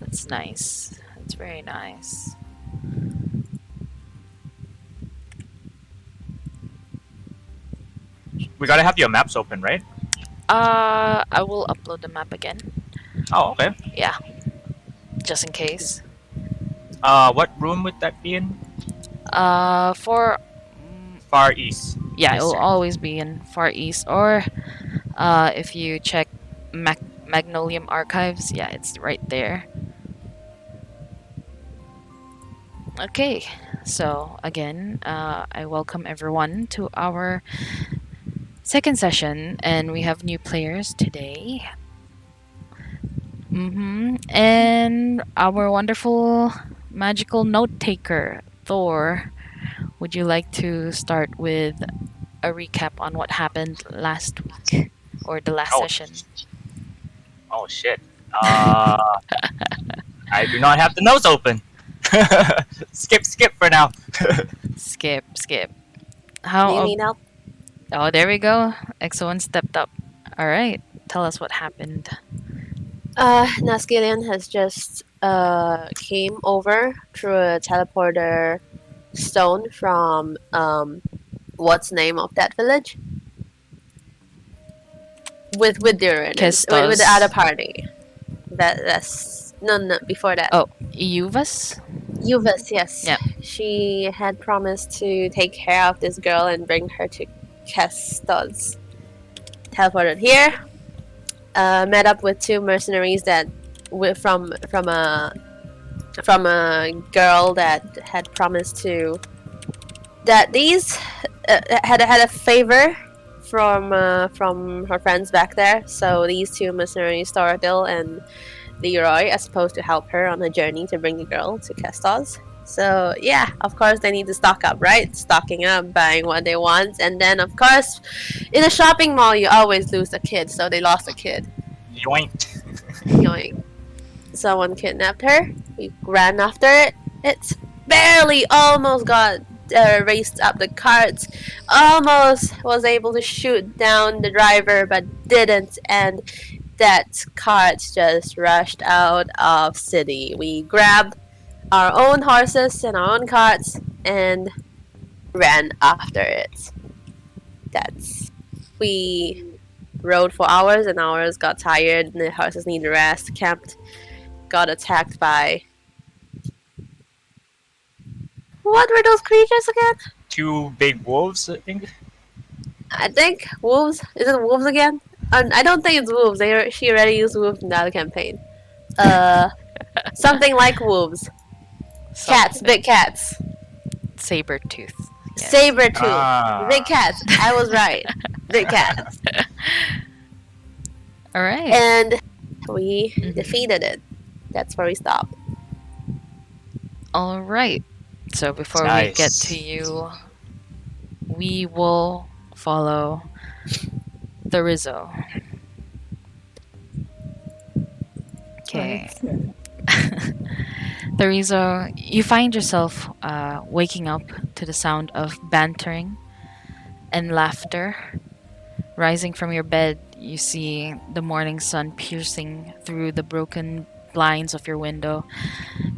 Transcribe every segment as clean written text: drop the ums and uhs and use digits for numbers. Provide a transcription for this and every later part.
That's nice. That's very nice. We gotta have your maps open, right? I will upload the map again. Oh, okay. Yeah, just in case. What room would that be in? For Far east. yeah, it Yes, will sir. always be in Far East, or if you check Magnolium Archives, yeah, it's right there. Okay, so again, I welcome everyone to our second session, and we have new players today. And our wonderful magical note taker, Thor. Would you like to start with a recap on what happened last week or the last Oh, session? oh shit. I do not have the notes open. Skip for now. Skip. Do you How? need help? Oh, there we go. X1 stepped up. All right. Tell us what happened. Naskelion has just came over through a teleporter stone from what's the name of that village? With Durin with the other Kestos. party. That's no before that. Oh, Uvas? Yuvas, yes. Yeah. She had promised to take care of this girl and bring her to Kestos. Teleported here. Met up with two mercenaries that from a girl that had promised to that these had a favor from her friends back there. So these two mercenaries, Storadil and Leroy, are supposed to help her on a journey to bring the girl to Kestos. So yeah, of course they need to stock up, right? Stocking up, buying what they want, and then of course, in a shopping mall you always lose a kid. So they lost a kid. Yoink. Yoink. Someone kidnapped her. We ran after it. It's barely almost got raced up the cart. Almost was able to shoot down the driver, but didn't. And that cart just rushed out of city. We grabbed our own horses and our own carts and ran after it. That's we rode for hours and hours, got tired, and the horses needed rest, camped, got attacked by what were those creatures again? Two big wolves, I think. I think wolves. Is it wolves again? I don't think it's wolves. She already used wolves in the other campaign. Something like wolves. Cats, big cats. Saber tooth. Yes. Saber tooth. Ah. Big cats. I was right. Big cats. All right. And we defeated it. That's where we stopped. All right. So before we Nice. get to you, we will follow the Rizzo. Okay. Therizo, you find yourself waking up to the sound of bantering and laughter. Rising from your bed, you see the morning sun piercing through the broken blinds of your window.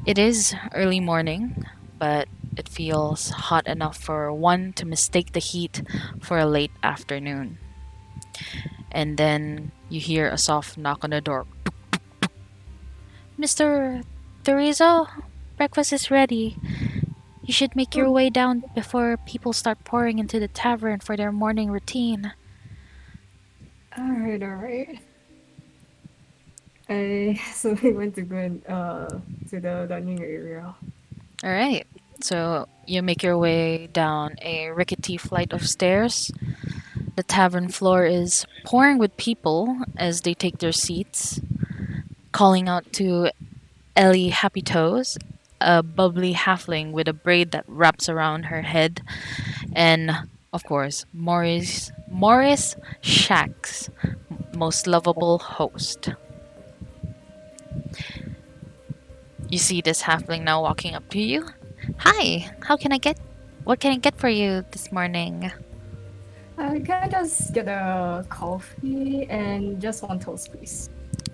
It is early morning, but it feels hot enough for one to mistake the heat for a late afternoon. And then you hear a soft knock on the door. Mr. Therizo, breakfast is ready. You should make your way down before people start pouring into the tavern for their morning routine. Alright. So we went to go to the dining area. All right. So you make your way down a rickety flight of stairs. The tavern floor is pouring with people as they take their seats, calling out to Ellie Happy Toes, a bubbly halfling with a braid that wraps around her head, and of course, Morris Shack's most lovable host. You see this halfling now walking up to you. Hi, what can I get for you this morning? Can I just get a coffee and just one toast, please?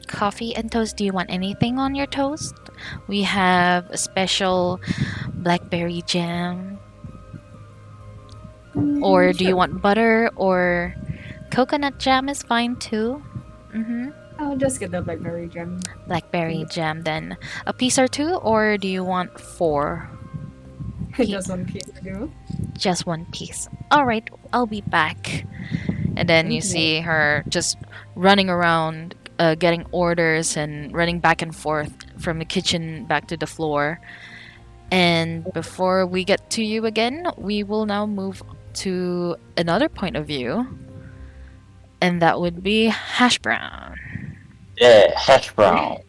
Coffee and toast. Do you want anything on your toast? We have a special blackberry jam. Or do you Sure. want butter or coconut jam is fine too. Mm-hmm. I'll just get the blackberry jam. Blackberry jam then. A piece or two, or do you want four? Just one piece will do. Just one piece. All right, I'll be back. And then you Thank you. see her just running around, getting orders and running back and forth from the kitchen back to the floor. And before we get to you again, we will now move to another point of view, and that would be hash brown. Yeah, hash brown.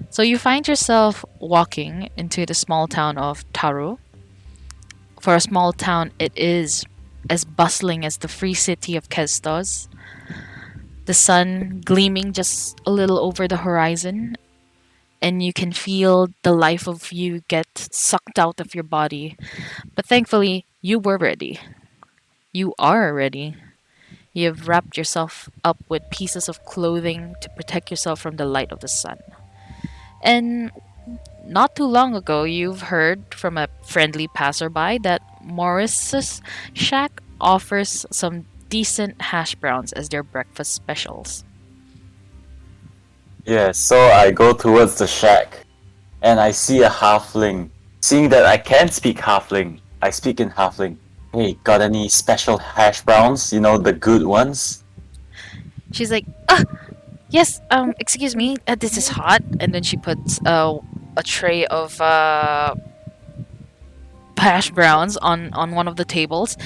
So you find yourself walking into the small town of Taru. For a small town, it is as bustling as the free city of Kestos. The sun gleaming just a little over the horizon, and you can feel the life of you get sucked out of your body. But thankfully, you were ready. You are ready. You have wrapped yourself up with pieces of clothing to protect yourself from the light of the sun. And not too long ago, you've heard from a friendly passerby that Morris's shack offers some decent hash browns as their breakfast specials. Yeah, so I go towards the shack, and I see a halfling. Seeing that I can speak halfling, I speak in halfling. Hey, got any special hash browns? You know, the good ones? She's like, yes, excuse me, this is hot. And then she puts a tray of hash browns on one of the tables.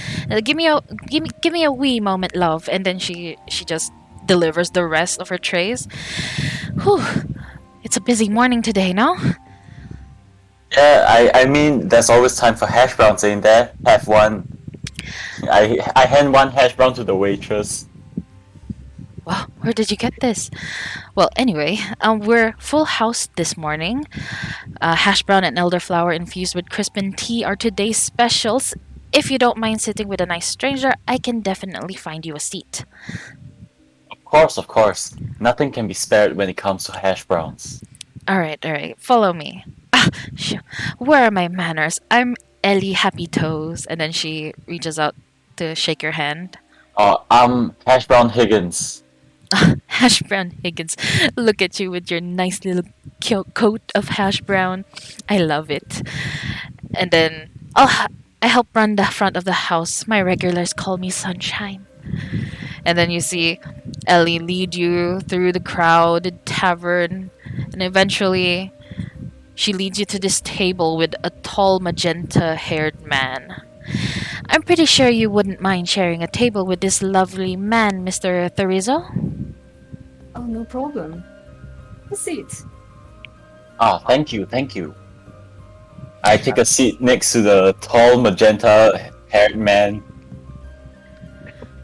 Give me a wee moment, love. And then she just delivers the rest of her trays. Whew, it's a busy morning today, no? Yeah, I mean, there's always time for hash browns, ain't there? Have one. I hand one hash brown to the waitress. Well, where did you get this? Well, anyway, we're full house this morning. Hash brown and elderflower infused with crispin tea are today's specials. If you don't mind sitting with a nice stranger, I can definitely find you a seat. Of course. Nothing can be spared when it comes to hash browns. All right, follow me. Where are my manners? I'm Ellie Happy Toes, and then she reaches out to shake your hand. I'm Hash Brown Higgins. Hash brown Higgins, look at you with your nice little coat of hash brown. I love it. And then I help run the front of the house. My regulars call me Sunshine. And then you see Ellie lead you through the crowded tavern, and eventually she leads you to this table with a tall magenta-haired man. I'm pretty sure you wouldn't mind sharing a table with this lovely man, Mr. Therizo. Oh, no problem. A seat. Thank you. I take a seat next to the tall magenta-haired man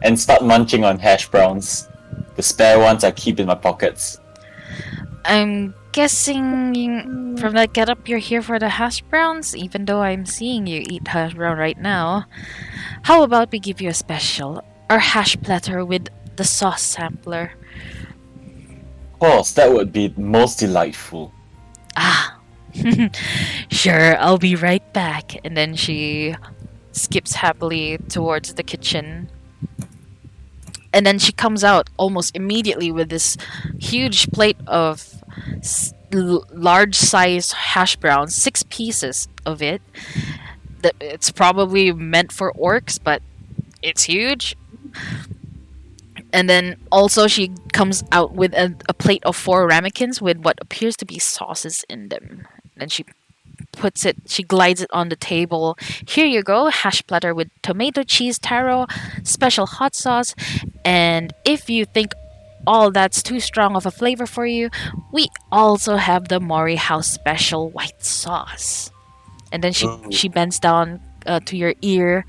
and start munching on hash browns. The spare ones I keep in my pockets. I'm guessing from that getup you're here for the hash browns, even though I'm seeing you eat hash brown right now. How about we give you a special, our hash platter with the sauce sampler? Of course, that would be most delightful. Ah, sure, I'll be right back. And then she skips happily towards the kitchen. And then she comes out almost immediately with this huge plate of large size hash browns, 6 pieces of it. It's probably meant for orcs, but it's huge. And then also she comes out with a plate of 4 ramekins with what appears to be sauces in them. And she glides it on the table. Here you go, hash platter with tomato cheese taro, special hot sauce. And if you think all that's too strong of a flavor for you, we also have the Mori House special white sauce. And then she bends down to your ear.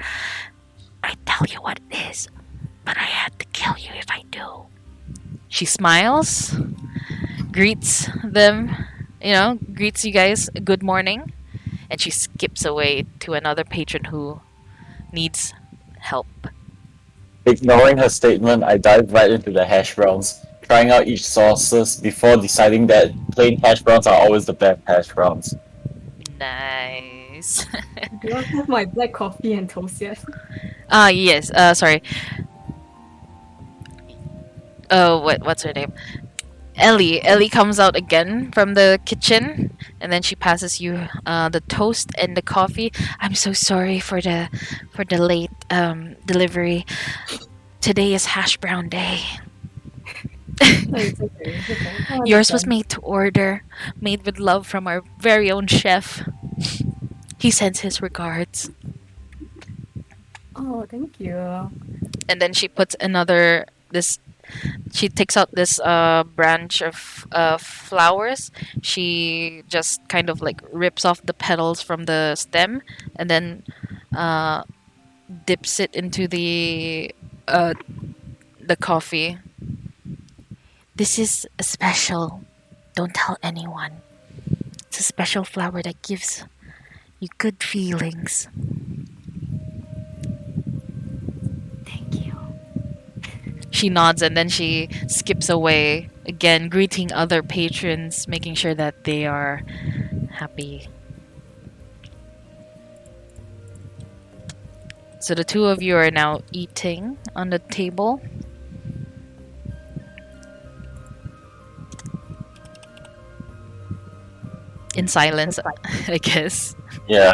I tell you what it is, but I had to kill you if I do. She smiles, greets them, greets you guys, good morning, and she skips away to another patron who needs help. Ignoring her statement, I dive right into the hash browns. trying out each sauces before deciding that plain hash browns are always the best hash browns. Nice. Do you want to have my black coffee and toast yet? Yes. Sorry. What's her name? Ellie. Ellie comes out again from the kitchen, and then she passes you the toast and the coffee. I'm so sorry for the late delivery. Today is hash brown day. No, it's okay. It's okay. I Yours was understand. made to order, made with love from our very own chef. He sends his regards. Oh, thank you. And then she puts another this. She takes out this branch of flowers. She just kind of like rips off the petals from the stem, and then uh, dips it into uh, the coffee. This is a special. Don't tell anyone. It's a special flower that gives you good feelings. Thank you. She nods and then she skips away, again greeting other patrons, making sure that they are happy. So the two of you are now eating on the table. In silence, I guess. Yeah.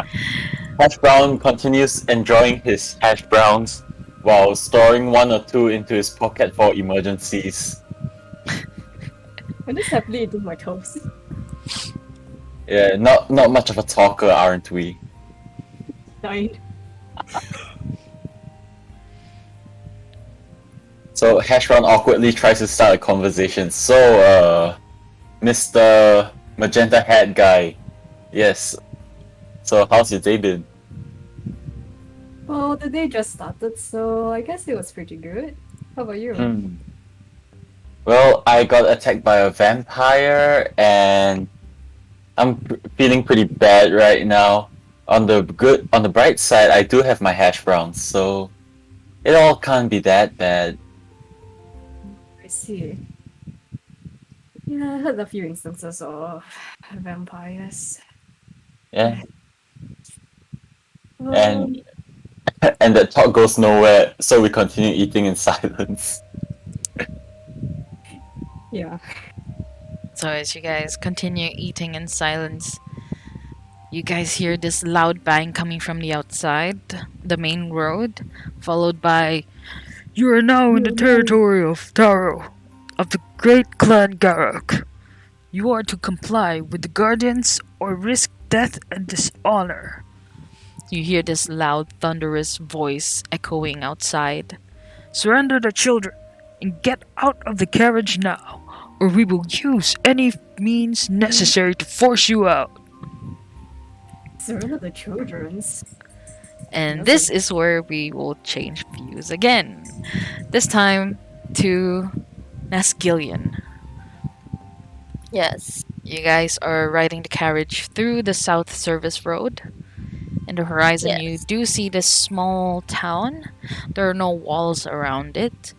Hash brown continues enjoying his hash browns while storing one or two into his pocket for emergencies. I'm just happily eating my toast. Yeah, not much of a talker, aren't we? Dying. So hash brown awkwardly tries to start a conversation. So, Mr. Magenta Hat guy, yes. So how's your day been? Well, the day just started, so I guess it was pretty good. How about you? Well, I got attacked by a vampire, and I'm feeling pretty bad right now. On the bright side, I do have my hash browns, so it all can't be that bad. I see. Yeah, I heard a few instances of vampires. Yeah, Well, and and that talk goes nowhere, so we continue eating in silence. yeah. So as you guys continue eating in silence, you guys hear this loud bang coming from the outside, the main road, followed by "You are now in the territory of Taro, of the great clan Garok. You are to comply with the guardians or risk death and dishonor." You hear this loud, thunderous voice echoing outside. "Surrender the children and get out of the carriage now, or we will use any means necessary to force you out." Surrender the children's. And this is where we will change views again. This time to Nasgillion. Yes. You guys are riding the carriage through the South Service Road. In the horizon, you Yes. do see this small town. There are no walls around it,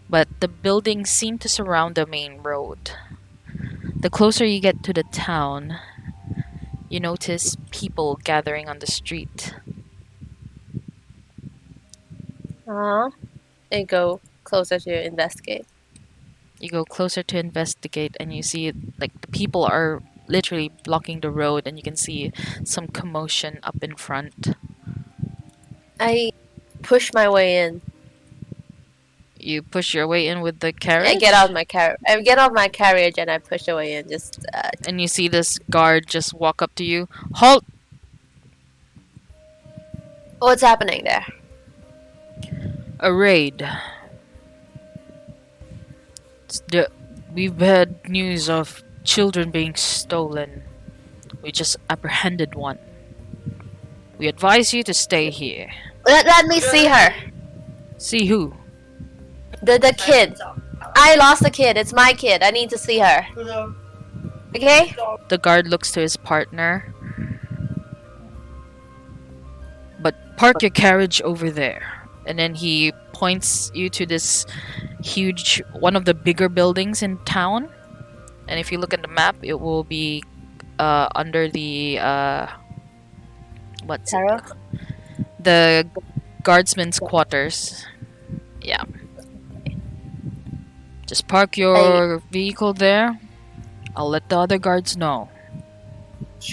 but the buildings seem to surround the main road. The closer you get to the town, you notice people gathering on the street. And go closer to investigate. You go closer to investigate, and you see like the people are literally blocking the road, and you can see some commotion up in front. I push my way in. You push your way in with the carriage. I get out my carriage. I get off my carriage and I push the way in. Just and you see this guard just walk up to you. "Halt!" what's happening there? A raid. We've had news of children being stolen. We just apprehended one. We advise you to stay here. Let me see her. See who? The kid. I lost the kid. It's my kid. I need to see her. Okay? The guard looks to his partner. "But park your carriage over there." And then he points you to this huge, one of the bigger buildings in town. And if you look at the map, it will be under the what's it? Tara? The guardsman's quarters. Yeah. Just park your vehicle there. I'll let the other guards know.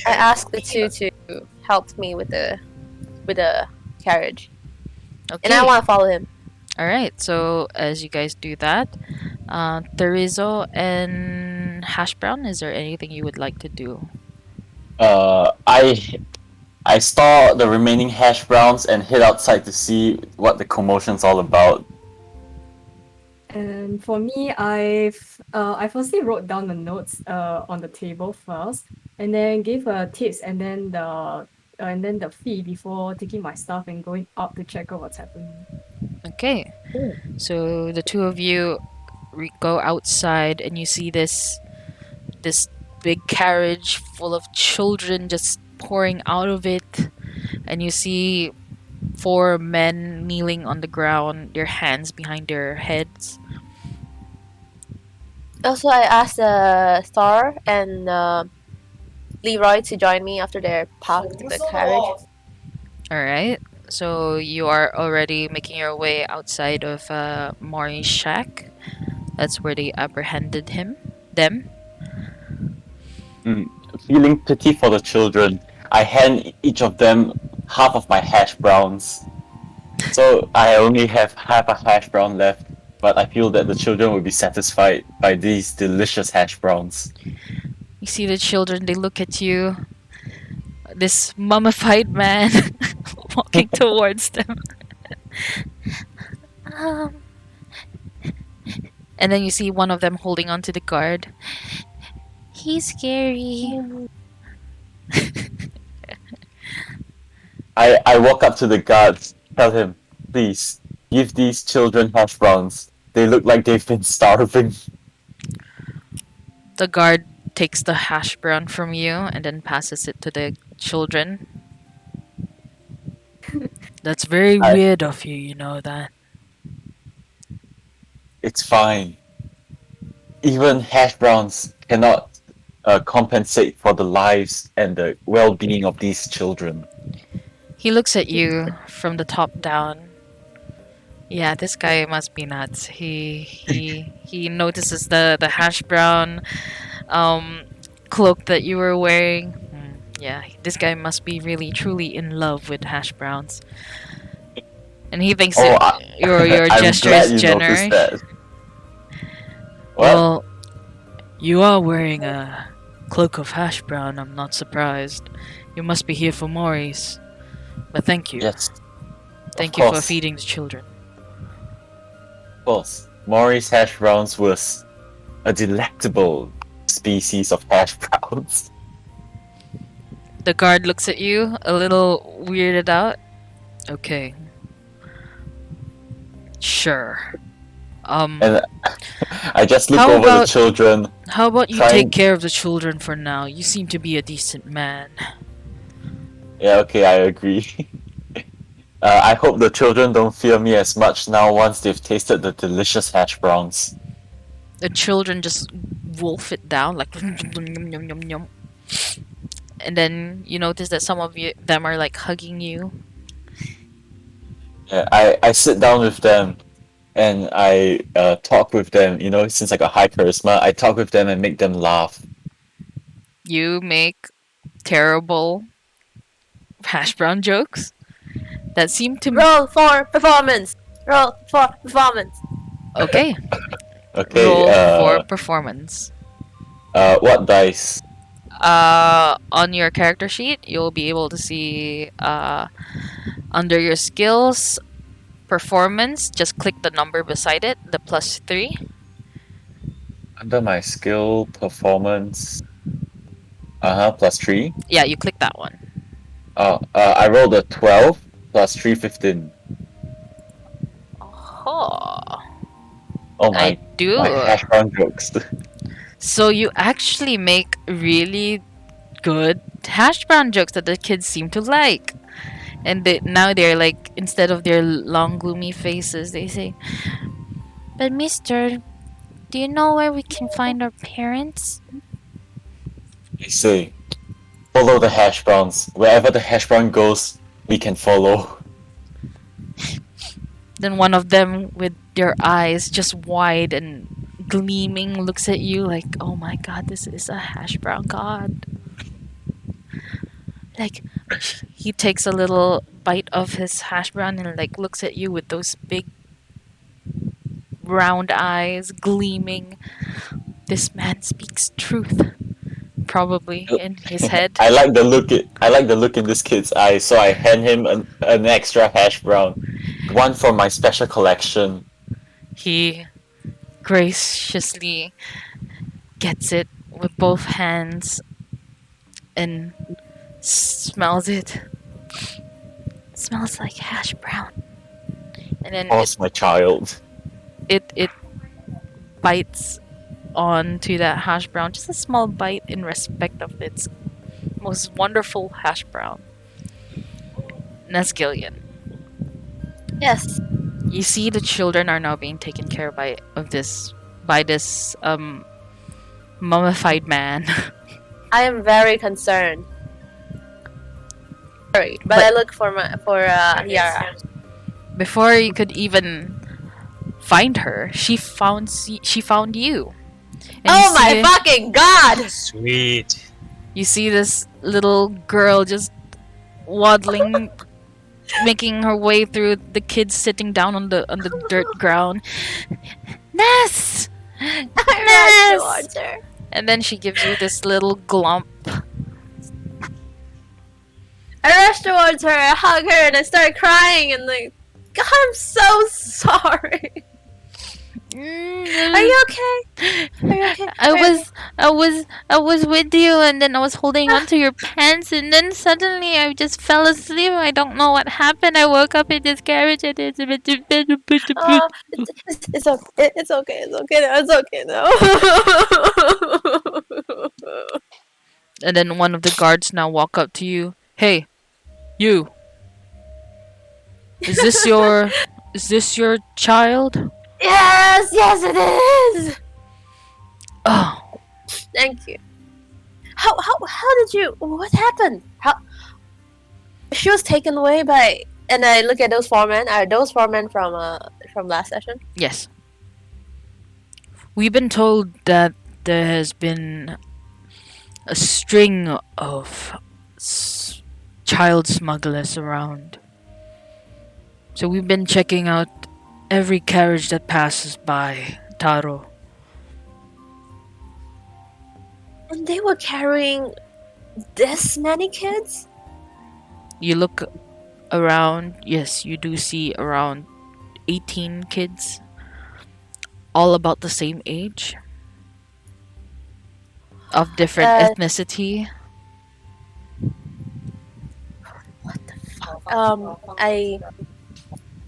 I asked the two to help me with the carriage, Okay. and I want to follow him. All right. So as you guys do that, Terizo and Hash Brown, is there anything you would like to do? I store the remaining hash browns and head outside to see what the commotion's all about. And for me, I firstly wrote down the notes on the table first, and then gave tips and then the fee before taking my stuff and going out to check out what's happening. Okay. So the two of you go outside and you see this big carriage full of children just pouring out of it, and you see four men kneeling on the ground, their hands behind their heads. Also, I asked Star and Leroy to join me after they're parked the carriage. All right. So you are already making your way outside of Maury's shack. That's where they apprehended them. Feeling pity for the children, I hand each of them half of my hash browns. So I only have half a hash brown left, but I feel that the children will be satisfied by these delicious hash browns. You see the children, they look at you. This mummified man walking towards them. And then you see one of them holding onto the guard. He's scary. I walk up to the guards, tell him, please, give these children hash browns. They look like they've been starving. The guard takes the hash brown from you and then passes it to the children. That's very weird of you, you know that. It's fine. Even hash browns cannot compensate for the lives and the well-being of these children. He looks at you from the top down. Yeah, this guy must be nuts. He notices the hash brown cloak that you were wearing. Yeah, this guy must be really truly in love with hash browns. And he thinks your I'm gesture glad is you generous. noticed that. What? Well, you are wearing a cloak of hash brown. I'm not surprised. You must be here for Maurice. But thank you. Yes. Thank Of you for course. feeding the children. Of course. Maurice hash browns was a delectable species of hash browns. The guard looks at you, a little weirded out. Okay. Sure. And I just look How over the about- children. How about you trying- take care of the children for now? You seem to be a decent man. Yeah, okay, I agree. I hope the children don't fear me as much now once they've tasted the delicious hash browns. The children just wolf it down like yum, yum, yum, yum. And then you notice that some of them are like hugging you. Yeah, I sit down with them and I talk with them. You know, since I got high charisma, I talk with them and make them laugh. You make terrible hash brown jokes that seem to Roll for performance. Roll for performance. okay. Okay, Roll for performance. what dice? On your character sheet, you'll be able to see under your skills, performance, just click the number beside it, the +3. Under my skill, performance. +3. Yeah, you click that one. I rolled a 12 plus 3, 15. Oh, Oh I do. my hash brown jokes. So you actually make really good hash brown jokes that the kids seem to like. And now they're like, instead of their long gloomy faces, they say, But mister, do you know where we can find our parents? I say, follow the hash browns. Wherever the hash brown goes, we can follow. Then one of them, with their eyes just wide and gleaming, looks at you like, oh my god, this is a hash brown god. Like, he takes a little bite of his hash brown and like looks at you with those big round eyes gleaming. This man speaks truth, probably in his head. I like the look in this kid's eyes, so I hand him an extra hash brown, one from my special collection. He graciously gets it with both hands and smells it. Smells like hash brown. And then Pause, my child. it bites onto that hash brown, just a small bite in respect of its most wonderful hash brown. Nesgillion, Yes. you see the children are now being taken care by this mummified man. I am very concerned. Sorry, but I look for Yara. Before you could even find her, she found you. And Oh my fucking god! Sweet. You see this little girl just waddling, making her way through the kids sitting down on the dirt ground. Ness! I Ness! ran towards her. And then she gives you this little glump. I rush towards her, I hug her, and I start crying and like, God, I'm so sorry. Are you okay? Are you okay? I was with you, and then I was holding onto your pants, and then suddenly I just fell asleep. I don't know what happened. I woke up in this carriage, and it's It's okay. It's okay. It's okay now. And then one of the guards now walk up to you. Hey, you. Is this your child? Yes, it is. Oh, Thank you. How did you? What happened? How? She was taken away by. And I look at those four men. Are those four men from last session? yes. We've been told that there has been a string of child smugglers around. So we've been checking out every carriage that passes by Taro. And they were carrying this many kids? You look around, yes, you do see around 18 kids, all about the same age, of different ethnicity.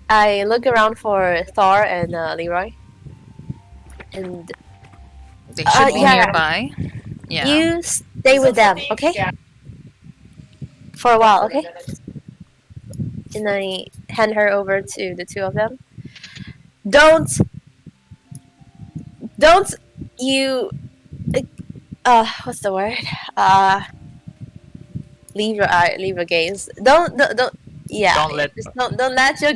I look around for Thor and Leroy. And They should be yeah. nearby. Yeah. you stay with them, okay? For a while, okay? And I hand her over to the two of them. Don't you what's the word? Leave your gaze. Don't yeah. Don't let Just don't let your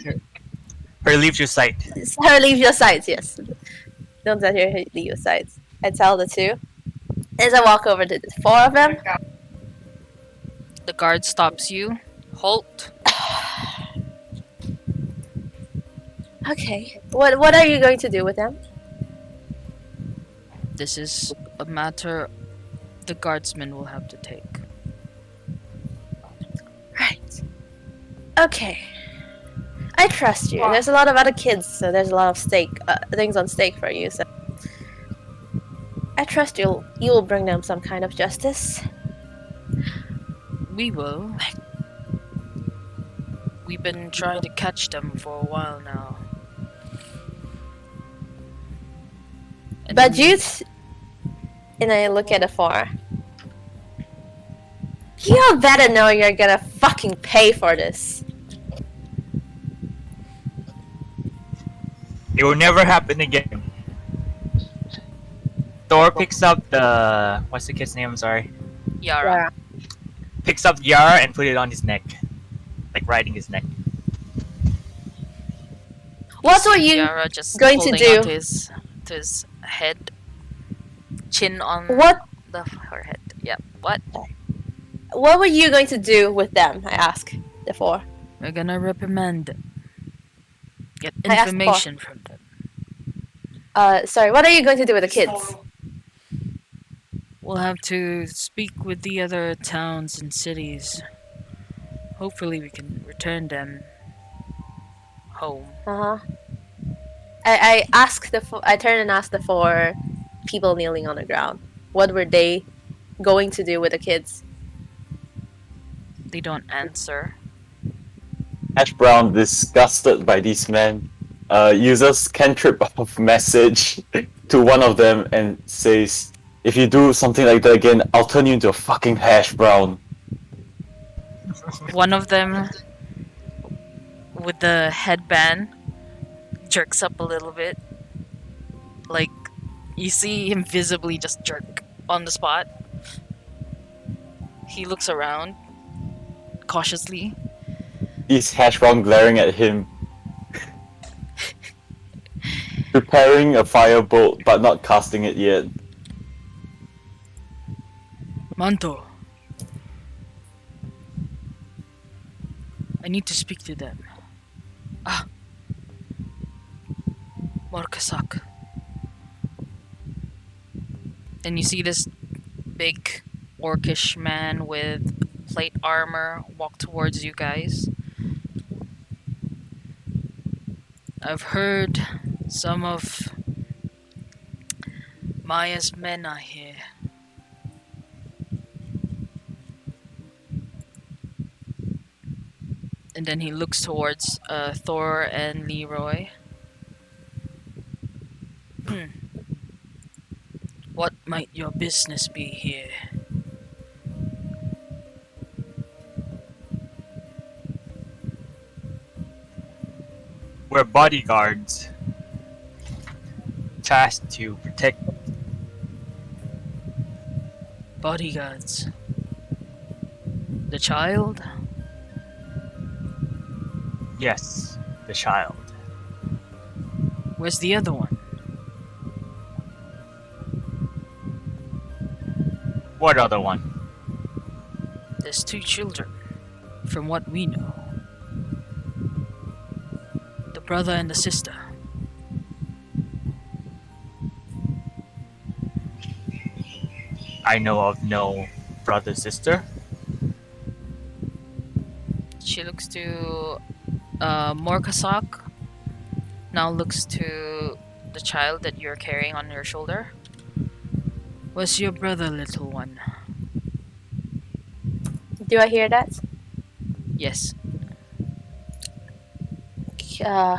her leave your sight. her leave your sights, yes. Don't let her leave your sights. I tell the two. As I walk over to the four of them. The guard stops you. Halt. Okay. What are you going to do with them? This is a matter the guardsmen will have to take. Right. Okay. I trust you. There's a lot of other kids, so there's a lot of things on stake for you. So I trust you. You will bring them some kind of justice. We will. We've been trying to catch them for a while now. And But then- and I look at the four. You better know you're gonna fucking pay for this. It will never happen again. Thor picks up the what's the kid's name? I'm sorry. Yara. Picks up Yara and put it on his neck, like riding his neck. What see were you Yara just going to holding do? onto his head, chin on What her head. Yeah. What? What were you going to do with them? I ask. Therefore, We're gonna reprimand them. Get I asked information from them. sorry. What are you going to do with the kids? We'll have to speak with the other towns and cities. Hopefully, we can return them home. Uh huh. I ask I turn and ask the four people kneeling on the ground. What were they going to do with the kids? They don't answer. Hash Brown, disgusted by these men, uses cantrip of message to one of them and says, "If you do something like that again, I'll turn you into a fucking Hash Brown." One of them, with the headband, jerks up a little bit. Like, you see him visibly just jerk on the spot. He looks around cautiously. He's Hash Brown glaring at him, preparing a firebolt but not casting it yet. Manto. I need to speak to them. Ah. Morkasak. And you see this big orcish man with plate armor walk towards you guys. I've heard some of Maya's men are here. And then he looks towards Thor and Leroy. What might your business be here? We're bodyguards, tasked to protect. Bodyguards. The child? Yes, the child. Where's the other one? What other one? There's two children, from what we know. The brother and the sister. I know of no brother sister. She looks to Morkasak. Now looks to the child that you're carrying on your shoulder. Where's your brother, little one? Do I hear that? Yes. Uh,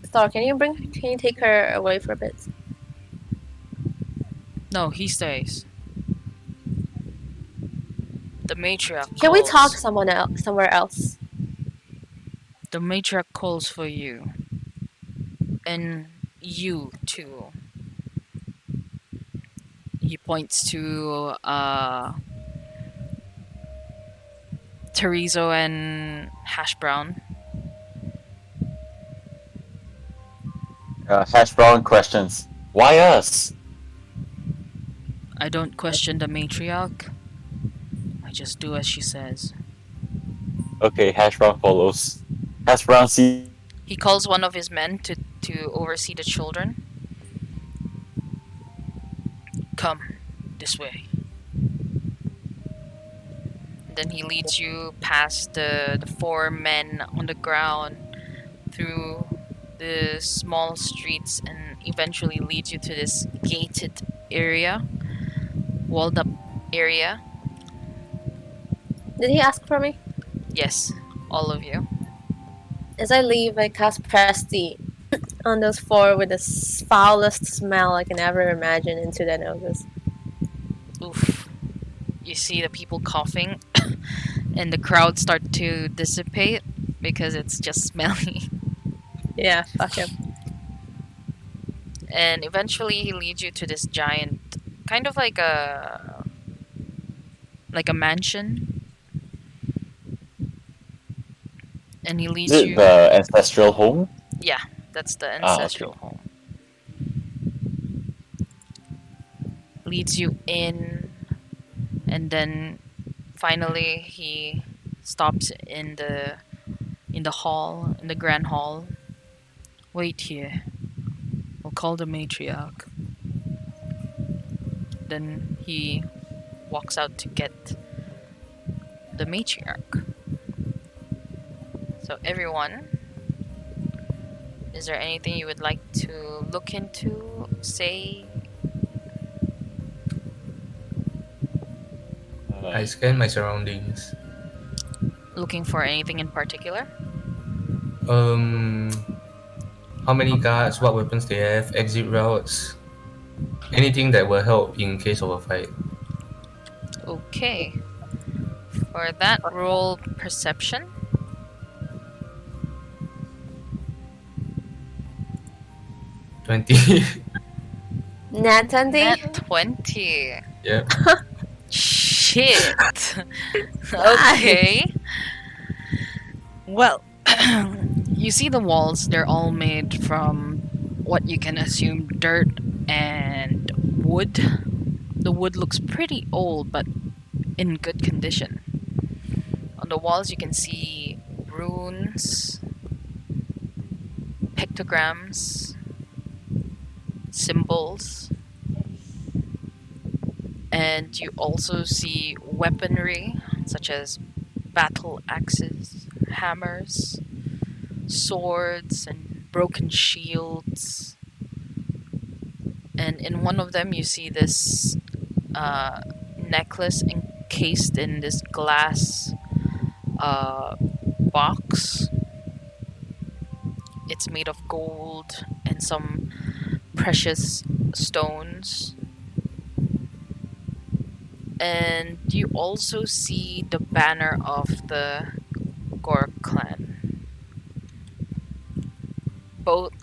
Thor, can you take her away for a bit? No, he stays. The matriarch Can we calls. talk somewhere else? The matriarch calls for you. And you too. He points to Terizo and Hash Brown. Hash Brown questions, "Why us?" I don't question the matriarch. I just do as she says. Okay, Hash Brown follows. Hash Brown sees He calls one of his men to oversee the children. Come, this way. Then he leads you past the four men on the ground through the small streets and eventually leads you to this gated area, walled up area. Did he ask for me? Yes, all of you. As I leave, I cast Prestige on those four with the foulest smell I can ever imagine into their noses. Oof. You see the people coughing and the crowd start to dissipate because it's just smelly. Yeah, fuck him. And eventually he leads you to this giant, kind of like a mansion. And he Is leads it you. the ancestral home? Yeah, that's the Ah, okay. ancestral home. Leads you in, and then finally he stops in the hall, in the grand hall. Wait here. We'll call the matriarch. Then he walks out to get the matriarch. So everyone, is there anything you would like to look into, say? I scan my surroundings. Looking for anything in particular? Um, how many guards? What weapons they have? Exit routes? Anything that will help in case of a fight. Okay. For that, roll perception. 20. Nat 20? Net 20. Yeah. Shit. Okay. Well, you see the walls, they're all made from what you can assume dirt and wood. The wood looks pretty old, but in good condition. On the walls, you can see runes, pictograms, symbols, and you also see weaponry such as battle axes, hammers, swords, and broken shields. And in one of them, you see this necklace encased in this glass box. It's made of gold and some precious stones. And you also see the banner of the Gork clan.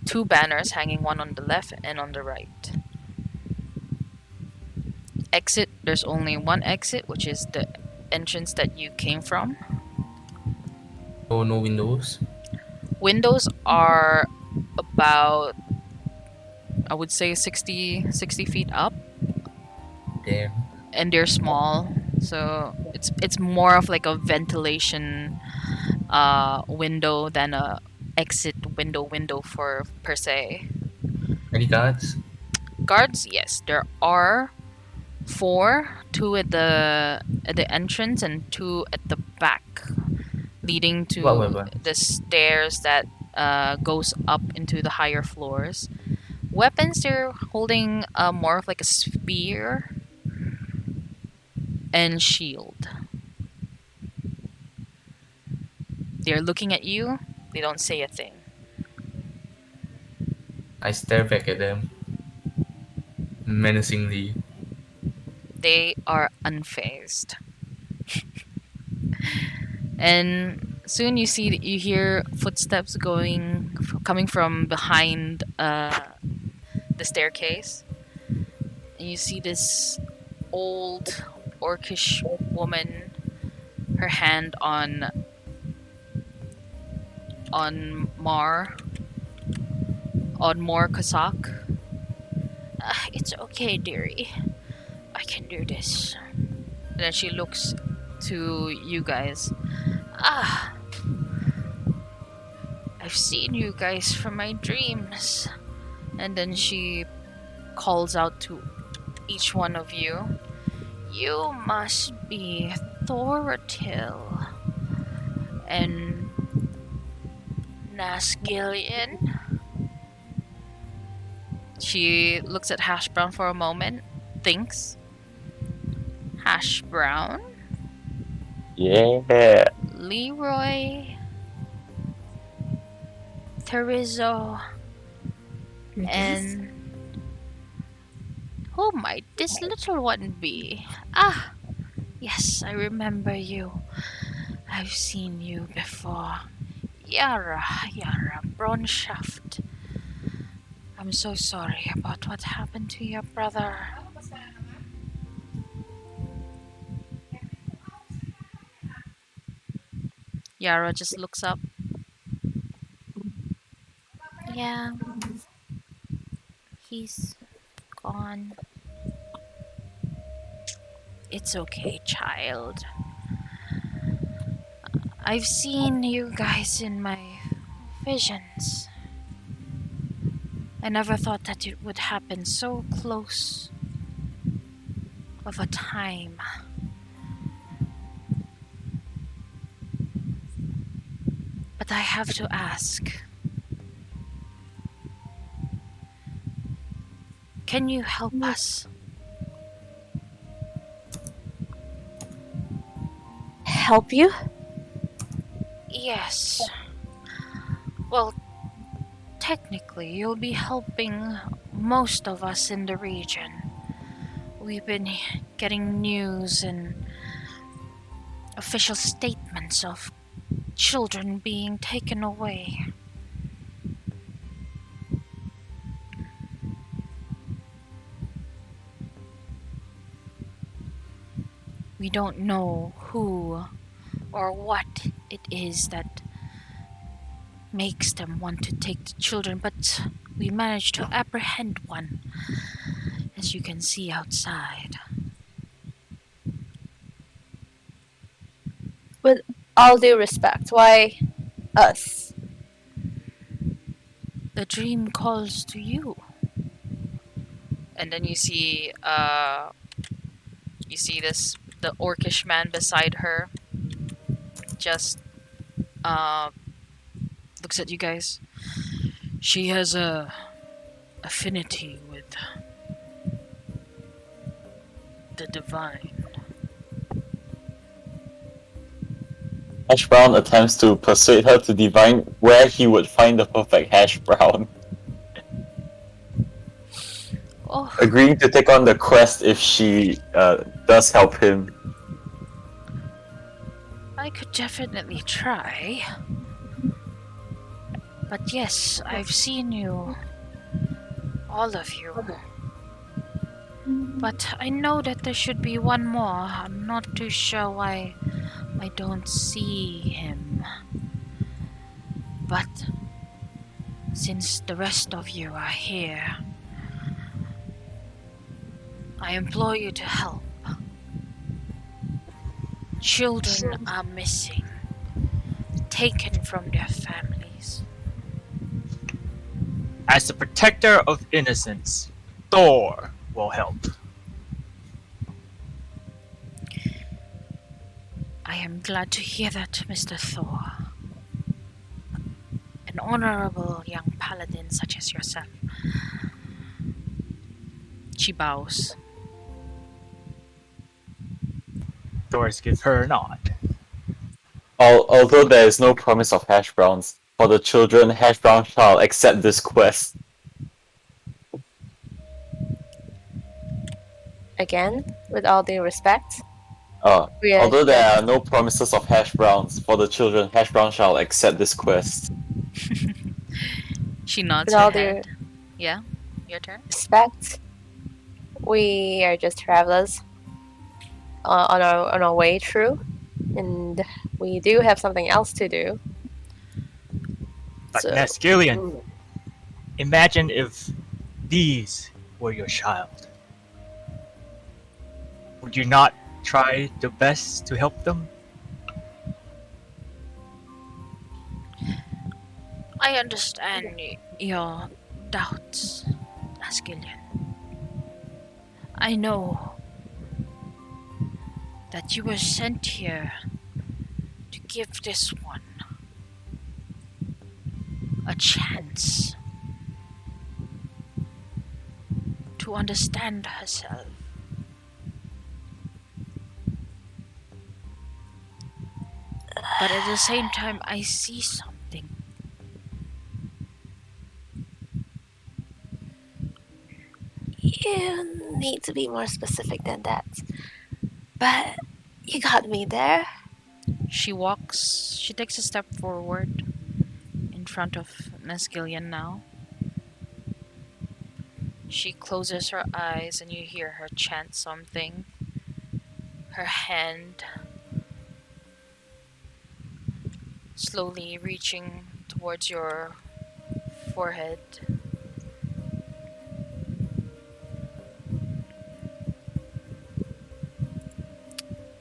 Two banners hanging, one on the left and on the right. Exit, there's only one exit, which is the entrance that you came from. Oh, no windows. Windows are about, I would say, 60 feet up, Damn. and they're small, so it's more of like a ventilation window than a exit window for per se. Any guards? Guards, yes, there are four, two at the entrance and two at the back, leading to What weapon? the stairs that goes up into the higher floors. Weapons, they're holding more of like a spear and shield. They're looking at you. They don't say a thing. I stare back at them. Menacingly. They are unfazed. And soon you hear footsteps coming from behind the staircase. And you see this old orcish woman, her hand on More Kazak. It's okay, dearie. I can do this. And then she looks to you guys. I've seen you guys from my dreams. And then she calls out to each one of you. You must be Thoratil and Nasgillion. She looks at Hash Brown for a moment, thinks. Hash Brown? Yeah. Leroy? Terizo? And who might this little one be? Ah, yes, I remember you. I've seen you before. Yara Bronshaft. I'm so sorry about what happened to your brother. Yara just looks up. Yeah, he's gone. It's okay, child. I've seen you guys in my visions. I never thought that it would happen so close of a time. But I have to ask. Can you help us? Help you? Yes. Well, technically, you'll be helping most of us in the region. We've been getting news and official statements of children being taken away. We don't know who or what it is that makes them want to take the children, but we managed to apprehend one, as you can see outside. With all due respect, why us? The dream calls to you. And then you see the orcish man beside her just looks at you guys. She has a affinity with the divine. Hash Brown attempts to persuade her to divine where he would find the perfect hash brown, Oh, agreeing to take on the quest if she does help him. I could definitely try. But yes, I've seen you. All of you. But I know that there should be one more. I'm not too sure why I don't see him. But since the rest of you are here, I implore you to help. Children are missing, taken from their families. As the protector of innocence, Thor will help. I am glad to hear that, Mr. Thor. An honorable young paladin such as yourself. She bows. Doors give her a nod. Although there is no promise of hash browns, for the children, hash brown shall accept this quest. Again, with all due respect, Uh, we are although there just- are no promises of hash browns, for the children, hash brown shall accept this quest. She nods with her all due head. Yeah, your turn. respect, we are just travelers on our way through, and we do have something else to do. But So- Nasgillion, imagine if these were your child. Would you not try the best to help them? I understand your doubts, Asgilian. I know that you were sent here to give this one a chance to understand herself. But at the same time, I see something. You need to be more specific than that. But you got me there. She takes a step forward in front of Nesgillian now. She closes her eyes and you hear her chant something. Her hand slowly reaching towards your forehead.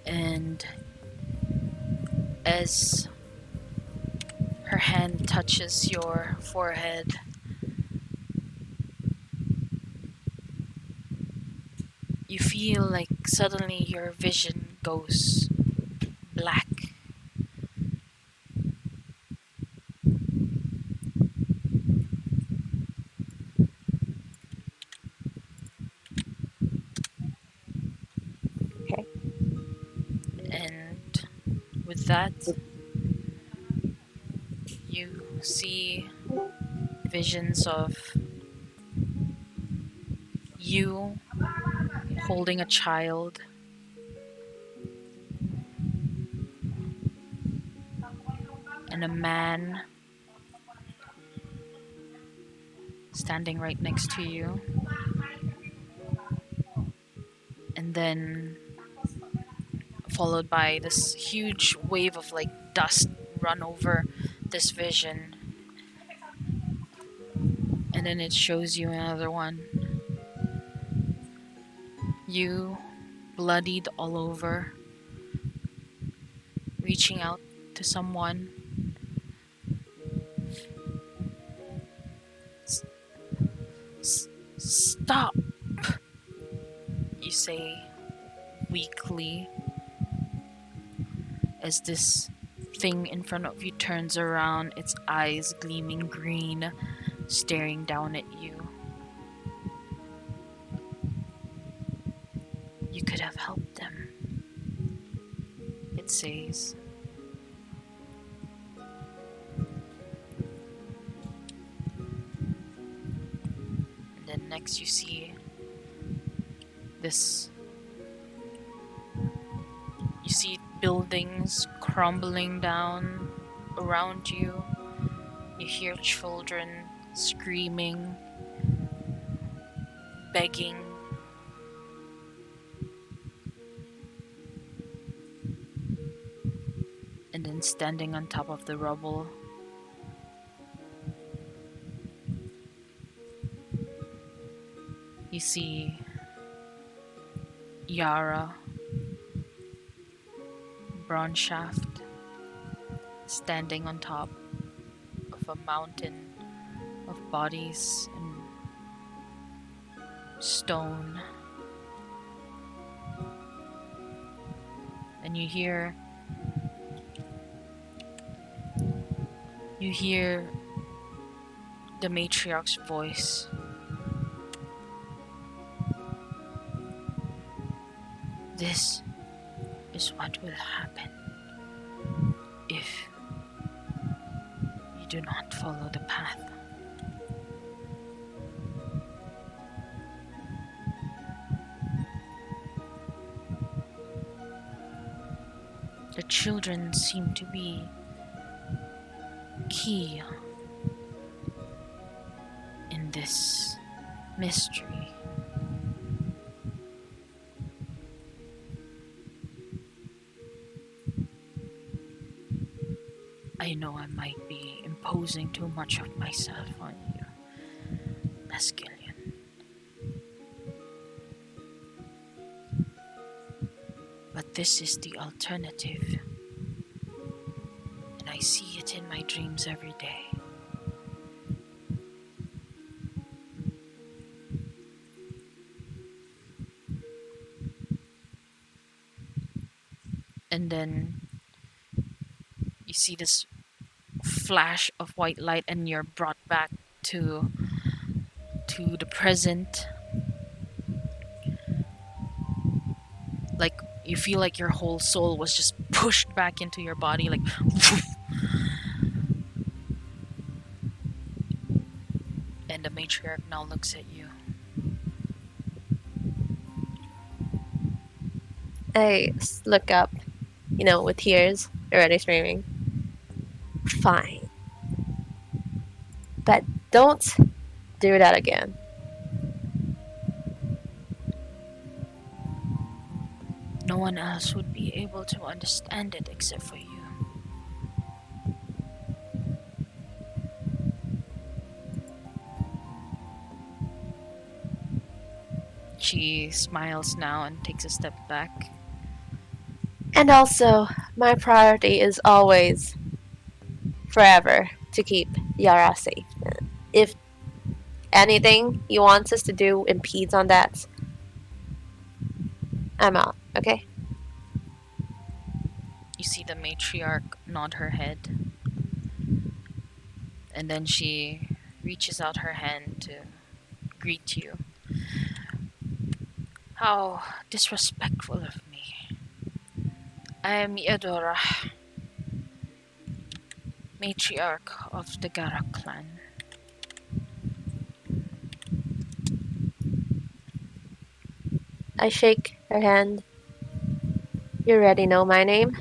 And as her hand touches your forehead, you feel like suddenly your vision goes black. Okay. And with that, you see visions of you holding a child, and a man standing right next to you. And then followed by this huge wave of like dust run over this vision. And then it shows you another one. You, bloodied all over, reaching out to someone. Stop! You say weakly as this thing in front of you turns around, its eyes gleaming green, staring down at you. You could have helped them, it says. And then next you see this. You see buildings crumbling down around you. You hear children screaming, begging. And then standing on top of the rubble, you see Yara, bronze shaft, standing on top of a mountain of bodies and stone. And you hear the matriarch's voice. This is what will happen if you do not follow the path. The children seem to be key in this mystery. I know I might be imposing too much of myself on you, Masculine. But this is the alternative. And I see it in my dreams every day. And then you see this flash of white light and you're brought back to the present. Like you feel like your whole soul was just pushed back into your body, like and the matriarch now looks at you. I look up, with tears already streaming. Fine. But don't do that again. No one else would be able to understand it except for you. She smiles now and takes a step back. And also, my priority is always, forever, to keep Yara safe. If anything he wants us to do impedes on that, I'm out, okay? You see the matriarch nod her head. And then she reaches out her hand to greet you. How disrespectful of me. I am Eudora, matriarch of the Garak clan. I shake her hand. You already know my name,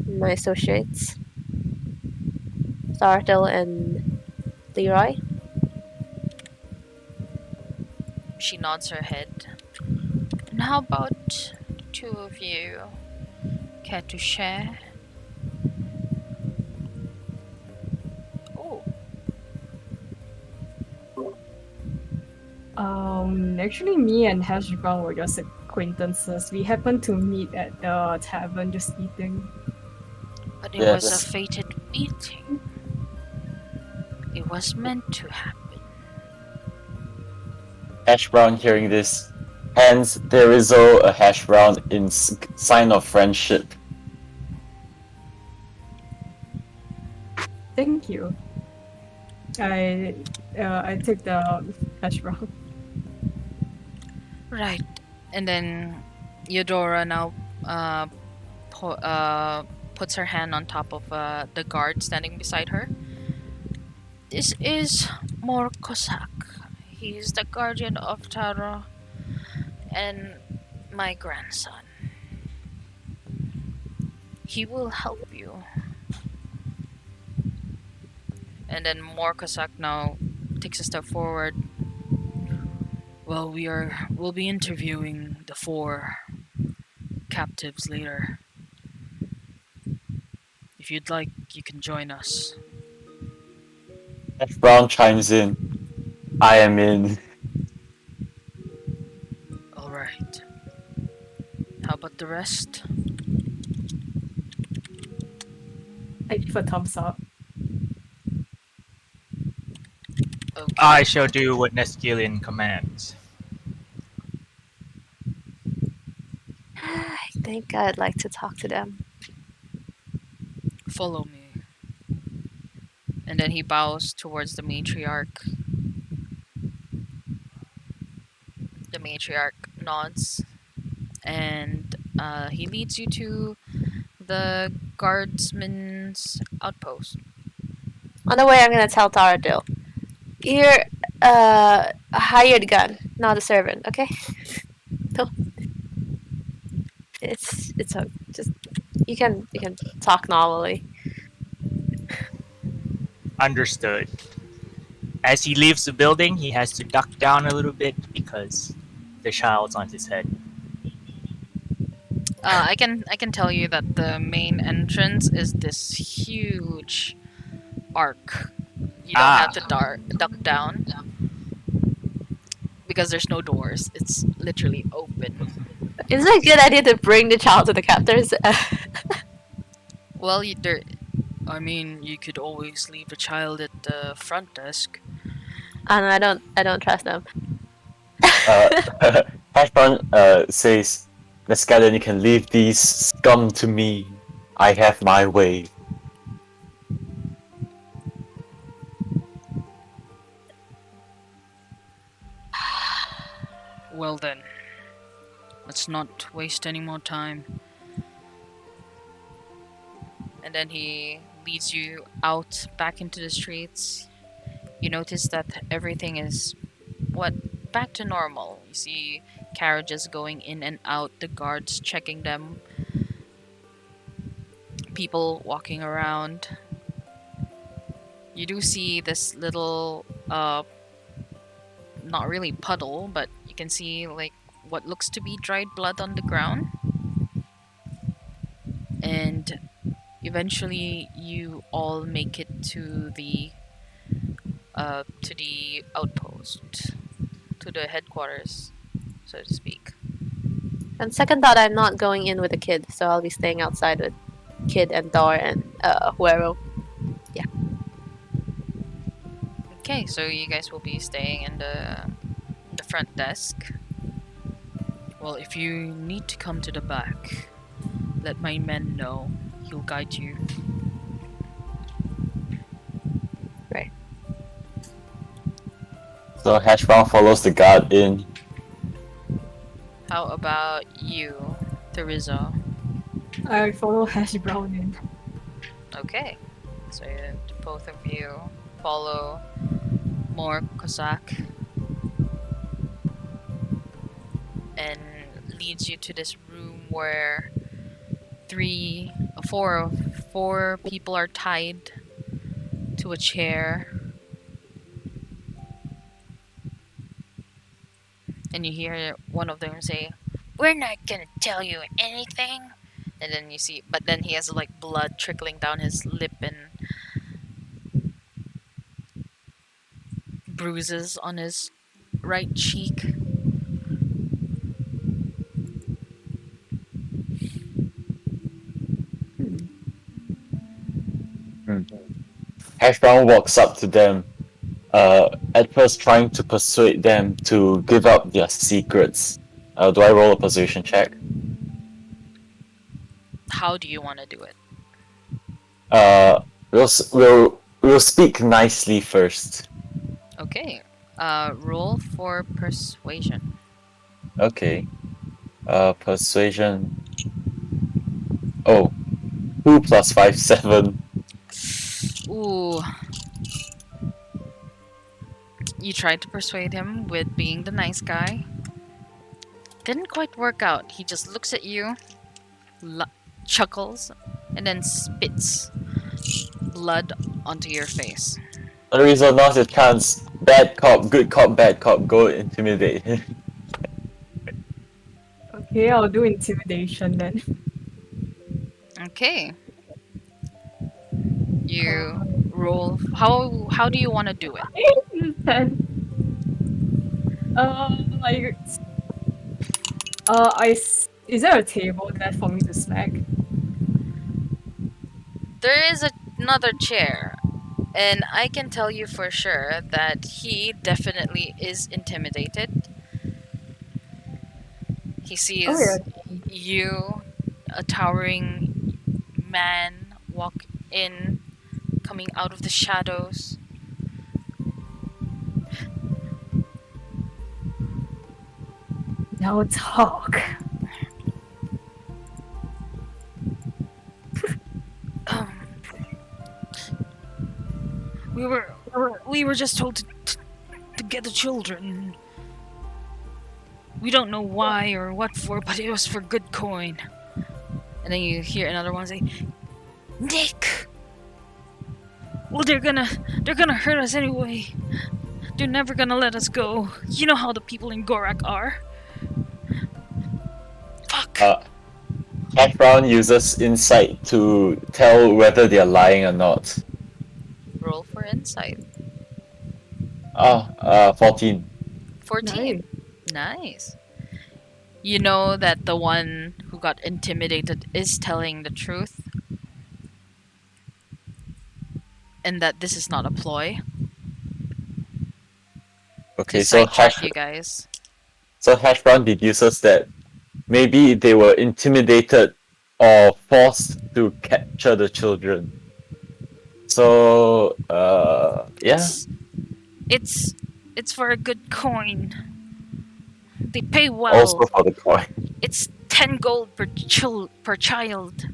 my associates, Sartel and Leroy. She nods her head. And how about two of you care to share? Oh, Actually, me and Hash Brown were just acquaintances. We happened to meet at the tavern just eating. but it was a Yes. fated meeting. It was meant to happen. Hash brown hearing this hands Therizo a hash brown in sign of friendship. Thank you. I took the Hash Brown. Right. And then Eudora now puts her hand on top of the guard standing beside her. This is Mor Cossack. He's the guardian of Tara and my grandson. He will help you. And then Mor Cossack now takes a step forward. Well, we'll be interviewing the 4 captives later. If you'd like, you can join us. Hash brown chimes in. I am in. All right. How about the rest? I give a thumbs up. Okay. I shall do what Nesgilian commands. I think I'd like to talk to them. Follow me. And then he bows towards the matriarch. The matriarch nods, and he leads you to the guardsman's outpost. On the way, I'm gonna tell Taradil, you're a hired gun, not a servant, okay? No. It's a just you can talk normally. Understood. As he leaves the building, he has to duck down a little bit because the child's on his head. I can tell you that the main entrance is this huge arc. You don't have to duck down because there's no doors. It's literally open. Is it a good idea to bring the child to the captors? Well, you could always leave the child at the front desk. And I don't trust them. Hash brown says, Nescalon, you can leave these scum to me. I have my way. Well then, let's not waste any more time. And then he leads you out back into the streets. You notice that everything is back to normal. You see carriages going in and out, the guards checking them, people walking around. You do see this little not really puddle, but you can see like what looks to be dried blood on the ground. eventually you all make it to the outpost, to the headquarters, so to speak. And second thought, I'm not going in with the kid, so I'll be staying outside with kid and Dor and whoever. Okay, so you guys will be staying in the front desk. Well, if you need to come to the back, let my men know. He'll guide you. Right. So Hash Brown follows the guard in. How about you, Teresa? I follow Hash Brown in. Okay, so both of you follow more Cossack and leads you to this room where four people are tied to a chair, and you hear one of them say, "We're not gonna tell you anything." And then you see, but then he has like blood trickling down his lip and bruises on his right cheek. Hash Brown walks up to them, at first trying to persuade them to give up their secrets. Do I roll a persuasion check? How do you want to do it? We'll speak nicely first. Okay. Roll for persuasion. Okay. Persuasion. Oh, 2 plus 5, 7. Ooh. You tried to persuade him with being the nice guy. Didn't quite work out. He just looks at you, chuckles, and then spits blood onto your face. The reason now's your chance. Bad cop, good cop, bad cop. Go intimidate him. Okay, I'll do intimidation then. Okay. You roll. How do you want to do it? 10. Like, is there a table there for me to smack? There is another chair, and I can tell you for sure that he definitely is intimidated. He sees Oh yeah. you, a towering man, walk in, coming out of the shadows. Now talk. We were just told to get the children. We don't know why or what for, but it was for good coin. And then you hear another one say, "Nick! Well, they're gonna hurt us anyway. They're never gonna let us go. You know how the people in Gorak are." Fuck. Hash Brown uses insight to tell whether they're lying or not. Roll for insight. 14. 14. Nice. You know that the one who got intimidated is telling the truth, and that this is not a ploy Okay, to so sidetrack you guys. Hash Brown deduces that maybe they were intimidated or forced to capture the children. So, yeah. It's for a good coin. They pay well. Also for the coin. It's 10 gold per child.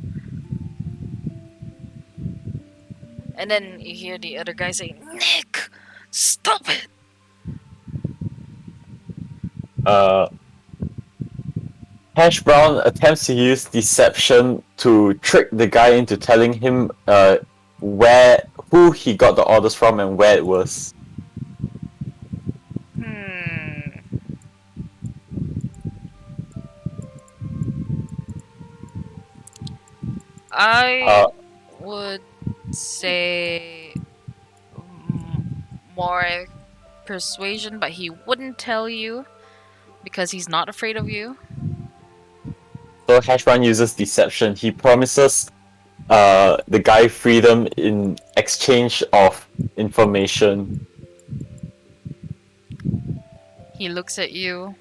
And then you hear the other guy say, "Nick, stop it!" Hash Brown attempts to use deception to trick the guy into telling him who he got the orders from and where it was. I would say more persuasion, but he wouldn't tell you because he's not afraid of you. So Hash Brown uses deception. He promises the guy freedom in exchange of information. He looks at you.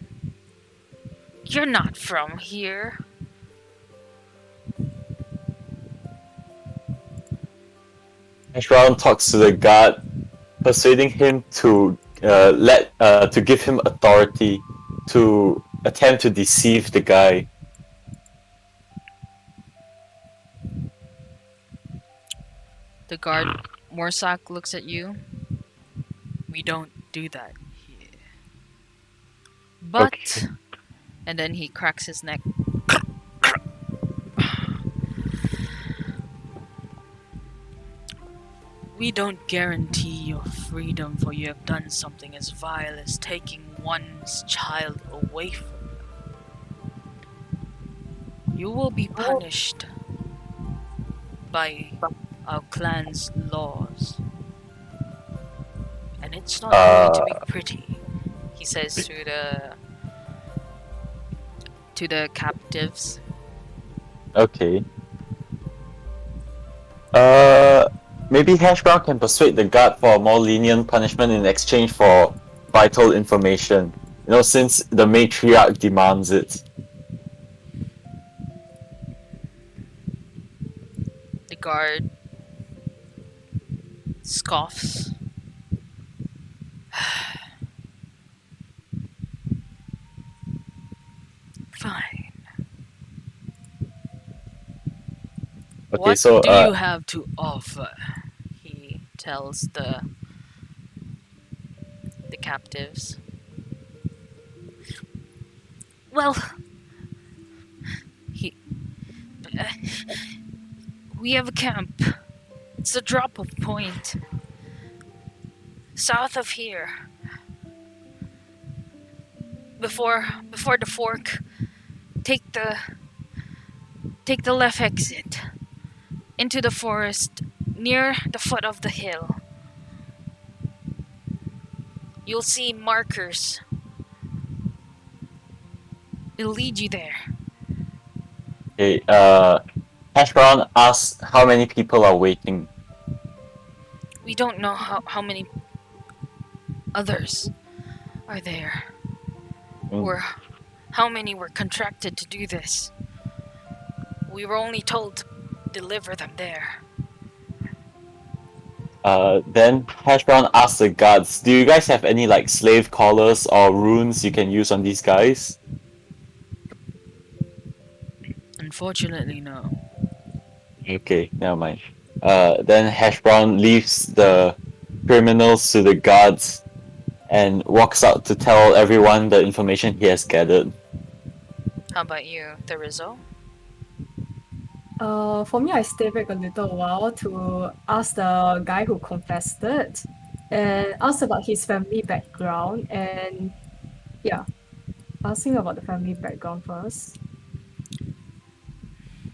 You're not from here. Hash Brown talks to the guard, persuading him to to give him authority to attempt to deceive the guy. The guard, Morsak, looks at you. We don't do that here. But, Okay. and then he cracks his neck. We don't guarantee your freedom, for you have done something as vile as taking one's child away from them. You will be punished by our clan's laws. And it's not going to be pretty, he says to the captives. Okay. Maybe Hash Brown can persuade the guard for a more lenient punishment in exchange for vital information. You know, since the matriarch demands it. The guard scoffs. Fine. Okay, What so do you have to offer? He tells the captives. Well, we have a camp. It's a drop-off point south of here. Before the fork, take the left exit into the forest near the foot of the hill. You'll see markers. It'll lead you there. okay, Hash Brown asks how many people are waiting. We don't know how many others are there, or how many were contracted to do this. We were only told to deliver them there. Then Hash Brown asks the guards, do you guys have any like slave collars or runes you can use on these guys? Unfortunately, no. Okay, never mind. Then Hash Brown leaves the criminals to the guards and walks out to tell everyone the information he has gathered. How about you, Therizo? For me, I stay back a little while to ask the guy who confessed it and ask about his family background and yeah, asking about the family background first.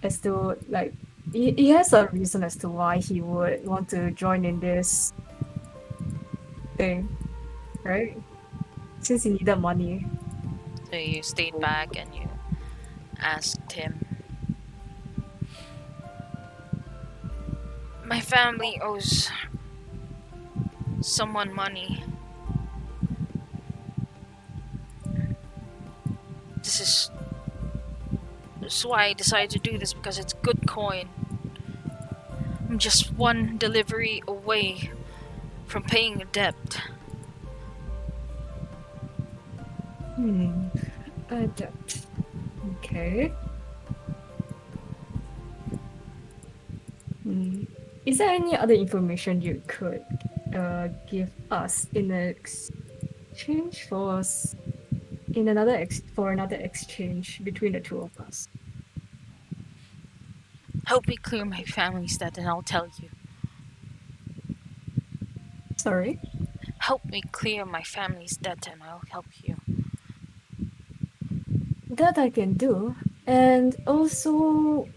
As to like, he has a reason as to why he would want to join in this thing, right? Since he needed money. So you stayed back and you asked him. My family owes someone money. This is why I decided to do this, because it's good coin. I'm just one delivery away from paying a debt. A debt. Okay. Is there any other information you could give us in exchange for another exchange between the two of us? Help me clear my family's debt and I'll tell you. Sorry? Help me clear my family's debt and I'll help you. That I can do. And I also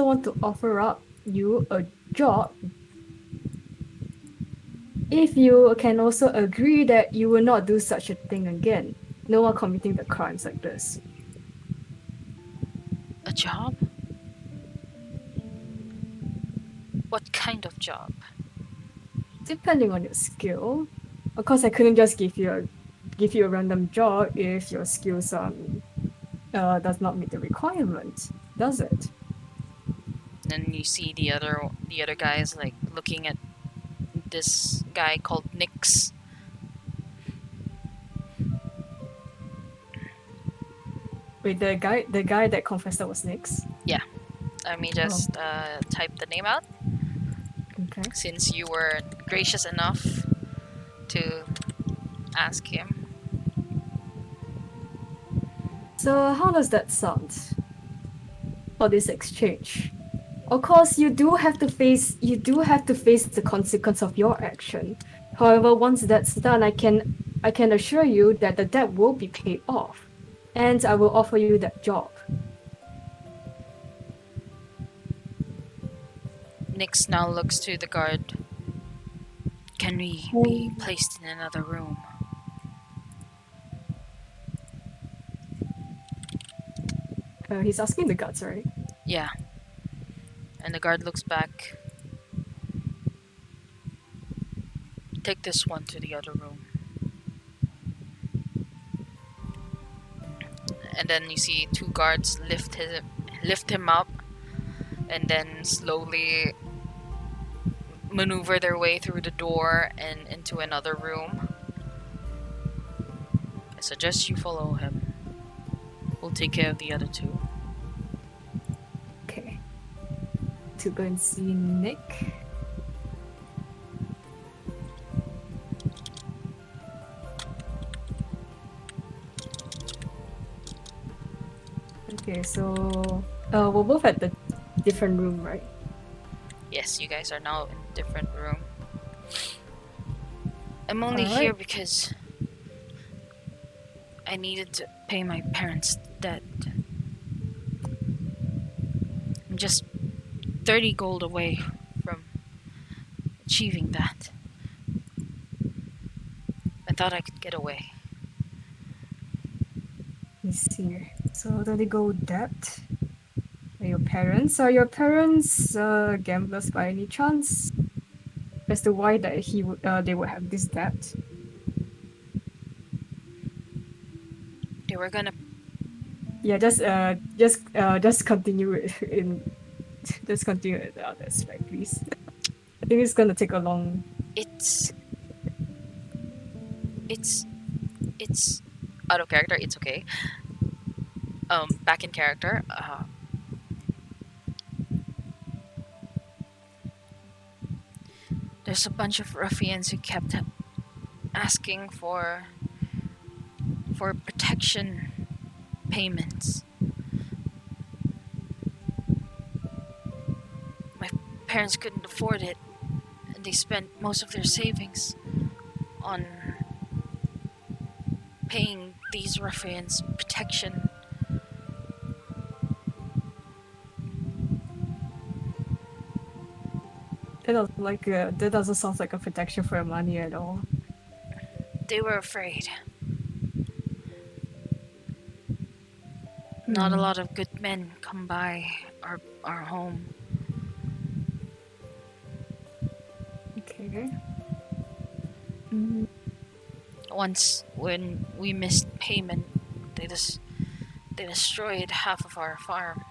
want to offer up you a job if you can also agree that you will not do such a thing again. No one committing the crimes like this. A job? What kind of job? Depending on your skill. Of course, I couldn't just give you a random job if your skills does not meet the requirement, does it? And you see the other guys like looking at this guy called Nix. Wait, the guy that confessed that was Nix? Let me just type the name out. Okay. Since you were gracious enough to ask him. So how does that sound for this exchange? Of course, you do have to face the consequence of your action. However, once that's done, I can assure you that the debt will be paid off, and I will offer you that job. Nix now looks to the guard. Can we be placed in another room? He's asking the guards, right? Yeah. And the guard looks back. Take this one to the other room. And then you see two guards lift him up and then slowly maneuver their way through the door and into another room. I suggest you follow him. We'll take care of the other two. Okay. To go and see Nick. Okay, so we're both at the different room, right? Yes, you guys are now in a different room. I'm only Alright. here because I needed to pay my parents' debt. I'm just 30 gold away from achieving that. I thought I could get away. Let's see. So do they go debt? Are your parents gamblers by any chance? As to why that they would have this debt? They were gonna. Yeah, just continue it in. Just continue it out aspect, please. I think it's gonna take a long. It's out of character. It's okay. Back in character. There's a bunch of ruffians who kept asking for protection payments. My parents couldn't afford it, and they spent most of their savings on paying these ruffians protection. That doesn't sound like a protection for your money at all. They were afraid. Not a lot of good men come by our home. Okay. Once, when we missed payment, they destroyed half of our farm.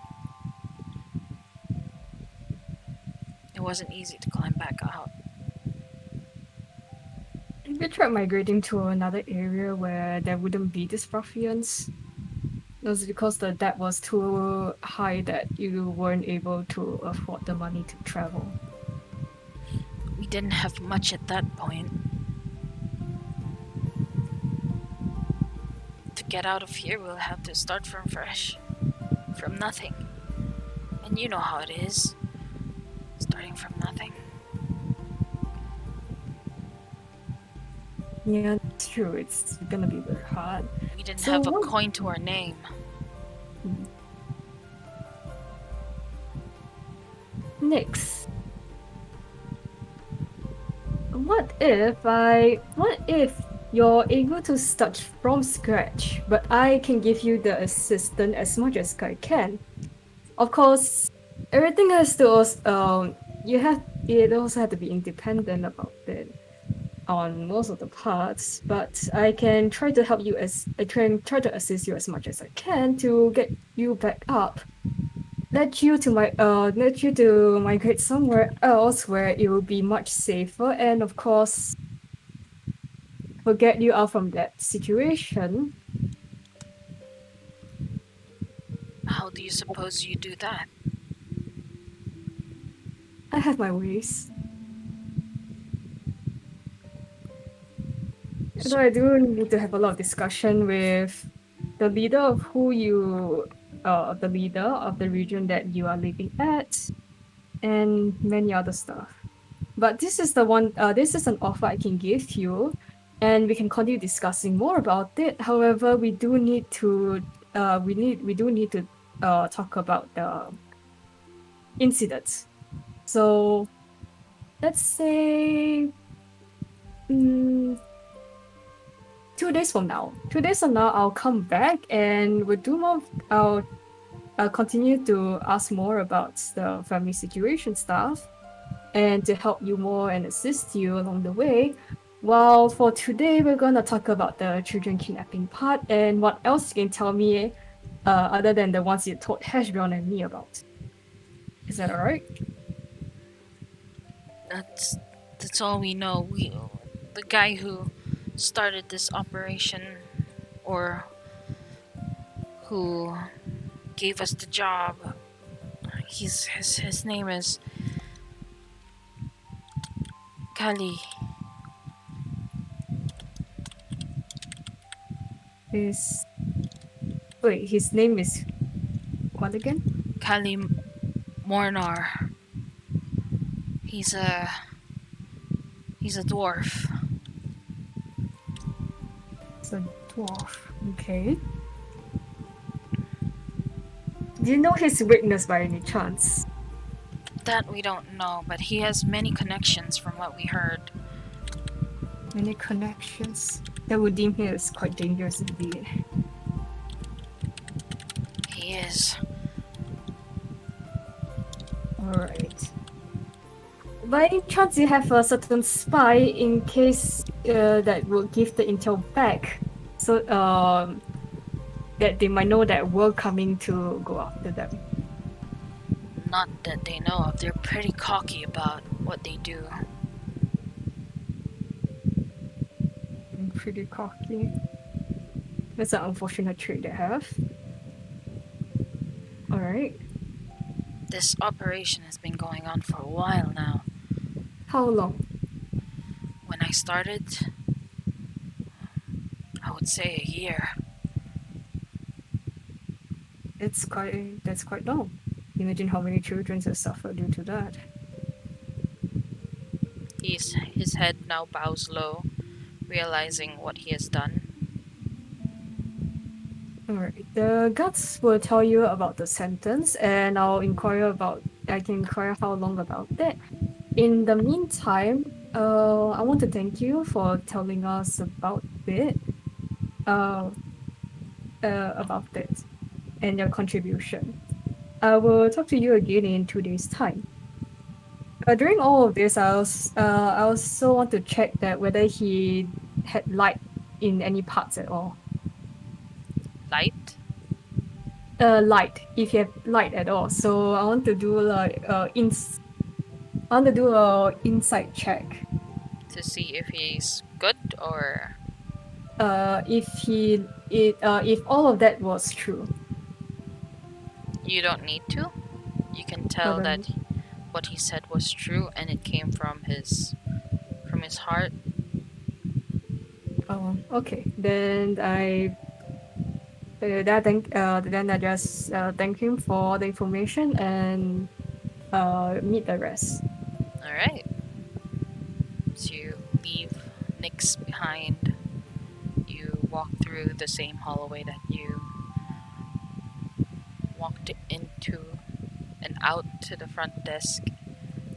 It wasn't easy to climb back out. Have you tried migrating to another area where there wouldn't be these ruffians? It was because the debt was too high that you weren't able to afford the money to travel. We didn't have much at that point. To get out of here, we'll have to start from fresh. From nothing. And you know how it is. Starting from nothing. Yeah, it's true. It's gonna be very hard. We didn't So have a what- coin to our name. Nyx, what if you're able to start from scratch, but I can give you the assistance as much as I can? Of course, everything has to also, it also had to be independent about it on most of the parts, but I can try to help you I can try to assist you as much as I can to get you back up. Let you to migrate somewhere else where it will be much safer, and of course get you out from that situation. How do you suppose you do that? I have my ways. So I do need to have a lot of discussion with the leader of the leader of the region that you are living at, and many other stuff. But this is this is an offer I can give you, and we can continue discussing more about it. However, we do need to talk about the incidents. So let's say mm, 2 days from now. 2 days from now, I'll come back and we'll do more. I'll continue to ask more about the family situation stuff and to help you more and assist you along the way. While for today, we're gonna talk about the children kidnapping part and what else you can tell me other than the ones you told Hash Brown and me about. Is that alright? That's all we know. The guy who started this operation, or who gave us the job, his name is Kali. His name is what again? Kali Mornar. He's a dwarf. It's a dwarf. Okay. Do you know his weakness by any chance? That we don't know, but he has many connections from what we heard. Many connections. That would deem him as quite dangerous indeed. He is. Alright. By any chance, you have a certain spy in case that will give the intel back, so that they might know that we're coming to go after them. Not that they know of. They're pretty cocky about what they do. I'm pretty cocky. That's an unfortunate trait they have. Alright. This operation has been going on for a while now. How long? When I started, I would say a year. That's quite long. Imagine how many children have suffered due to that. His head now bows low, realizing what he has done. Alright, the guards will tell you about the sentence, and I can inquire how long about that. In the meantime, I want to thank you for telling us about it, and your contribution. I will talk to you again in 2 days' time. During all of this, I also want to check that whether he had light in any parts at all. Light? Light, if you have light at all. So I want to do a insight check. To see if he's good or... If all of that was true. You don't need to. You can tell Pardon that what he said was true and it came from his heart. Okay. Then I just thank him for the information and meet the rest. Alright. So you leave Nyx behind. You walk through the same hallway that you walked into and out to the front desk.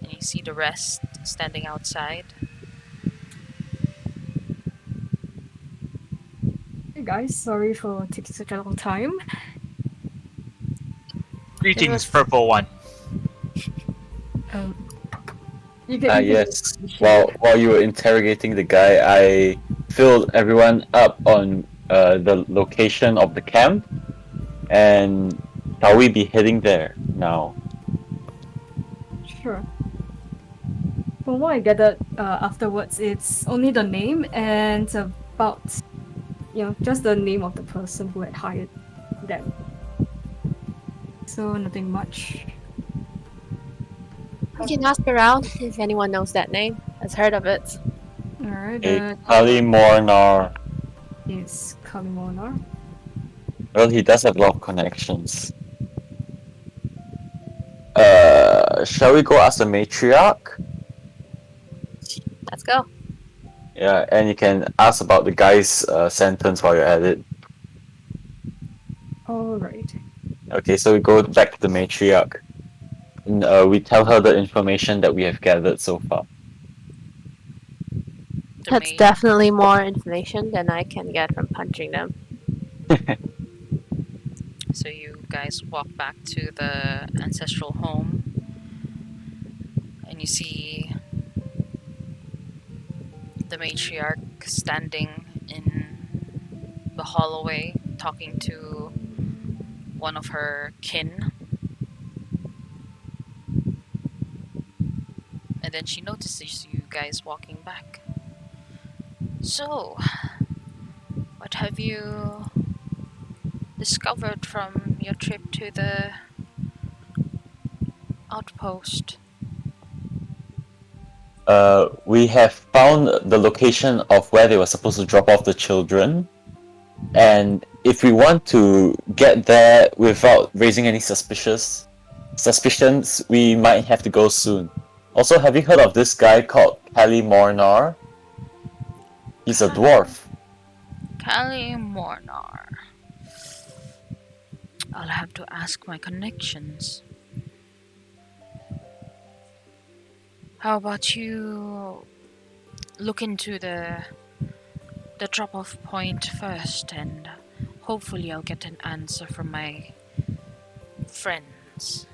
and you see the rest standing outside. Hey guys, sorry for taking such a long time. Greetings, was- Purple One. You can Yes. share. While you were interrogating the guy, I filled everyone up on the location of the camp, and shall we be heading there now? Sure. From what I gathered afterwards, it's only the name and about, just the name of the person who had hired them. So nothing much. We can ask around if anyone knows that name, has heard of it. Alright, A Kali Mornar. is Kalimona. Well, he does have a lot of connections. Shall we go ask the matriarch? Let's go. Yeah, and you can ask about the guy's sentence while you're at it. Alright. Okay, so we go back to the matriarch. And, we tell her the information that we have gathered so far. The That's maid- definitely more information than I can get from punching them. So you guys walk back to the ancestral home, and you see the matriarch standing in the hallway talking to one of her kin. And then she notices you guys walking back. So, what have you discovered from your trip to the outpost? We have found the location of where they were supposed to drop off the children, and if we want to get there without raising any suspicions, we might have to go soon. Also, have you heard of this guy called Kali Mornar? He's a dwarf. Kali Mornar. I'll have to ask my connections. How about you look into the drop-off point first, and hopefully I'll get an answer from my friends.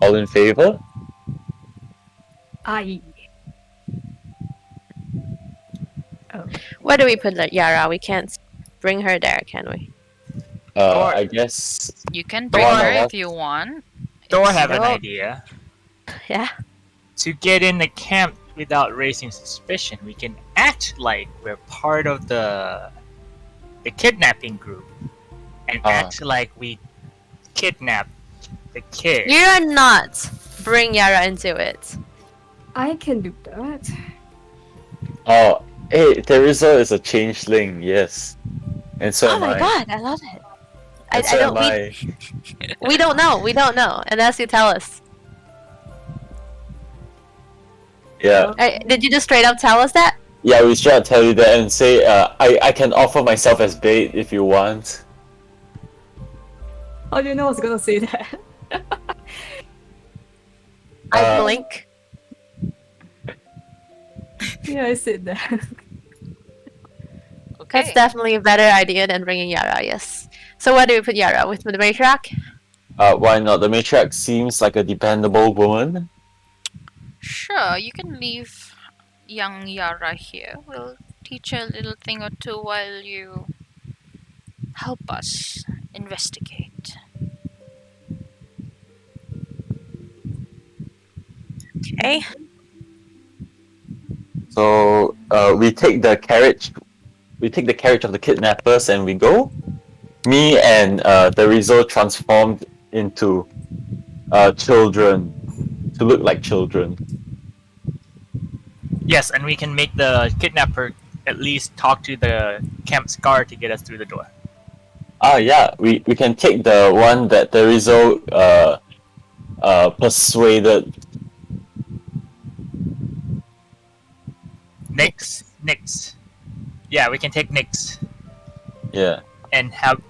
All in favor? Aye. Where do we put Yara? We can't bring her there, can we? Or- I guess You can bring One her of us. if you want. Thor It's- have an Nope. idea. Yeah. To get in the camp without raising suspicion, we can act like we're part of the kidnapping group, and act like we kidnapped the kid. You're not. Bring Yara into it. I can do that. Oh, hey, Teresa is a changeling, yes. And so Oh am my I. god, I love it. And I so don't. am I. We don't know. We don't know unless you tell us. Yeah, Did you just straight up tell us that? yeah. We should tell you that and say, I can offer myself as bait if you want. How do you know I was gonna say that? I Uh, blink. Yeah, I said that. Okay. That's definitely a better idea than bringing Yara. Yes. So where do we put Yara? With the matriarch? Why not? The matriarch seems like a dependable woman. Sure, you can leave young Yara here. We'll teach her a little thing or two while you help us investigate. Okay. So, we take the carriage. We take the carriage of the kidnappers and we go. Me and Derizo transformed into children to look like children. Yes, and we can make the kidnapper at least talk to the camp's guard to get us through the door. Ah, yeah. We can take the one that Derizo persuaded. Nix. Yeah, we can take Nix Yeah. and help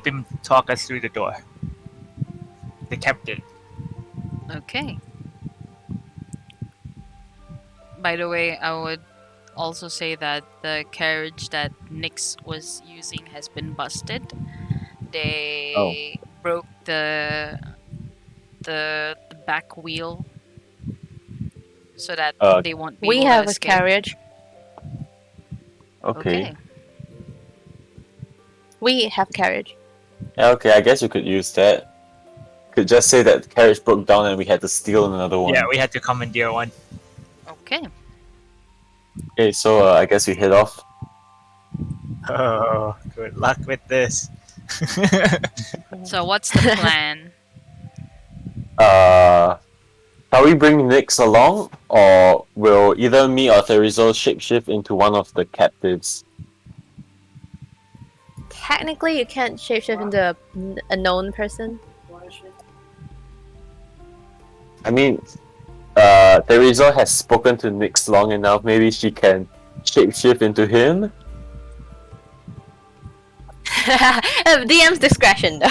him talk us through the door. The captain. Okay. By the way, I would also say that the carriage that Nyx was using has been busted. They broke the back wheel so that they won't be We able to have a escape. carriage. Okay. We have carriage. Yeah, okay, I guess you could use that. Could just say that the carriage broke down and we had to steal another one. Yeah, we had to commandeer one. Okay. Okay, so I guess we head off. Oh, good luck with this. So what's the plan? Shall we bring Nyx along, or will either me or Therizo shapeshift into one of the captives? Technically, you can't shapeshift into a known person. I mean, Therizo has spoken to Nyx long enough, maybe she can shapeshift into him? DM's discretion, though.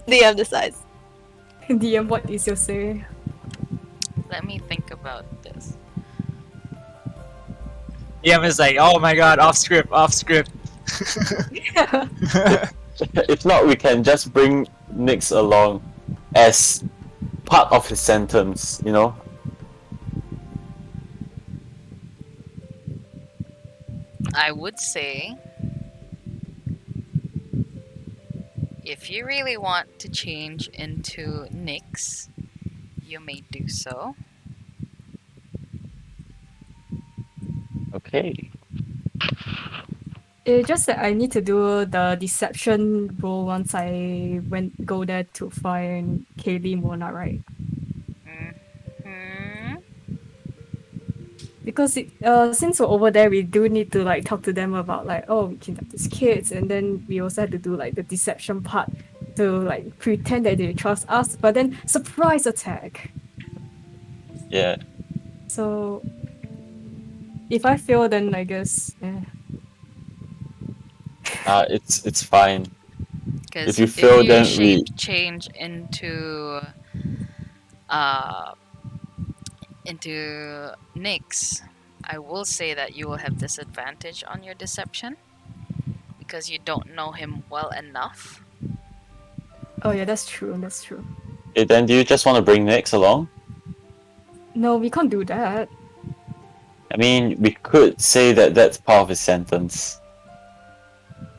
DM decides. DM, what is your say? Let me think about this. DM is like, oh my god, off script, off script. If not, we can just bring Nyx along as part of his sentence, you know? I would say if you really want to change into Nyx, you may do so. Okay. It's just that I need to do the deception roll once I go there to find Kaylee Mona, right? Hmm. Because since we're over there, we do need to like talk to them about like, oh, we kidnapped these kids, and then we also have to do like the deception part to like pretend that they trust us, but then surprise attack. Yeah. So if I fail, then I guess It's fine. Because If you fail, you then shape change into Nyx, I will say that you will have disadvantage on your deception because you don't know him well enough. Oh yeah, that's true. That's true. Okay, then do you just want to bring Nyx along? No, we can't do that. I mean, we could say that that's part of his sentence.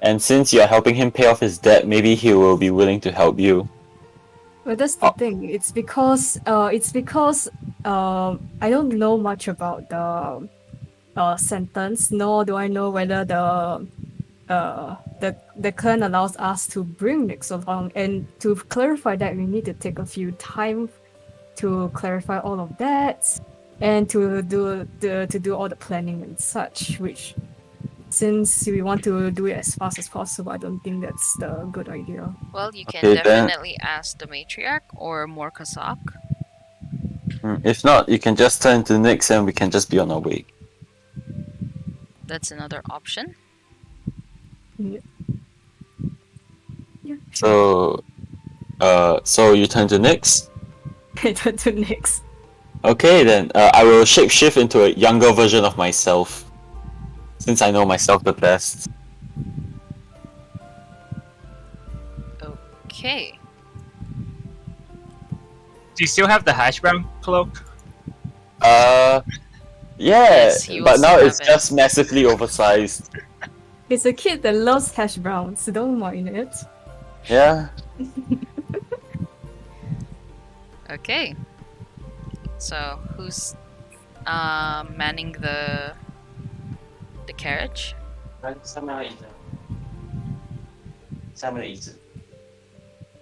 And since you're helping him pay off his debt, maybe he will be willing to help you. But that's the thing. It's because I don't know much about the sentence, nor do I know whether the clan allows us to bring Nyx along. And to clarify that, we need to take a few time to clarify all of that, and to do all the planning and such. Which, since we want to do it as fast as possible, I don't think that's the good idea. Well, you can Okay, then- definitely ask the matriarch or more Kazak. If not, you can just turn to Nyx and we can just be on our way. That's another option. Yeah. So you turn to Nyx? to Nyx. Okay, then I will shapeshift into a younger version of myself, since I know myself the best. Okay. Do you still have the hash brown cloak? Yeah, Yes, he will but now still it's have it. just massively oversized. It's a kid that loves hash browns, so don't mind it. Yeah. Okay. So who's manning the carriage?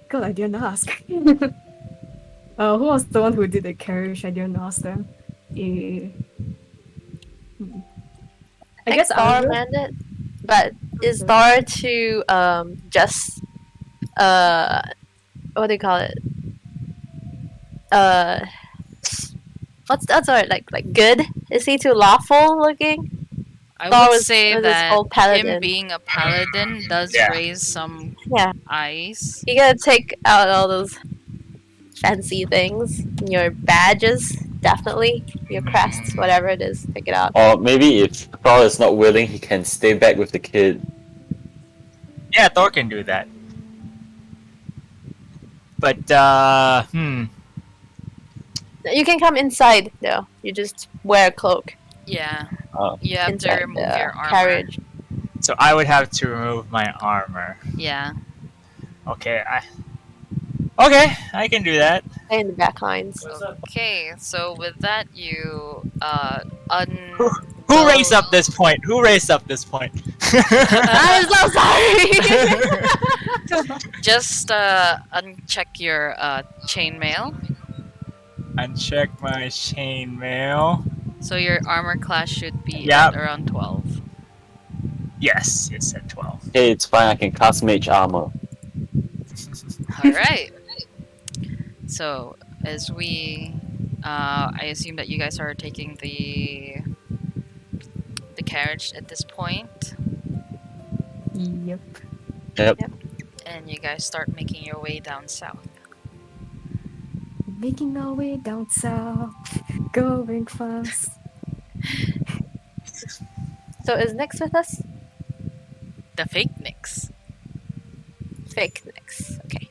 God, I didn't ask. Who was the one who did the carriage? I didn't ask them. I guess Thor I'll manned it, but is Thor to just what do you call it? What's that sort like good? Is he too lawful looking? I Thor would was- say was this that whole him paladin. being a paladin does Yeah. raise some Yeah. eyes. You gotta take out all those fancy things. Your badges, definitely. Your crests, whatever it is, take it out. Or maybe if Thor is not willing, he can stay back with the kid. Yeah, Thor can do that. But You can come inside though. You just wear a cloak Yeah. Uh, You have to inside remove the your armor. carriage. so I would have to remove my armor. Yeah. Okay, I can do that. Stay in the back lines. Okay, so with that you Who raised up this point? Who raised up this point? I'm so sorry. just uncheck your chainmail. Uncheck my chainmail. So your armor class should be Yep. at around 12. Yes, it's at 12. okay, it's fine. I can cast mage armor. Alright. So as we I assume that you guys are taking the carriage at this point, Yep. Yep. and you guys start making your way down south. Making our way down south, going fast. So is Nyx with us? The fake Nyx. Fake Nyx. Okay.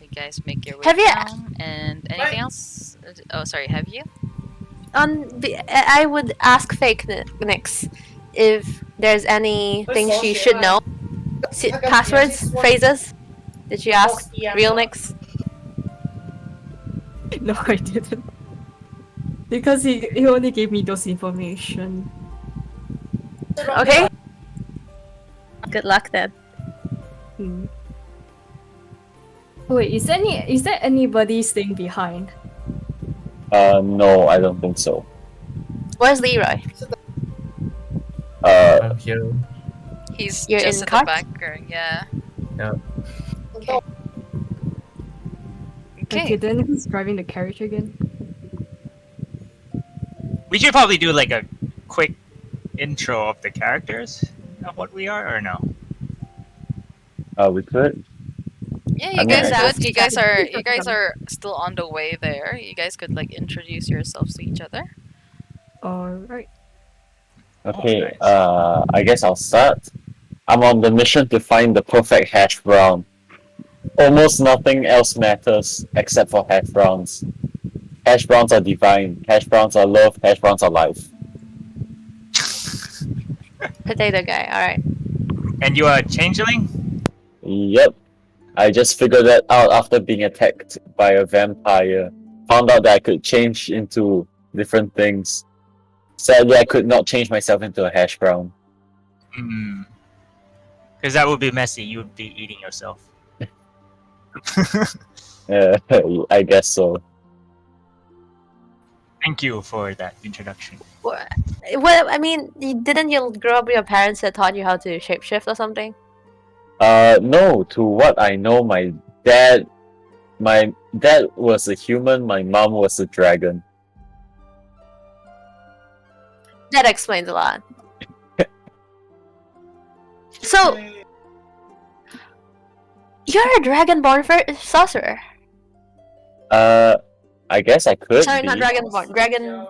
You guys make your way Have you- down, and anything else? Oh, sorry. Have you? I would ask fake Nyx if there's anything she should know. Passwords, phrases. Did you ask real Nyx? No, I didn't. Because he only gave me those information. Okay. Good luck then. Hmm. Wait, is there anybody staying behind? No, I don't think so. Where's Leroy? I'm here. He's You're just in in cart? the background. Yeah. Yeah. Okay, Okay. then who's driving the carriage again? We should probably do like a quick intro of the characters of what we are, or no? We could. Yeah, I you mean, guys I could. You guys are still on the way there. You guys could like introduce yourselves to each other. Alright. Okay, nice. I guess I'll start. I'm on the mission to find the perfect hash brown. Almost nothing else matters except for hash browns. Hash browns are divine. Hash browns are love. Hash browns are life. Potato guy. All right. And you are a changeling? Yep. I just figured that out after being attacked by a vampire. Found out that I could change into different things. Sadly, I could not change myself into a hash brown. Hmm. Because that would be messy. You would be eating yourself. I guess so. Thank you for that introduction. Well, I mean, didn't you grow up with your parents that taught you how to shapeshift or something? No, to what I know, my dad was a human, my mom was a dragon. That explains a lot. So, you're a dragonborn sorcerer. I guess I could Sorry, be. not dragonborn. Dragon.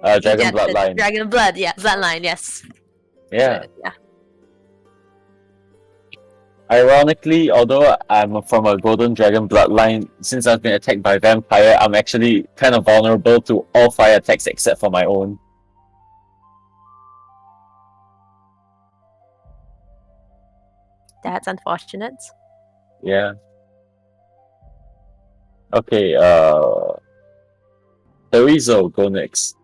Dragon Yeah, bloodline. Dragon blood. Yeah, bloodline. Yes. Yeah. Yeah. Ironically, although I'm from a golden dragon bloodline, since I've been attacked by vampire, I'm actually kind of vulnerable to all fire attacks except for my own. That's unfortunate. Yeah. Okay, Terizo, go next.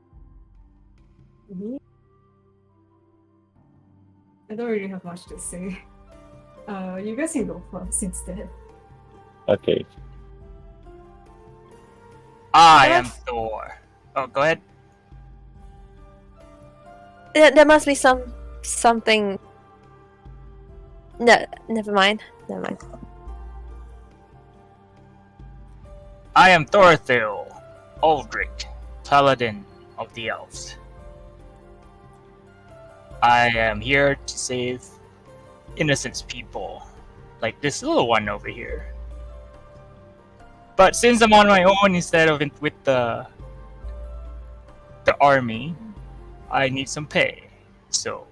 Me? I don't really have much to say. You guys can go first instead. Okay. I am Thor. Oh, go ahead. There must be something. No, never mind. Never mind. I am Thorthil, Aldrich, Paladin of the Elves. I am here to save innocent people, like this little one over here. But since I'm on my own instead of with the army, I need some pay. So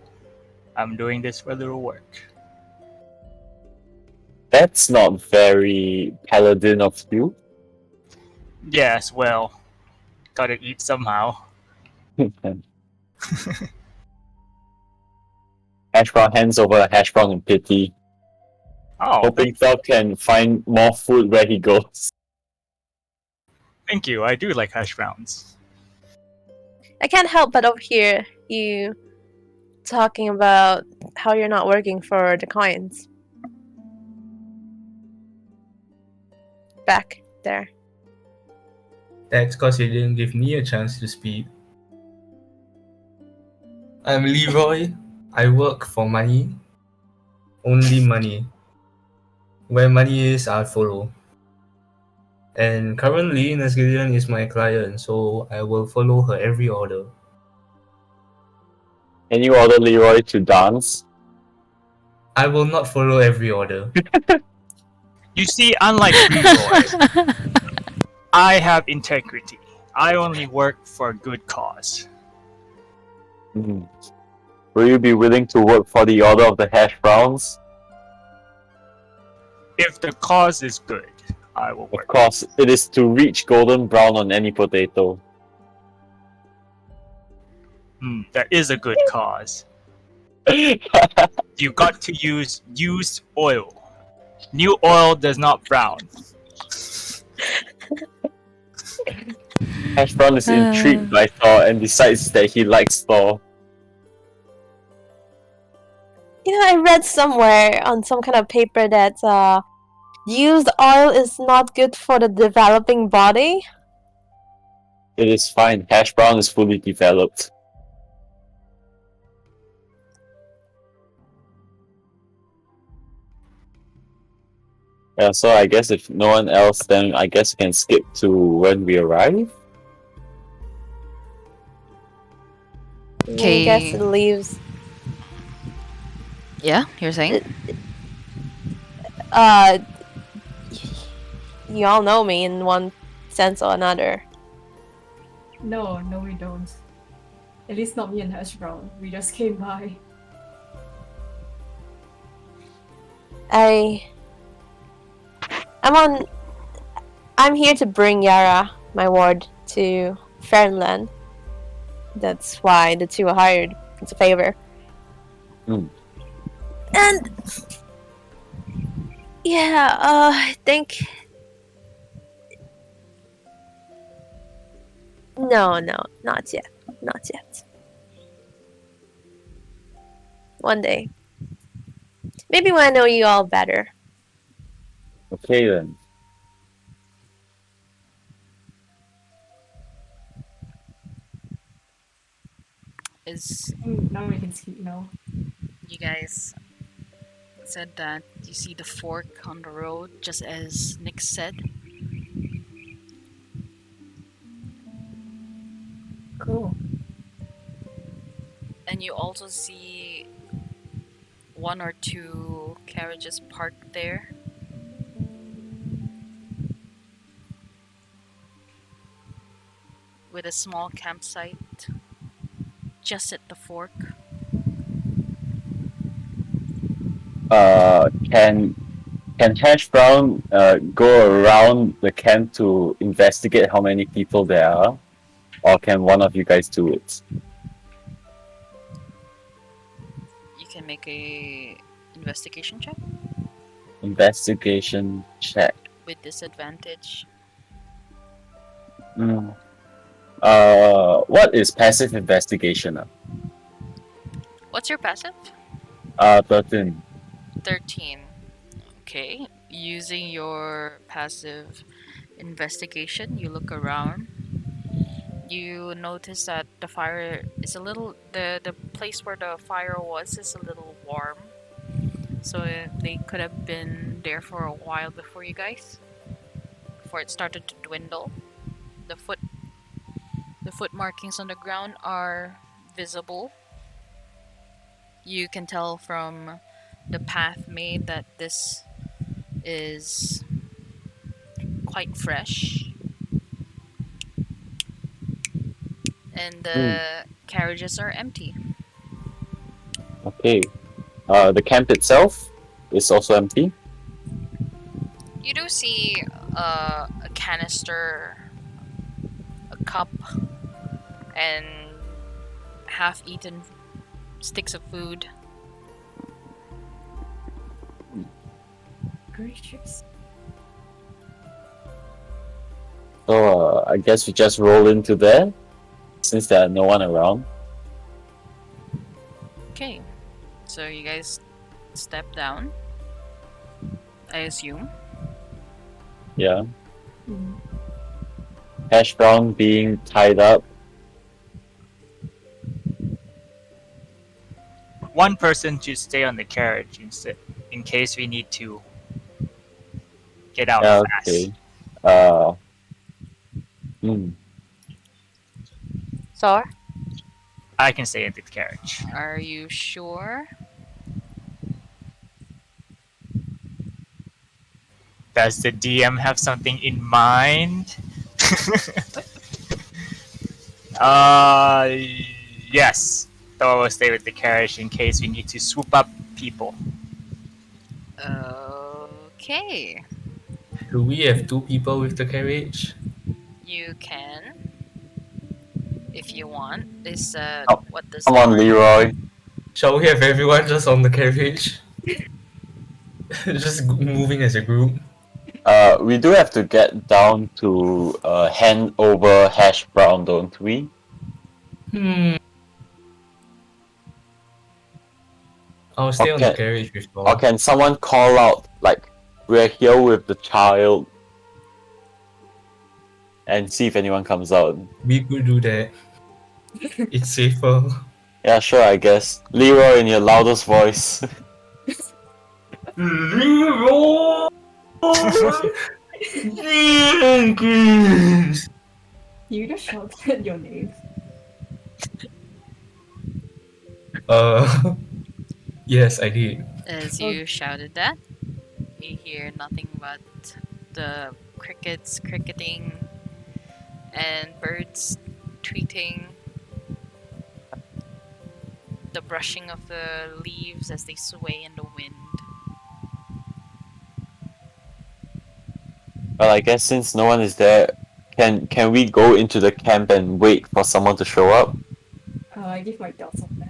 I'm doing this for a little work. That's not very paladin of you. Yes, well, gotta eat somehow. Hash brown hands over a hash brown in pity, Oh, hoping Thor can find more food where he goes. thank you. I do like hash browns. I can't help but overhear you talking about how you're not working for the coins. Back there. That's because you didn't give me a chance to speak. I'm Leroy. I work for money. Only money. Where money is, I'll follow. And currently, Nasgillian is my client, so I will follow her every order. Can you order Leroy to dance? I will not follow every order. You see, unlike Leroy, I have integrity. I only work for a good cause. Mhm. Will you be willing to work for the order of the hash browns? If the cause is good, I will Of work. course, it is to reach golden brown on any potato. That is a good cause. You got to use used oil. New oil does not brown. Hash brown is intrigued by Thor and decides that he likes Thor. You know, I read somewhere on some kind of paper that used oil is not good for the developing body. It is fine. Hash brown is fully developed. Yeah, so I guess if no one else, then I guess we can skip to when we arrive. I Okay. guess it leaves. Yeah, you're saying? You all know me in one sense or another. No, we don't. At least not me and Hash Brown. We just came by. I'm here to bring Yara, my ward, to Fernland. That's why the two are hired. It's a favor. Hmm. And yeah, I think no, not yet. Not yet. One day. Maybe when I know you all better. Okay then. Is Now we can skip now. you guys said that you see the fork on the road, just as Nick said. Cool. And you also see one or two carriages parked there. With a small campsite just at the fork. Can Hash Brown go around the camp to investigate how many people there are? Or can one of you guys do it? You can make a investigation check Investigation check. with disadvantage. What is passive investigation? What's your passive? 13. 13. Okay. Using your passive investigation, you look around. You notice that the fire is a little the place where the fire was is a little warm. So they could have been there for a while before you guys. Before it started to dwindle. The foot markings on the ground are visible. You can tell from the path made that this is quite fresh, and the carriages are empty. Okay. The camp itself is also empty. You do see a canister, a cup, and half-eaten sticks of food. Gracious. So I guess we just roll into there since there are no one around. Okay, so you guys step down, I assume. Yeah. Mm. Hash brown being tied up. One person should stay on the carriage instead, in case we need to get out Yeah, fast. okay. Uh, hmm. So, I can stay in the carriage. Are you sure? Does the DM have something in mind? uh, yes. So I will stay with the carriage in case we need to swoop up people. Okay, Do we have 2 people with the carriage? you can if you want. Is Oh, what does Come the on, party? Leroy. Shall we have everyone just on the carriage? Just moving as a group? We do have to get down to hand over hash brown, don't we? I'll stay on the carriage with Or Thor. can someone call out like we're here with the child and see if anyone comes out? We could do that. It's safer. Yeah, sure, I guess. Leroy in your loudest voice. Leroy Jenkins! You just shouted your name. Yes, I did. As you shouted that, you hear nothing but the crickets cricketing and birds tweeting, the brushing of the leaves as they sway in the wind. Well, I guess since no one is there, can we go into the camp and wait for someone to show up? I give my doubts on that.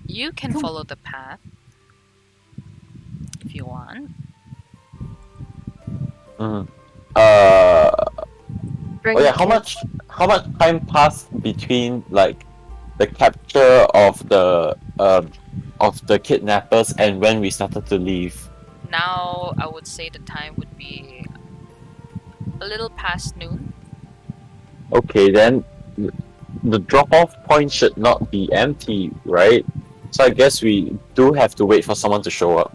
You can follow the path if you want. Mm. Uh, bring oh yeah, the how much time passed between like the capture of the kidnappers and when we started to leave? Now, I would say the time would be a little past noon. Okay, then the drop-off point should not be empty, right? So I guess we do have to wait for someone to show up.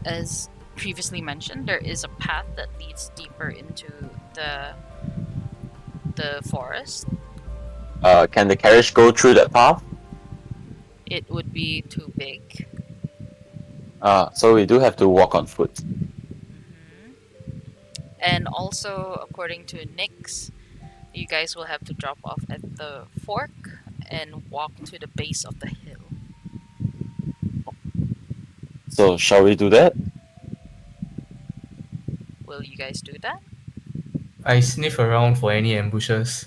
As previously mentioned, there is a path that leads deeper into the forest. Can the carriage go through that path? It would be too big. So we do have to walk on foot. Mhm. And also, according to Nyx, you guys will have to drop off at the fork and walk to the base of the hill. So shall we do that? Will you guys do that? I sniff around for any ambushes.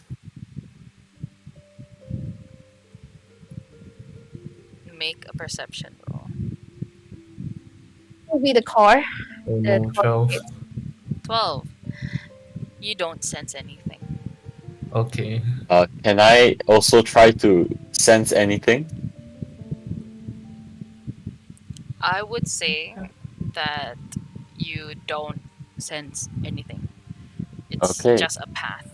Make a perception roll. will be the car. Oh The no, car 12. 12. You don't sense anything. Okay. Can I also try to sense anything? I would say that you don't sense anything. It's Okay. just a path.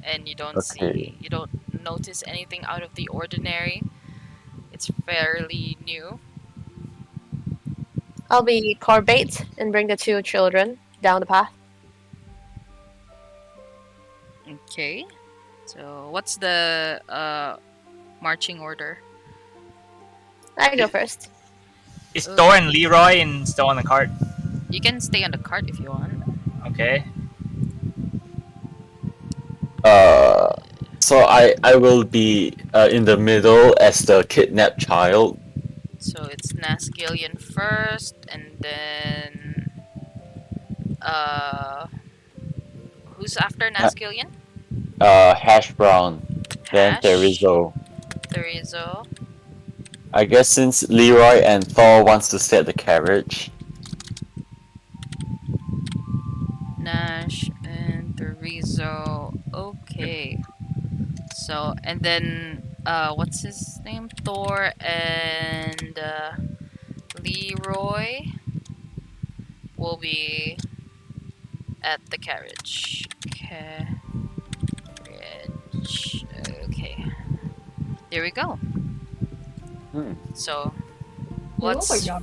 And you don't Okay. you don't notice anything out of the ordinary. It's fairly new. I'll be car bait and bring the 2 children down the path. Okay. So what's the marching order? I go first. Is Thor and Leroy still on the cart? You can stay on the cart if you want. Okay. So I will be in the middle as the kidnapped child. So it's Nasgillion first, and then who's after Nasgillion? Hash brown. Then Hash, Therizo. Therizo, I guess since Leroy and Thor wants to set the carriage. Nash, and Therizo. Okay. So and then what's his name? Thor and Leroy will be at the carriage. Carriage. Okay. Here we go. Hmm. So Oh my let's god.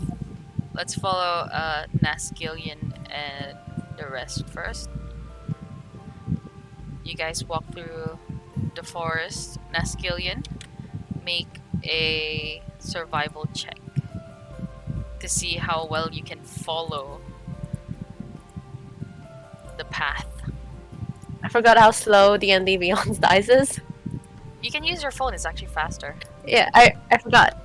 let's follow Nasgillion and the rest first. You guys walk through the forest. Nasgillion, make a survival check to see how well you can follow the path. I forgot how slow D&D Beyond Dice is. You can use your phone, it's actually faster. Yeah, I forgot.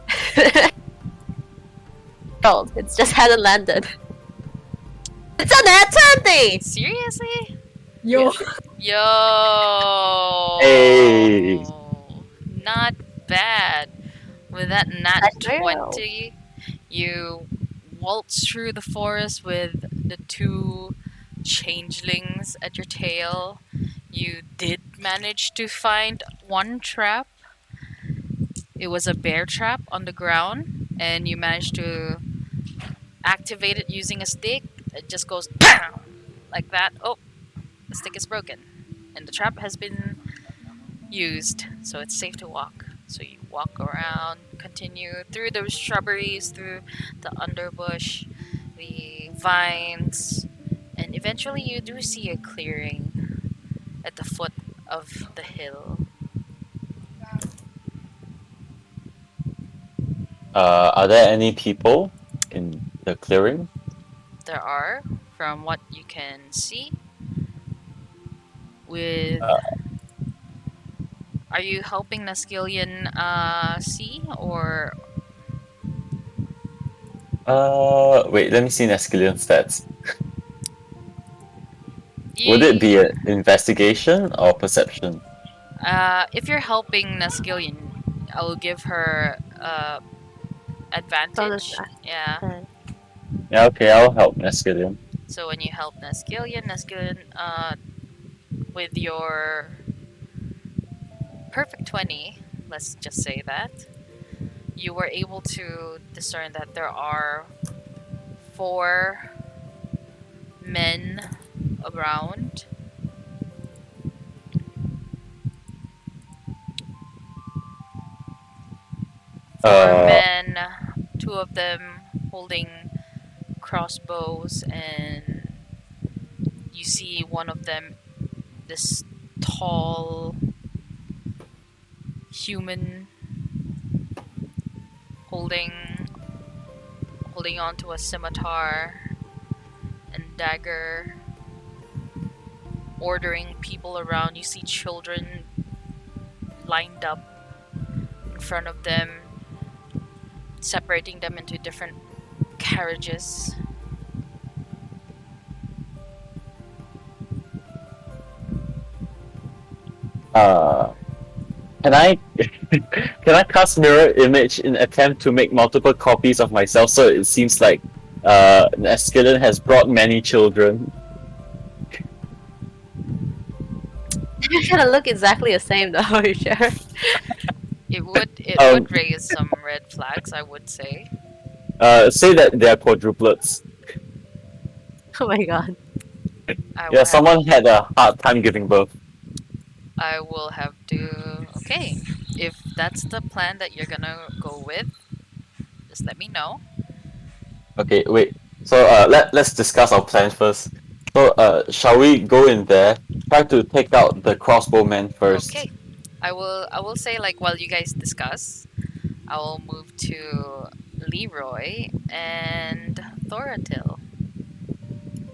Rolled. It just hadn't landed. It's a nat 20! Seriously? Yo. Yo! Hey. Not bad. With that nat That's very well. 20, you waltz through the forest with the two changelings at your tail. You did manage to find one trap. It was a bear trap on the ground, and you managed to activate it using a stick. It just goes BAM! Like that. Oh, the stick is broken. And the trap has been used, so it's safe to walk. So you walk around, continue through those shrubberies, through the underbush, the vines, and eventually you do see a clearing at the foot of the hill. Are there any people in the clearing? There are, from what you can see, with... Are you helping Nasgillion see, or... Wait, let me see Nascillion stats. You, Would it be an investigation or perception? if you're helping Nasgillion, I will give her advantage. Bonus Yeah. action. Yeah, okay, I'll help Nascillion. So when you help Nasgillion, with your perfect 20, let's just say that, you were able to discern that there are 4 men around. Four men, 2 of them holding crossbows, and you see one of them, this tall human, holding onto a scimitar and dagger, ordering people around. You see children lined up in front of them, separating them into different carriages. Can I can I cast mirror image in attempt to make multiple copies of myself so it seems like Nascillion has brought many children? You're gonna look exactly the same though, are you sure? It would Um, raise some red flags, I would say. Say that they're quadruplets. Oh my god. I will Yeah, have, someone had a hard time giving birth. I will have to. Okay, if that's the plan that you're gonna go with, just let me know. Okay, wait. So let's discuss our plans first. So shall we go in there, try to take out the crossbowman first? Okay, I will say, like, while you guys discuss, I will move to Leroy and Thoratil.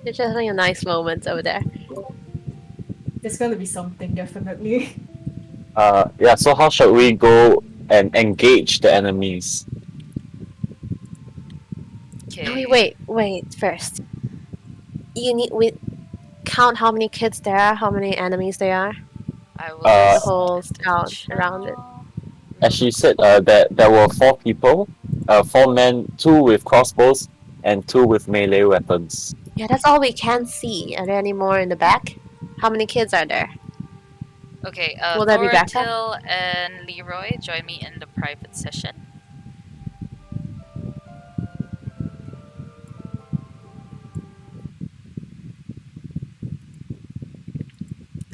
It's just like a nice moment over there. There's gonna be something, definitely. Yeah, so how should we go and engage the enemies? No, Okay. wait. First, we count how many kids there are, how many enemies there are. I will Uh, The step whole into the town around it. channel. as she said, that there were 4 people, 4 men, 2 with crossbows and 2 with melee weapons. Yeah, that's all we can see. Are there any more in the back? How many kids are there? Okay, Will there be backup? Thoratil and Leroy, join me in the private session.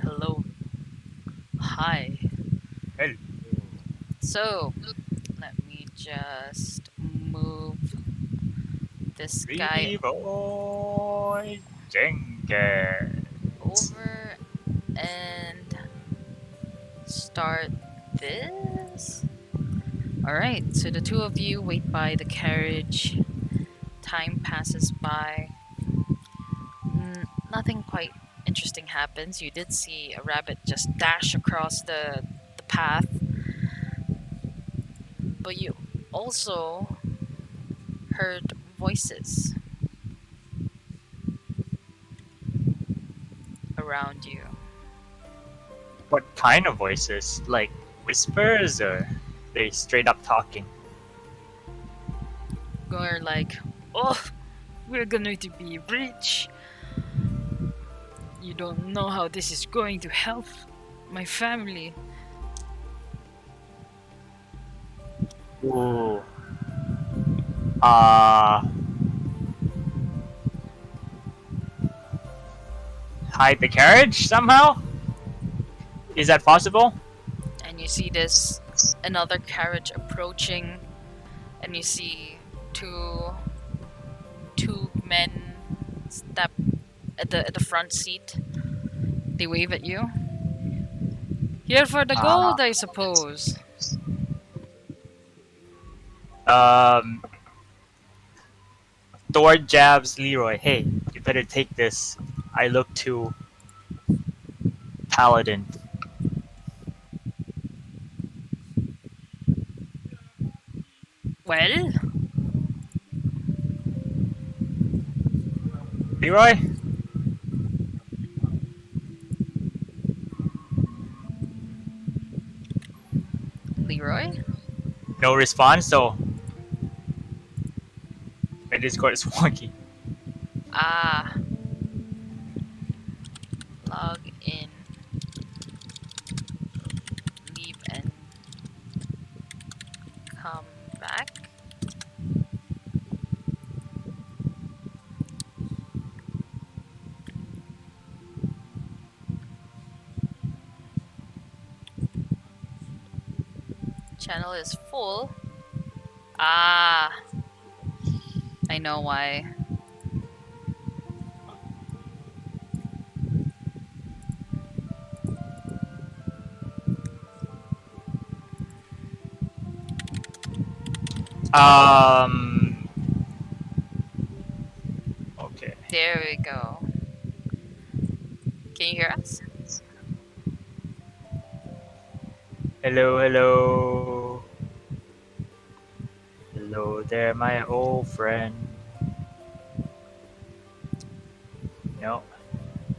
Hello. Hi. Hello. So, let me just move this guy Leroy Jenkins. over and start this. Alright, so the two of you wait by the carriage. Time passes by. Nothing quite interesting happens. You did see a rabbit just dash across the path. But you also heard voices around you. What kind of voices? Like whispers or they straight up talking? Going like, oh, we're going to be rich. You don't know how this is going to help my family. Ooh. Hide the carriage somehow? Is that possible? And you see this another carriage approaching, and you see two men step at the front seat. They wave at you. Here for the gold, I suppose. Thor jabs Leroy. Hey, you better take this. I look to Paladin. Well, Leroy? Leroy? No response, so my Discord is wonky. Ah. Log in. Leave and come back. Channel is full. Ah. I know why. Okay. There we go. Can you hear us? Hello, hello. Hello there, my old friend. No.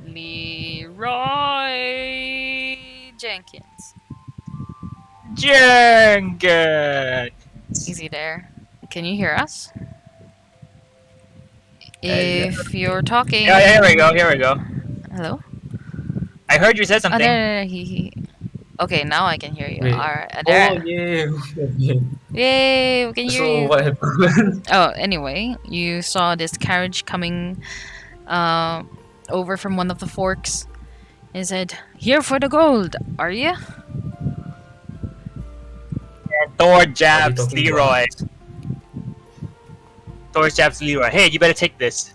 Leroy Jenkins. Jenkins! Is he there? Can you hear us? If you're talking. Yeah, here we go, here we go. Hello? I heard you said Oh, something. no, he. Okay, now I can hear you. Wait. Alright, Oh, there. yeah. Yay, we can hear So, you. what happened? Oh, anyway, you saw this carriage coming over from one of the forks. He said, "Here for the gold, are you?" Thor jabs talking to Leroy. Thor jabs Leroy. Hey, you better take this.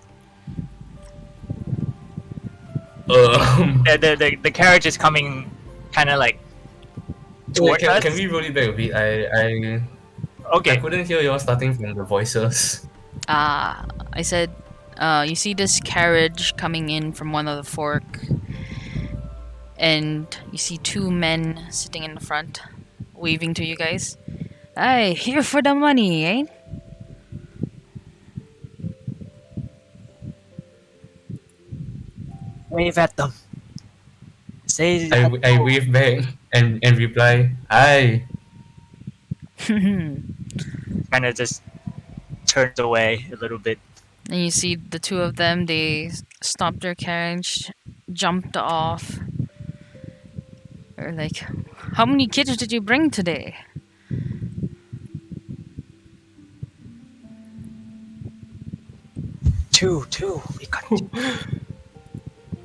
The carriage is coming kind of like Wait, towards us. can we roll it back a bit? I Okay. couldn't hear you all starting from the voices. I said, you see this carriage coming in from one of the fork, and you see two men sitting in the front, waving to you guys. Aye, here for the money, eh? Wave at them. Say I wave back and reply, "Hi." And kind of just turns away a little bit. you see the two of them, they stopped their carriage, jumped off. They're like, how many kids did you bring today? Two. We got two.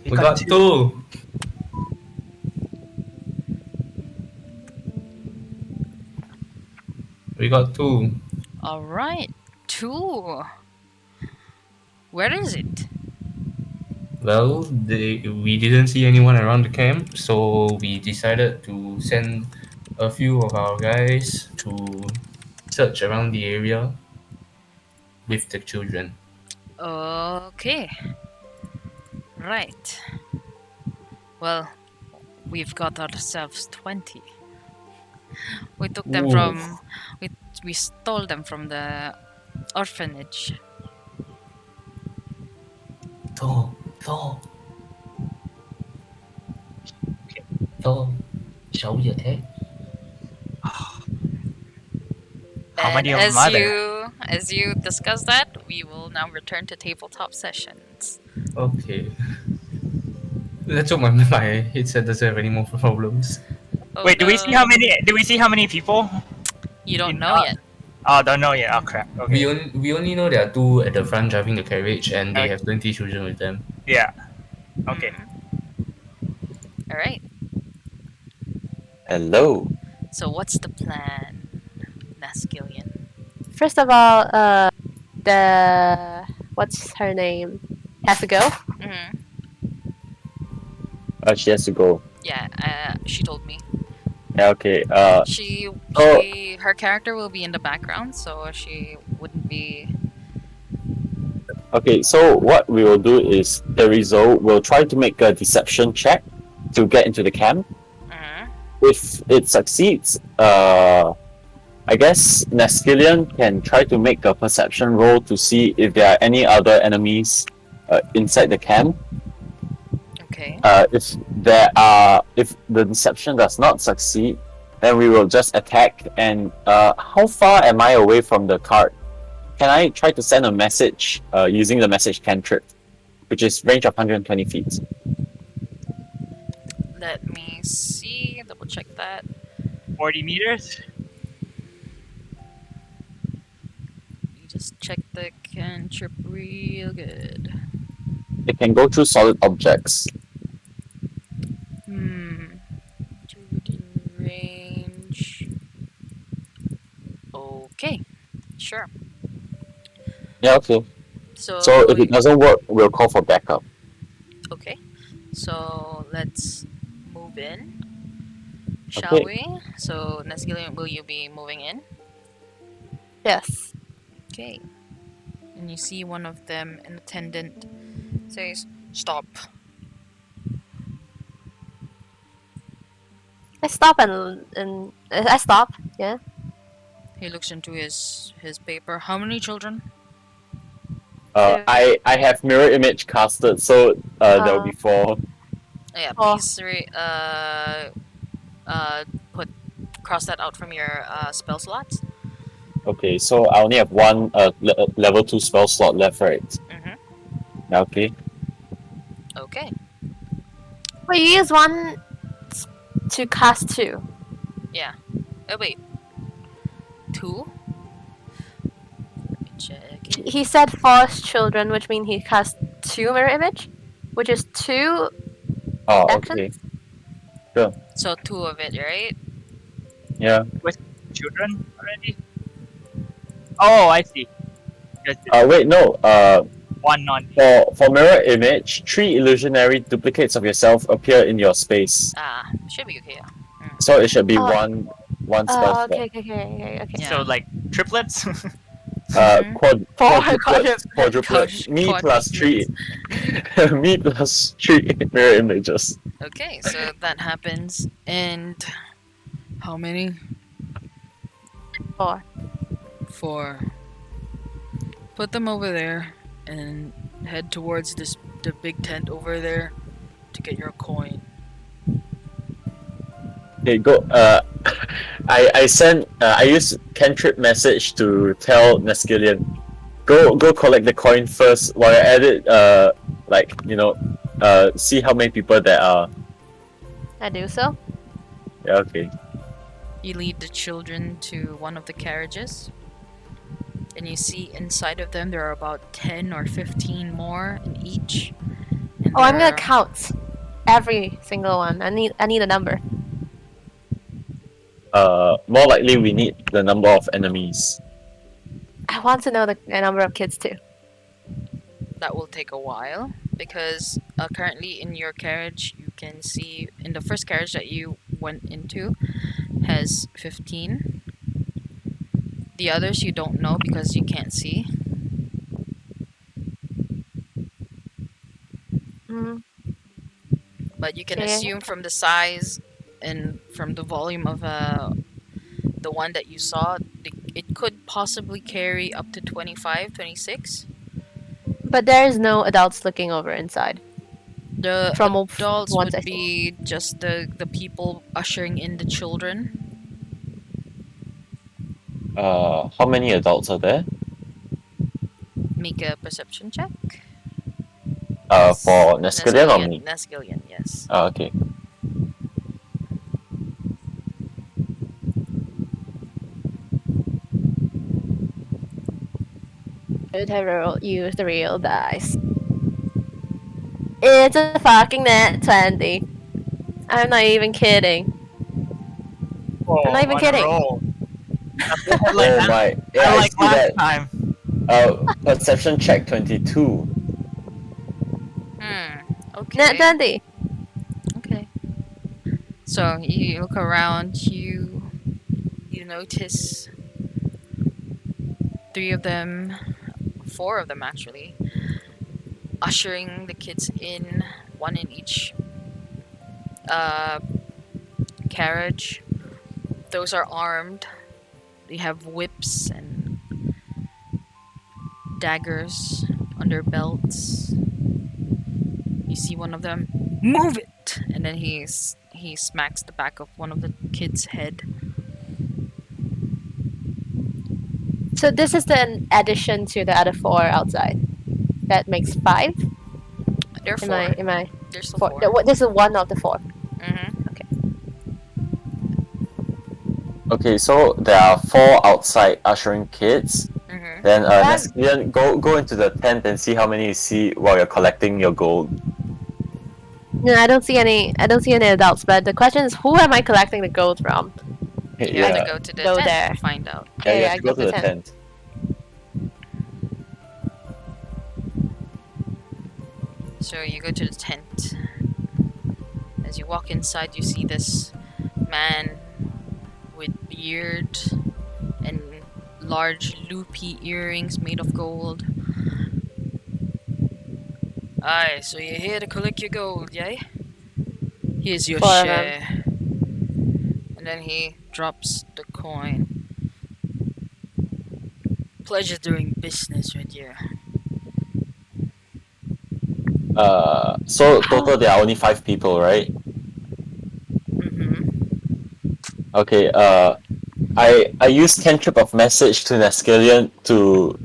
We got two. We got two. Alright, two. Where is it? Well, we didn't see anyone around the camp, so we decided to send a few of our guys to search around the area with the children. Okay. Right. Well, we've got ourselves 20. We took them Ooh. from. We stole them from the orphanage. Thor. Thor, show your tape. How many of as them are there? as you discuss that, we will now return to tabletop sessions. Okay. Let's hope my headset doesn't have any more problems. Oh, Wait, do we see no. how many? Do we see how many people? You don't in- know yet. Oh, don't know yet. Oh crap. Okay. We only know there are two at the front driving the carriage, and they Okay. have 20 children with them. Yeah. Okay. All right. Hello. So what's the plan, Naskillian? First of all, the what's her name has to go. Mm-hmm. She has to go. Yeah. She told me. Yeah, okay. Her character will be in the background, so she wouldn't be. Okay, so what we will do is Terizo will try to make a deception check to get into the camp. Mhm. If it succeeds, I guess Naskillian can try to make a perception roll to see if there are any other enemies inside the camp. Okay. If the deception does not succeed, then we will just attack. And how far am I away from the cart? Can I try to send a message using the message cantrip, which is range of 120 feet? Let me see. Double check that. 40 meters. You just check the cantrip real good. It can go through solid objects. 2D range. Okay. Sure. Yeah, okay. So if it doesn't work, we'll call for backup. okay. So let's move in. Shall Okay. we? So Naskillian, will you be moving in? Yes. Okay. And you see one of them, an attendant, says, "Stop." I stop and I stop. Yeah. He looks into his paper. How many children? I have mirror image casted, so there will be 4. Yeah, Oh. please cross that out from your spell slots. Okay, so I only have one level 2 spell slot left, right? Mhm. Yeah, okay. Okay. Well, you use one to cast two. Oh wait. 2. Let me check it. He said 4 children, which means he cast 2 mirror image, which is 2. Oh, Action? okay. So 2 of it, right? Yeah. Children already. Oh, I see. Just Wait, no. one non. For mirror image, 3 illusionary duplicates of yourself appear in your space. Should be okay. So it should be Oh. 1 One Oh, stealth okay, bot. okay. Yeah. So like triplets. Mhm. Quadruplets. Me plus quadruplets. 3. Me plus 3 mirror images. Okay, so that happens. And how many? 4. 4. Put them over there and head towards the big tent over there to get your coin. Okay, go. I sent. I used cantrip message to tell Neskillian, go collect the coin first while I at it. Like see how many people there are. I do so. Yeah, okay. You lead the children to one of the carriages, and you see inside of them there are about 10 or 15 more in each. And Oh, I'm gonna they're- count every single one. I need a number. More likely we need the number of enemies. I want to know the number of kids too. That will take a while because currently in your carriage you can see in the first carriage that you went into has 15. The others you don't know because you can't see. Mm, But you can okay. assume from the size and from the volume of the one that you saw, it could possibly carry up to 25, 26. But there is no adults looking over inside. The From adults once I would be just the people ushering in the children. How many adults are there? Make a perception check. For Neskillian or me? Neskillian, yes. Okay. should have used the real dice. It's a fucking net 20. I'm not even kidding. Oh, I'm not even on a kidding. roll. Like, Oh my! Yeah, I like see last that. time. Perception check 22. Okay. Net 20. Okay. So you look around, you notice 3 of them, 4 of them actually, ushering the kids in, one in each carriage. Those are armed. They have whips and daggers on their belts. You see one of them, move it, and then he smacks the back of one of the kids' head. So this is the addition to the other 4 outside. That makes 5. There are 4. Am I? There's 4. 4. This is one of the 4. Mm-hmm. Okay, so there are 4 outside ushering kids. Mm-hmm. Then That- Neskillian, go into the tent and see how many you see while you're collecting your gold. No, I don't see any. I don't see any adults. But the question is, who am I collecting the gold from? You have Yeah, to go to the Go tent there. to find out. yeah, you Okay, have I to go to the tent. So you go to the tent. As you walk inside, you see this man with beard and large loopy earrings made of gold. Aye, so you're here to collect your gold, yay? Here's your 4 of them. share. And then he drops the coin. Pleasure doing business with you. So total there are only 5 people, right? Mm-hmm. Okay, I used cantrip of message to Neskillian to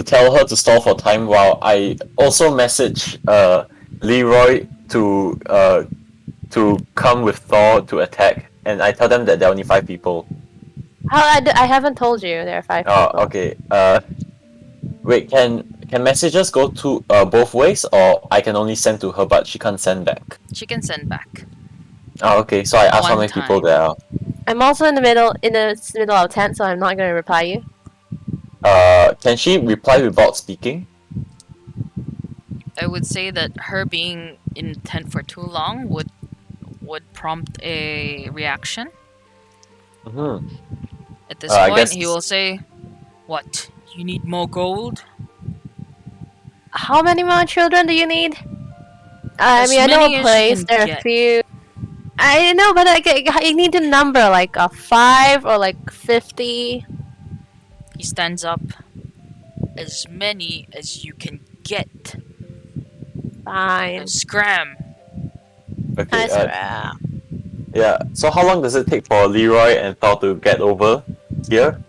tell her to stall for time while I also message Leroy to come with Thor to attack, and I tell them that there are only 5 people. I haven't told you there are 5 people. Okay. Wait, can messages go to both ways, or I can only send to her, but she can't send back? She can send back. Oh, okay. So I asked how One many people time. there are. I'm also in the middle of tent, so I'm not gonna reply you. Can she reply without speaking? I would say that her being in the tent for too long would prompt a reaction. Mhm. At this I point, guess he will say, "What? You need more gold? How many more children do you need? I As mean, I know a many as you place. can There are a get." few. I know, but I need a number like a 5 or like 50. He stands up. As many as you can get. Now Fine. scram. okay. I swear. Yeah. So how long does it take for Leroy and Thor to get over here?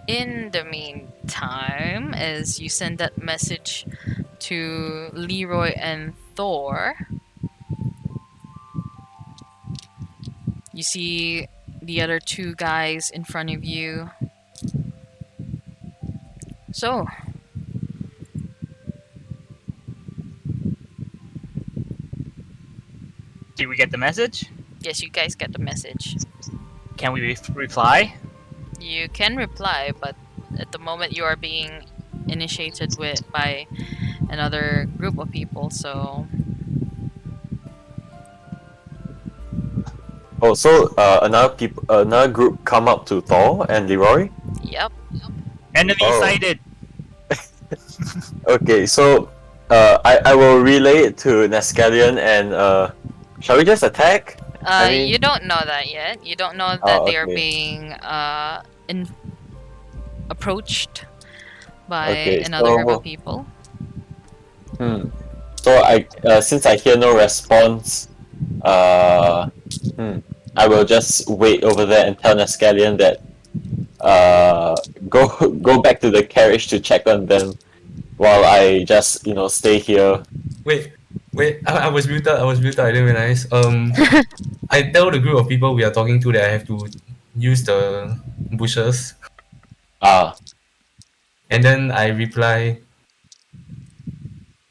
In the meantime, as you send that message to Leroy and Thor, you see the other two guys in front of you. So, Did we get the message? yes, you guys get the message. Can we reply? You can reply, but at the moment you are being initiated by another group of people, so Oh, so another group come up to Thor and Leroy. yep. Enemy Oh. sighted. Okay, so I will relay it to Nescallion and shall we just attack? I mean, You don't know that yet. You don't know that oh, they are okay. being approached by Okay, another group of so people. so I since I hear no response, uh, I will just wait over there and tell Nescallion that go go back to the carriage to check on them while I just stay here. Wait, I was muted. I was muted. I didn't realize. I tell the group of people we are talking to that I have to use the bushes, Ah, and then I reply.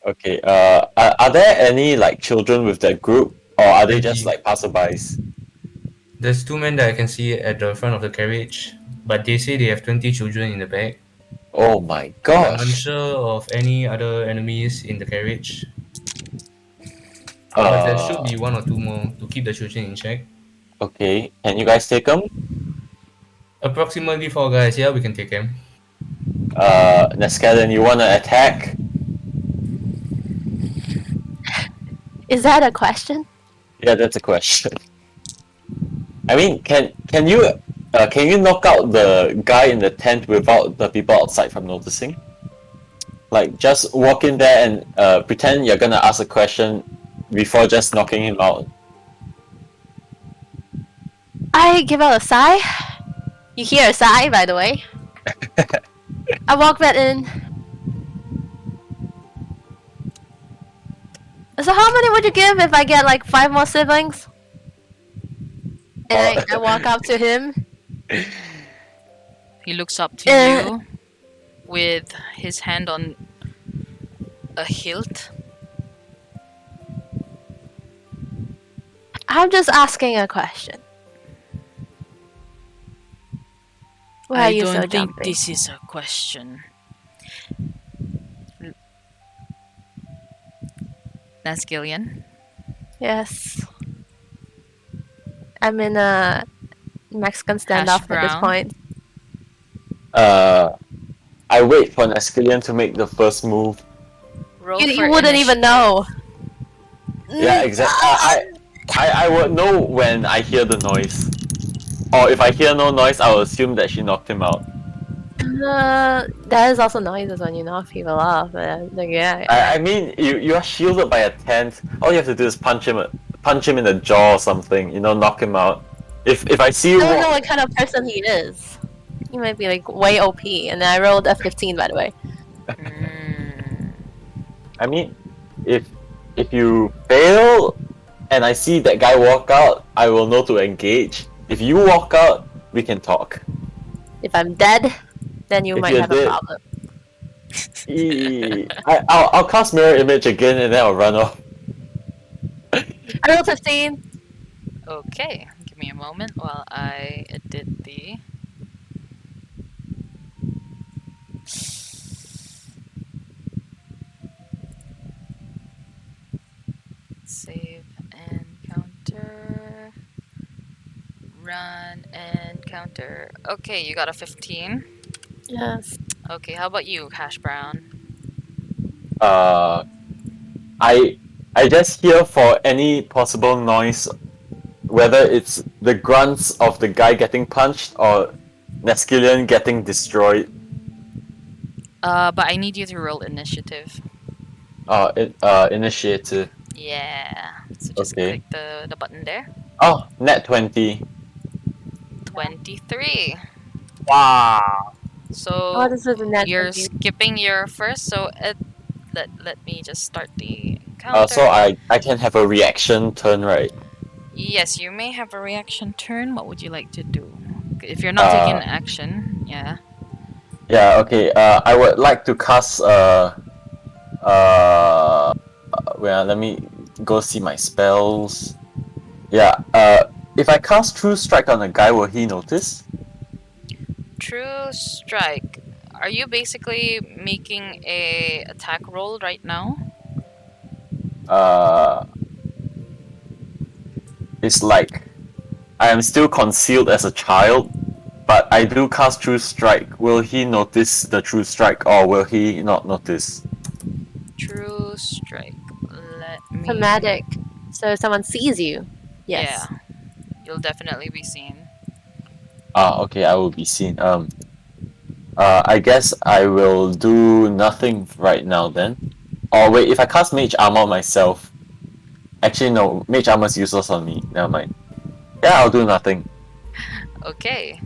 okay. Are there any like children with that group, or are they just Plenty. like passerbys? There's two men that I can see at the front of the carriage, but they say they have 20 children in the back. Oh my I'm gosh. unsure of any other enemies in the carriage, but there should Uh, be one or two more to keep the children in check. okay. Can you guys take them? Approximately four guys. Yeah, we can take them. Nescallion, you wanna attack? Is that a question? Yeah, that's a question. I mean, can you knock out the guy in the tent without the people outside from noticing? Like, just walk in there and pretend you're gonna ask a question before just knocking him out. I give out a sigh. You hear a sigh, by the way. I walk back in. So how many would you give if I get like 5 more siblings? And I walk up to him. He looks up to Uh, you with his hand on a hilt. I'm just asking a question. Why are I you don't so think jumpy? this is a question. That's Gillian. Yes. I'm in a Mexican Hash standoff at this brown. point. I wait for Nescallion to make the first move. Roll You for wouldn't even initiative. know. Yeah, exactly. I would know when I hear the noise. Or if I hear no noise, I will assume that she knocked him out. There is also noises when you knock people off. Yeah. I mean, you are shielded by a tent. All you have to do is punch him in the jaw or something. Knock him out. If I see you I don't know walk, what kind of person he is. He might be like way OP, and I rolled a 15, by the way. Mm, I mean, if you fail and I see that guy walk out, I will know to engage. If you walk out, we can talk. If I'm dead, then you If might you're have a dead, problem. I'll cast mirror image again and then I'll run off. I rolled 15. okay, give me a moment while I edit the. Save and counter. Run and encounter. Okay, you got a 15. Yes. Okay, how about you, Hash Brown? Uh, I just hear for any possible noise, whether it's the grunts of the guy getting punched or Neskillion getting destroyed. But I need you to roll initiative. Initiative. Yeah. So just Okay. click the button there. Oh, net 20. 23. Wow. So Oh, this is a net you're 20. skipping your first. So let me just start the encounter. So I can have a reaction turn, right? Yes, you may have a reaction turn. What would you like to do? If you're not taking action, yeah. Yeah, okay. I would like to cast well, let me go see my spells. Yeah, if I cast True Strike on a guy, will he notice? True strike. Are you basically making a attack roll right now? Uh, it's like I am still concealed as a child, but I do cast True Strike. Will he notice the True Strike, or will he not notice? True strike. Let me. Thematic. So if someone sees you. Yes. Yeah, you'll definitely be seen. Okay, I will be seen. I guess I will do nothing right now then. Or wait, if I cast Mage Armor myself. Actually, no, Mage Armor's useless on me. Never mind. Yeah, I'll do nothing. Okay,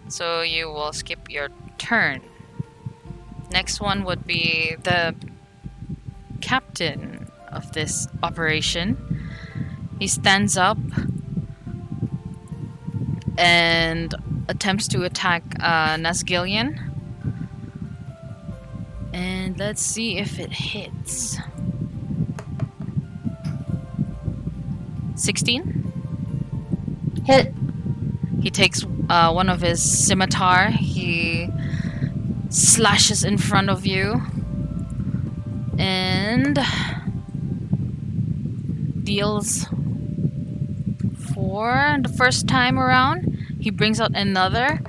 so you will skip your turn. Next one would be the captain of this operation. He stands up and attempts to attack Nasgillion. And let's see if it hits. 16? Hit. He takes one of his scimitar. He slashes in front of you. And deals 4 the first time around. He brings out another.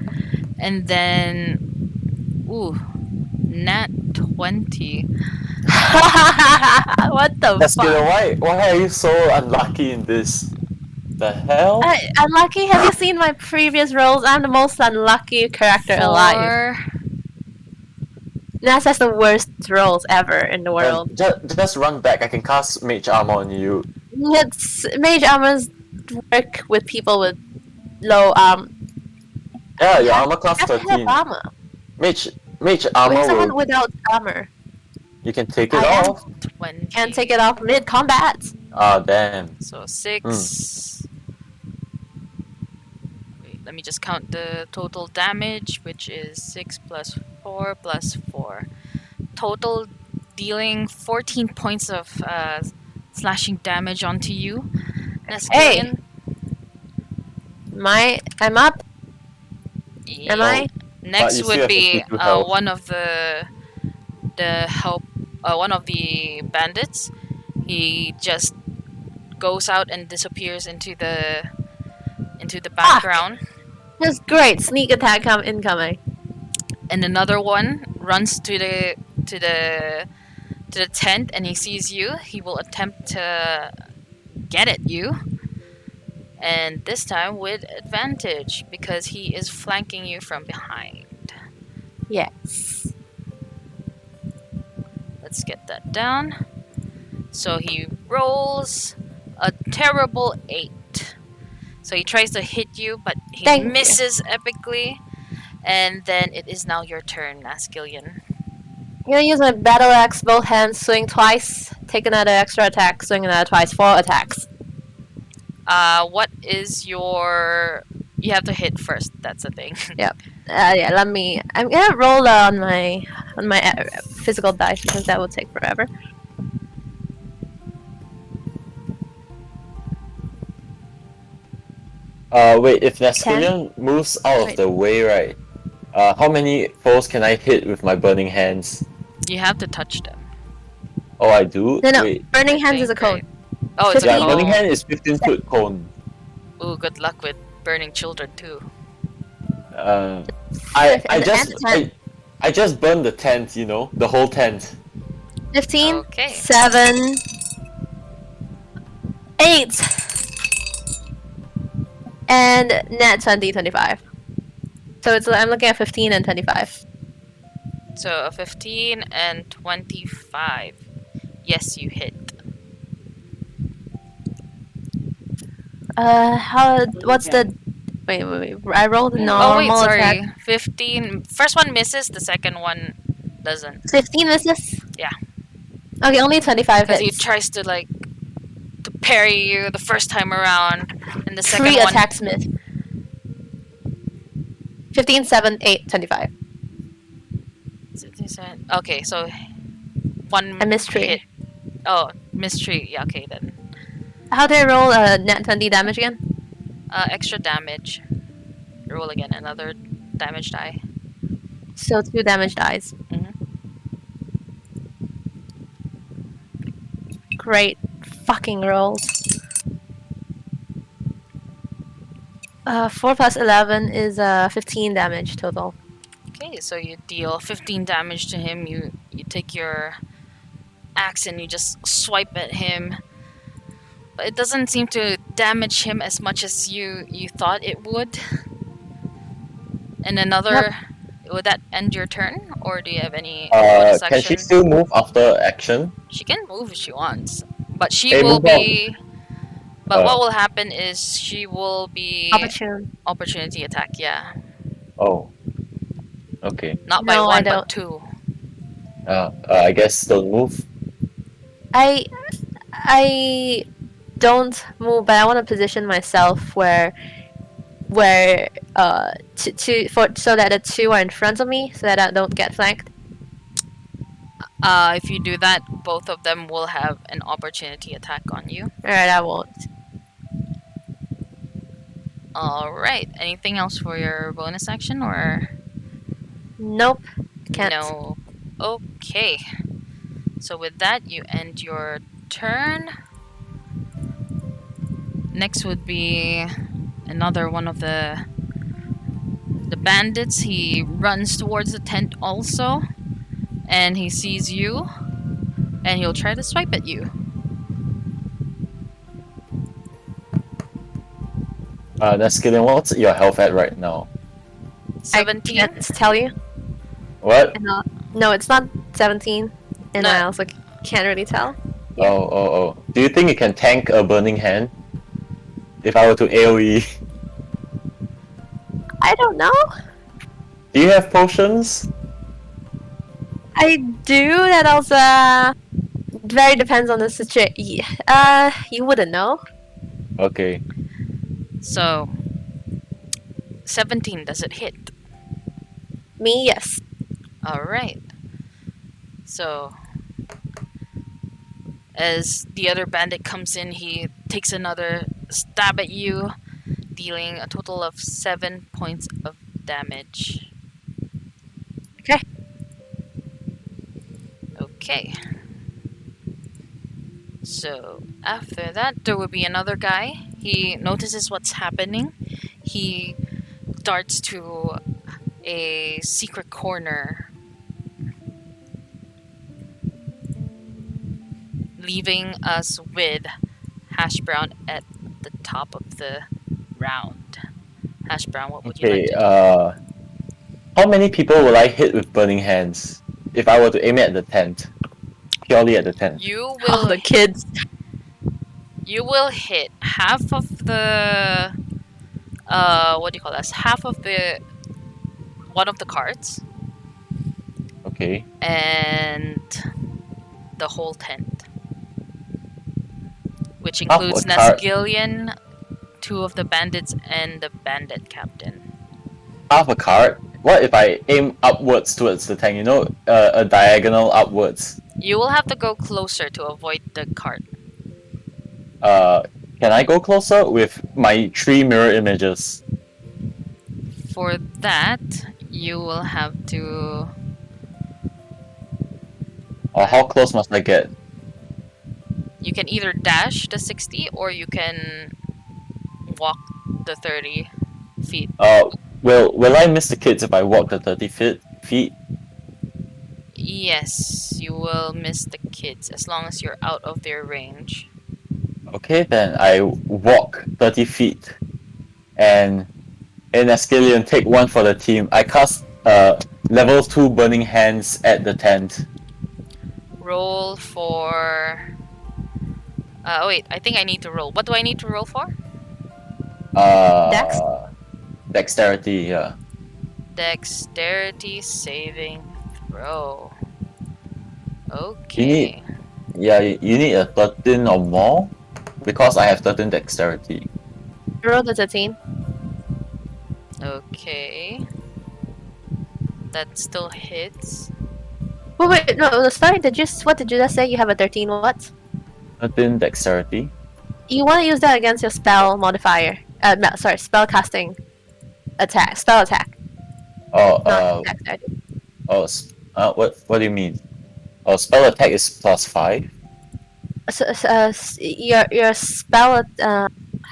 And then... Ooh. Nat 20. What the Neskillion, fuck? why are you so unlucky in this? The hell? Unlucky? Have you seen my previous rolls? I'm the most unlucky character alive. 4. That's the worst rolls ever in the world. Just run back. I can cast Mage Armor on you. It's mage armors work with people with low Yeah, your armor you class have to have 13. armor. Mage With Armor someone will... without armor. You can take it I am- off. 20. Can't take it off mid combat. Ah, damn. So 6. Wait, let me just count the total damage, which is 6 plus 4 plus 4. Total dealing 14 points of slashing damage onto you. Nasgillion. I'm up. Am I? Next you still would have be 52 health. one of the one of the bandits. He just goes out and disappears into the background. That's great. Sneak attack incoming. And another one runs to the tent and he sees you. He will attempt to get at you. And this time with advantage because he is flanking you from behind. Yes. Let's get that down. So he rolls a terrible 8. So he tries to hit you, but he Thank you. misses epically. And then it is now your turn, Nasgillion. I'm gonna use my battle axe, both hands, swing twice, take another extra attack, swing another twice, 4 attacks. What is your... You have to hit first, that's the thing. Yeah, I'm gonna roll on my physical dice because that will take forever. Wait, if Neskillion moves out of Wait. the way, right? How many foes can I hit with my burning hands? You have to touch them. Oh, I do? No, Wait. burning I hands is a think, cone. right? Oh, it's a Yeah, cone. burning hand is 15-foot cone. Ooh, good luck with burning children too. I And just the tent. I just burned the tent, you know, the whole tent. 15, Okay. 7, 8, and net 20, 25. So I'm looking at 15 and 25. So a 15 and 25. Yes, you hit. What's the... Wait. I rolled a Oh wait, normal attack. sorry. 15. First one misses, the second one doesn't. 15 misses? Yeah. Okay, only 25 Because he hits. tries to like to parry you the first time around, and the second 3 one. attacks miss. 15, 7, 8, 25. Okay, so one I missed 3. hit. Oh, mystery. Yeah, okay then. How do I roll net 20 damage again? Extra damage. Roll again, another damage die. So 2 damage dies. Mhm. Great fucking rolls. 4 plus 11 is 15 damage total. Okay, so you deal 15 damage to him. You take your axe and you just swipe at him, but it doesn't seem to damage him as much as you thought it would. And another. Would that end your turn, or do you have any bonus Can she action? still move after action? She can move if she wants, but she Hey, will move on. be. But what will happen is she will be Opportune. opportunity attack. Yeah, Oh. Okay. not by No, I one, don't. but 2. I guess don't move. I don't move, but I want to position myself where so that the 2 are in front of me, so that I don't get flanked. If you do that, both of them will have an opportunity attack on you. Alright, I won't. All right. Anything else for your bonus action, or Nope. Can't. no? Okay. So with that, you end your turn. Next would be another one of the bandits. He runs towards the tent also, and he sees you, and he'll try to swipe at you. Neskilin, what's your health at right now? 17. I can't tell you. What? No, it's not 17, and No. I also can't really tell. Oh. Do you think you can tank a burning hand? If I were to AoE? I don't know. Do you have potions? I do. That also very depends on the situation. You wouldn't know. Okay. So 17, does it hit? Me, yes. All right. So as the other bandit comes in, he takes another stab at you, dealing a total of 7 points of damage. Okay. Okay. So after that, there will be another guy. He notices what's happening. He darts to a secret corner, leaving us with Hash Brown at the top of the round. Hash Brown, what would you like Okay, to do? how many people will I hit with burning hands if I were to aim at the tent? Purely at the tent. You Oh, will the kids. you will hit half of the what do you call this? Half of the one of the cards Okay. and the whole tent, which Half a includes card. Nesgillion, 2 of the bandits, and the bandit captain. Half a card? What if I aim upwards towards the tank, you know, a diagonal upwards? You will have to go closer to avoid the cart. Can I go closer with my 3 mirror images? For that, you will have to. Or how close must I get? You can either dash the 60 or you can walk the 30 feet. Will I miss the kids if I walk the 30 feet? Yes, you will miss the kids as long as you're out of their range. Okay, then I walk 30 feet and in Ascalion take one for the team. I cast level 2 burning hands at the tent. Roll for. Wait, I think I need to roll. What do I need to roll for? Dex? Dexterity, yeah. Dexterity saving throw. You Okay. need you need a 13 or more because I have 13 dexterity. Roll the 13. Okay. That still hits. Wait, no, sorry, what did you just say? You have a 13 what? 13 dexterity. You want to use that against your spell modifier. Sorry, spell casting attack. Spell attack. Oh, Not dexterity. what do you mean? Oh, spell attack is +5. Your spell.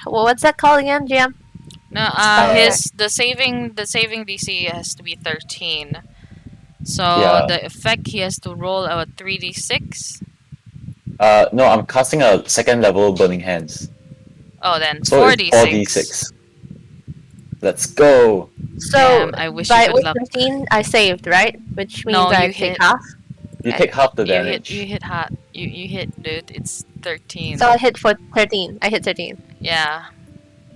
What's that called again, GM? No, Spell the saving DC has to be 13. So Yeah. the effect he has to roll a 3d6. No, I'm casting a second level burning hands. Oh, then So it's 4d6. 4d6. Let's go. So Damn, I wish you by could with luck. 13, I saved, right? Which means No, I you take hit. half. You Okay. take half the You damage. hit hot. You hit, dude. It's 13. So I hit for 13. I hit 13. Yeah.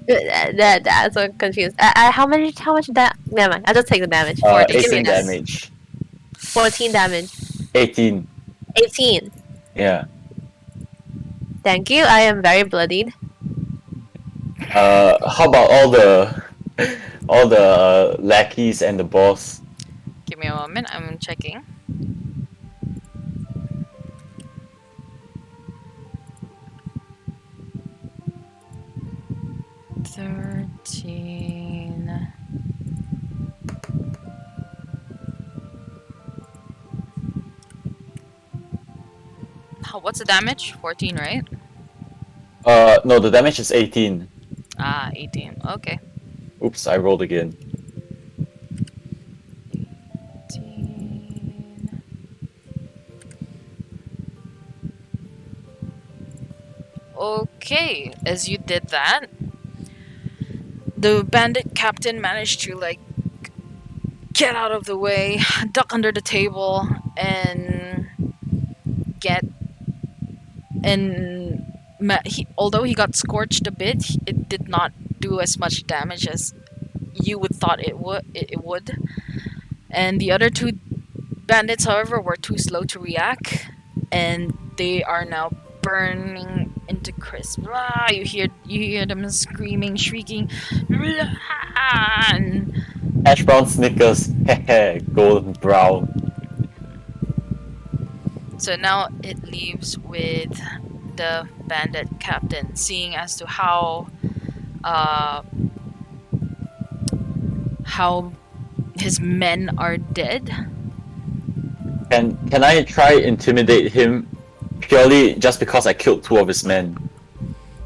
That's so confused. How much that? Never mind. I'll just take the damage. 18 46. damage. 14 damage. 18. 18. Yeah. Thank you. I am very bloodied. How about all the lackeys and the boss? Give me a moment. I'm checking. $13. What's the damage? 14, right? No, the damage is 18. 18. Okay. Oops, I rolled again. 18. Okay, as you did that, the bandit captain managed to get out of the way, duck under the table, and although he got scorched a bit, it did not do as much damage as you would thought it would. And the other two bandits, however, were too slow to react, and they are now burning into crisp. You hear them screaming, shrieking, and Hash brown Snickers, hehe, golden brown. so now it leaves with the bandit captain, seeing as to how his men are dead. And can I try intimidate him purely just because I killed 2 of his men?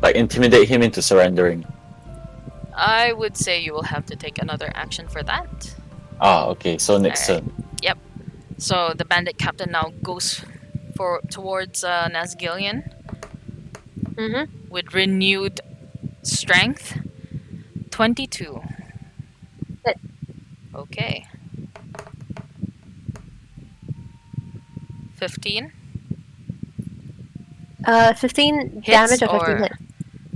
Like intimidate him into surrendering. I would say you will have to take another action for that. Okay, so next Alright. turn. So the bandit captain now goes towards Nazgilian Mm-hmm. with renewed strength. 22. Hit. Okay. 15. 15 Hits damage or 15 or- hit?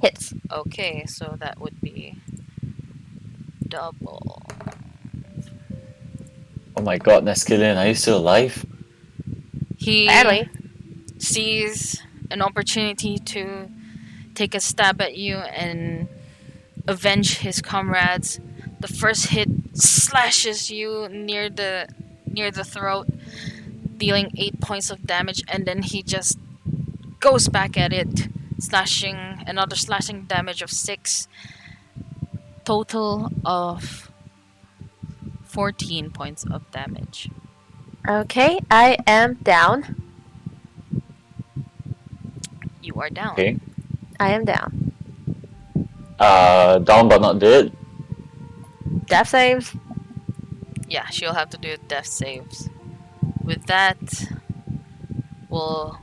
Hits. Okay, so that would be double. Oh my god, Nescalin, are you still alive? He Barely. sees an opportunity to take a stab at you and avenge his comrades. The first hit slashes you near the throat, dealing 8 points of damage, and then he just goes back at it, slashing damage of 6. Total of 14 points of damage. Okay, I am down. You are down. Okay. I am down. Down but not dead. Death saves. Yeah, she'll have to do death saves. With that, we'll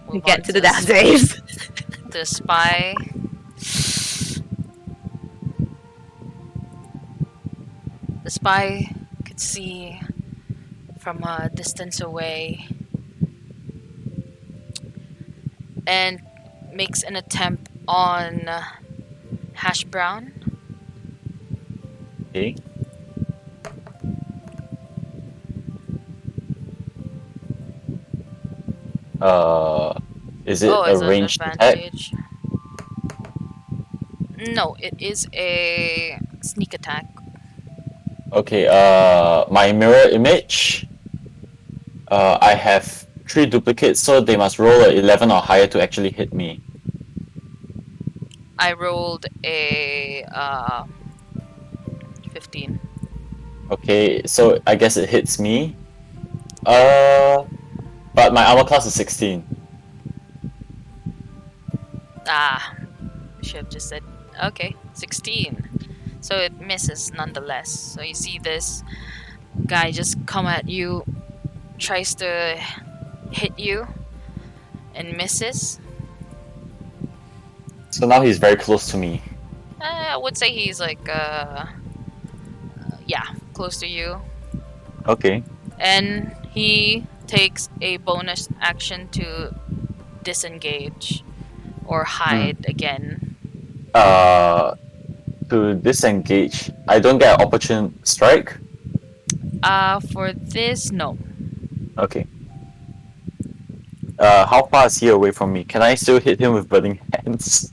We move on get to the death saves. the spy. The spy could see from a distance away and makes an attempt on Hash Brown. Okay. Is it Oh, a is it an ranged attack? advantage? No, it is a sneak attack. Okay, my mirror image. I have 3 duplicates, so they must roll a 11 or higher to actually hit me. I rolled a 15. Okay, so I guess it hits me. But my armor class is 16. Ah, should have just said, okay, 16. So it misses nonetheless. So you see this guy just come at you, tries to hit you, and misses. So now he's very close to me. I would say he's like, yeah, close to you. Okay. And he takes a bonus action to disengage or hide again. To disengage, I don't get an opportune strike. For this, no. Okay. How far is he away from me? Can I still hit him with burning hands?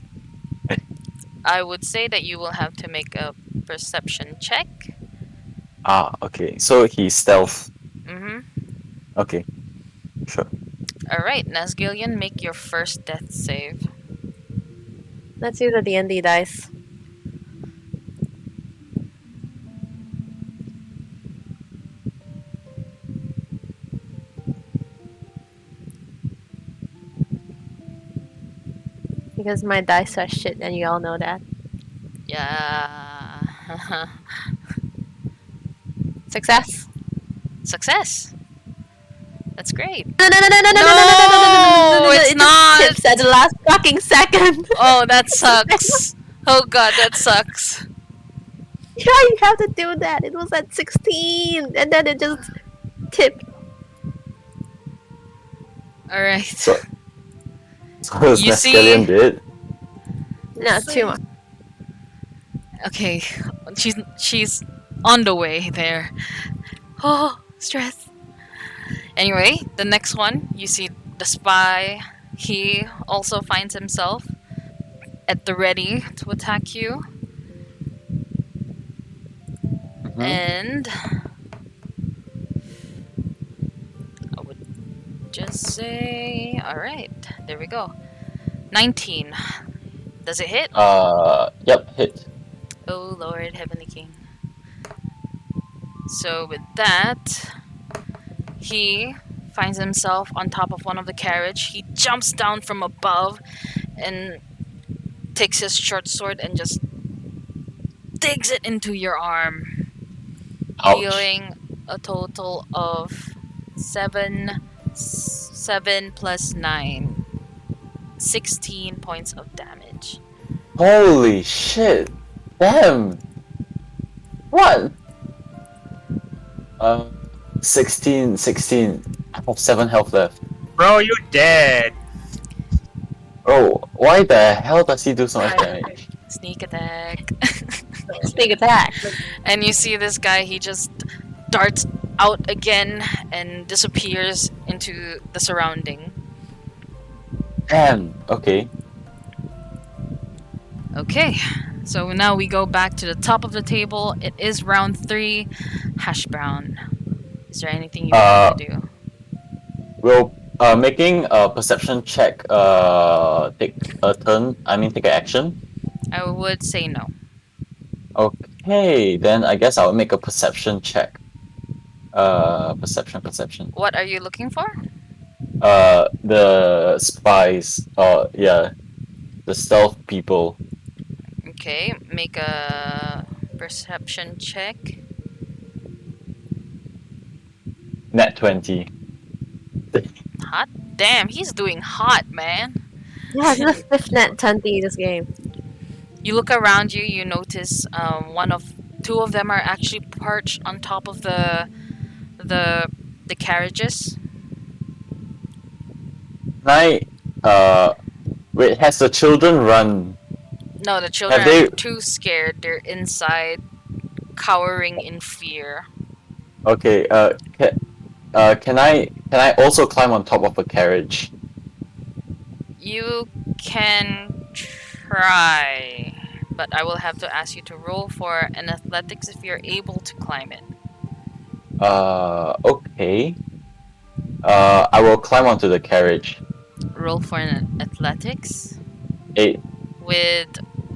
I would say that you will have to make a perception check. Ah, okay. So he's stealth. Mm-hmm. Okay. Sure. Alright, Nazgilian, make your first death save. Let's use the D&D dice. Because my dice are shit, and you all know that. Yeah. Success. Success. That's great. No, it's it not. just tips at the last fucking second. Oh, that sucks. Oh god, that sucks. Yeah, you have to do that. It was at 16, and then it just tipped. Alright. So is You Nescallion see- dead? No, too much. Okay, she's on the way there. Oh, stress. Anyway, the next one, you see the spy. He also finds himself at the ready to attack you. Mhm. And I would just say, alright, there we go. 19. Does it hit? Yep, hit. Oh Lord, Heavenly King. So with that, he finds himself on top of one of the carriage. He jumps down from above and takes his short sword and just digs it into your arm, Ouch. dealing a total of 7 plus 9, 16 points of damage. Holy shit! Damn! What? 16. I have 7 health left. Bro, you're dead. Oh, why the hell does he do so much damage? Sneak attack. Sneak attack. And you see this guy, he just darts out again and disappears into the surrounding. Damn, okay. Okay, so now we go back to the top of the table. It is round 3. Hash Brown. Is there anything you want to do? Will making a perception check take a turn? I mean take an action? I would say no. Okay, then I guess I'll make a perception check. Perception. What are you looking for? The spies. Yeah, the stealth people. Okay, make a perception check. Nat 20. Hot damn, he's doing hot, man. Yeah, this is fifth net 20 this game. You look around you. You notice two of them are actually perched on top of the carriages. Wait, has the children run? No, the children Have they? are too scared. They're inside, cowering in fear. Okay, can I also climb on top of a carriage? You can try, but I will have to ask you to roll for an athletics if you're able to climb it. Okay. I will climb onto the carriage. Roll for an athletics 8. with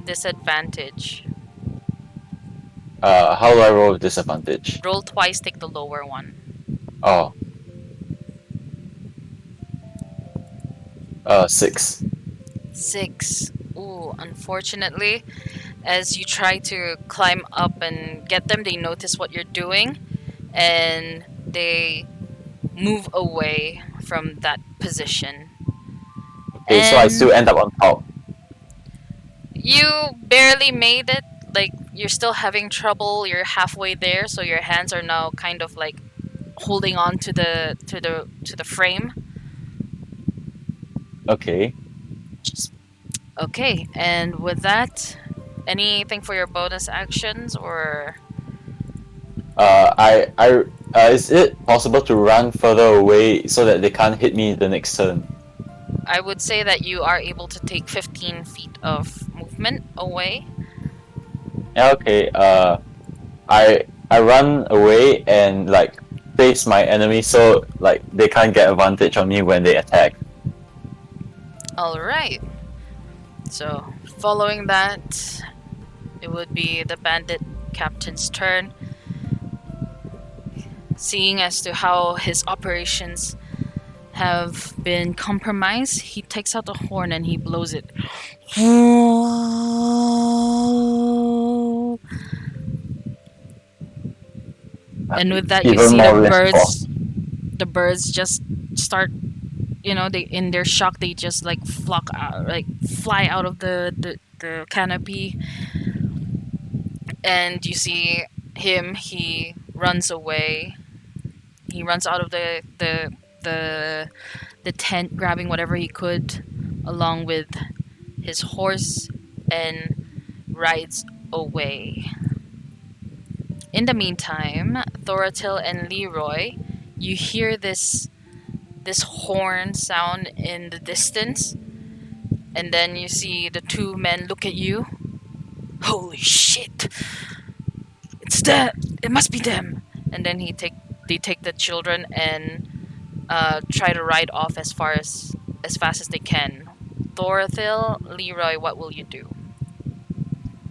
disadvantage. How do I roll with disadvantage? Roll twice, take the lower one. Oh. 6. 6. Ooh, unfortunately, as you try to climb up and get them, they notice what you're doing and they move away from that position. Okay, so I And still end up on top. you barely made it. Like, you're still having trouble. You're halfway there, so your hands are now kind of like holding on to the frame. Okay. Okay, and with that, anything for your bonus actions or Is it possible to run further away so that they can't hit me the next turn? I would say that you are able to take 15 feet of movement away. Yeah, okay. I run away and like face my enemy so like they can't get advantage on me when they attack. Alright. So, following that, it would be the bandit captain's turn. Seeing as to how his operations have been compromised, he takes out a horn and he blows it. And with that, you Even see more less the birds just start, they in their shock, they just like flock out, like fly out of the canopy. And you see him, he runs away. He runs out of the tent, grabbing whatever he could, along with his horse, and rides away. In the meantime, Thoratil and Leroy, you hear this horn sound in the distance, and then you see the two men look at you. Holy shit! It's that! It must be them! And then they take the children and try to ride off as fast as they can. Thoratil, Leroy, what will you do?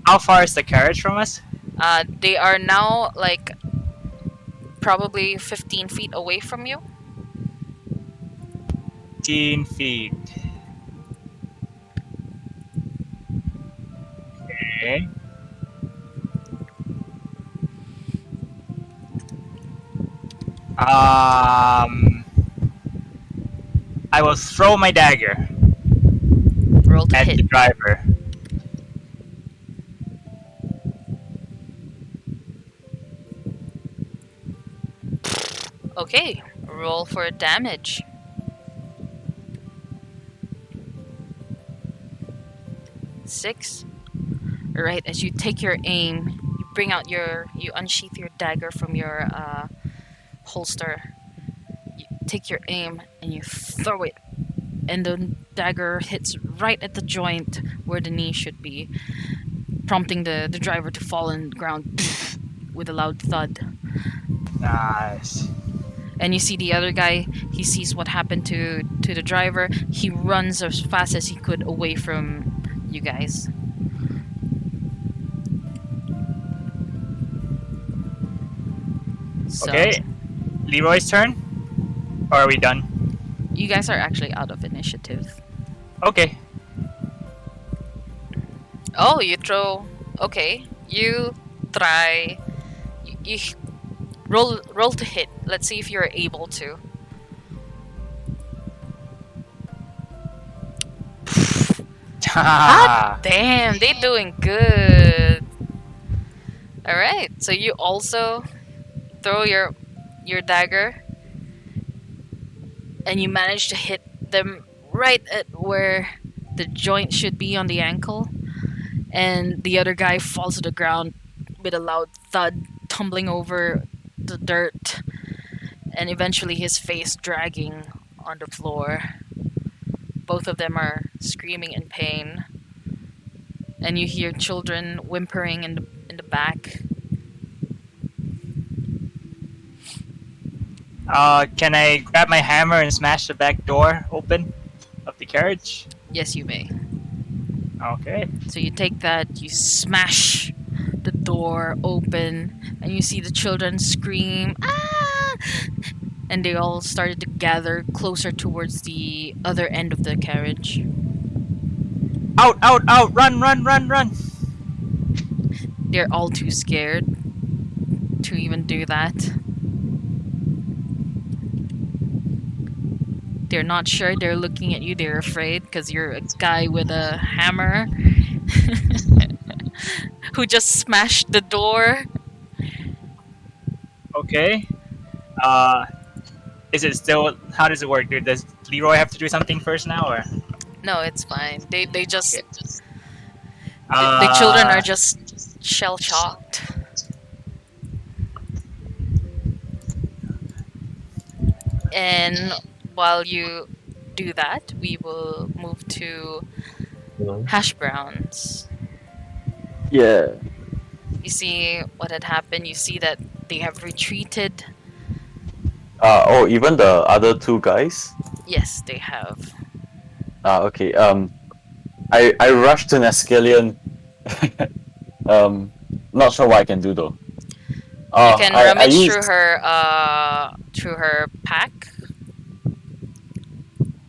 How far is the carriage from us? They are now like probably 15 feet away from you. 15 feet. Okay. I will throw my dagger Roll to at hit. the driver. Okay, roll for damage. 6. Alright, as you take your aim, you unsheath your dagger from your holster. You take your aim and you throw it, and the dagger hits right at the joint where the knee should be, prompting the driver to fall on the ground with a loud thud. Nice. And you see the other guy, he sees what happened to the driver. He runs as fast as he could away from you guys. So, Okay. Leroy's turn? Or are we done? you guys are actually out of initiative. Okay. Oh, you throw... Okay. You try. You roll to hit. Let's see if you're able to. Ah, Damn, they doing good. All right, so you also throw your dagger, and you manage to hit them right at where the joint should be on the ankle, and the other guy falls to the ground with a loud thud, tumbling over the dirt, and eventually his face dragging on the floor. Both of them are screaming in pain, and you hear children whimpering in the back. can I grab my hammer and smash the back door open of the carriage? Yes, you may. Okay. So you take that, you smash the door open, and you see the children scream, ah! And they all started to gather closer towards the other end of the carriage. Out, out, out! Run, run, run, run! They're all too scared to even do that. They're not sure. They're looking at you. They're afraid because you're a guy with a hammer who just smashed the door. Okay. Is it still? How does it work, dude? Does Leroy have to do something first now, or? No, it's fine. They just Okay. the children are just shell shocked. And while you do that, we will move to hash browns. Yeah. You see what had happened. You see that they have retreated. Oh, even the other two guys? Yes, they have. Okay. I rushed to Nascallion. Not sure what I can do though. You can I rummage used, through her pack.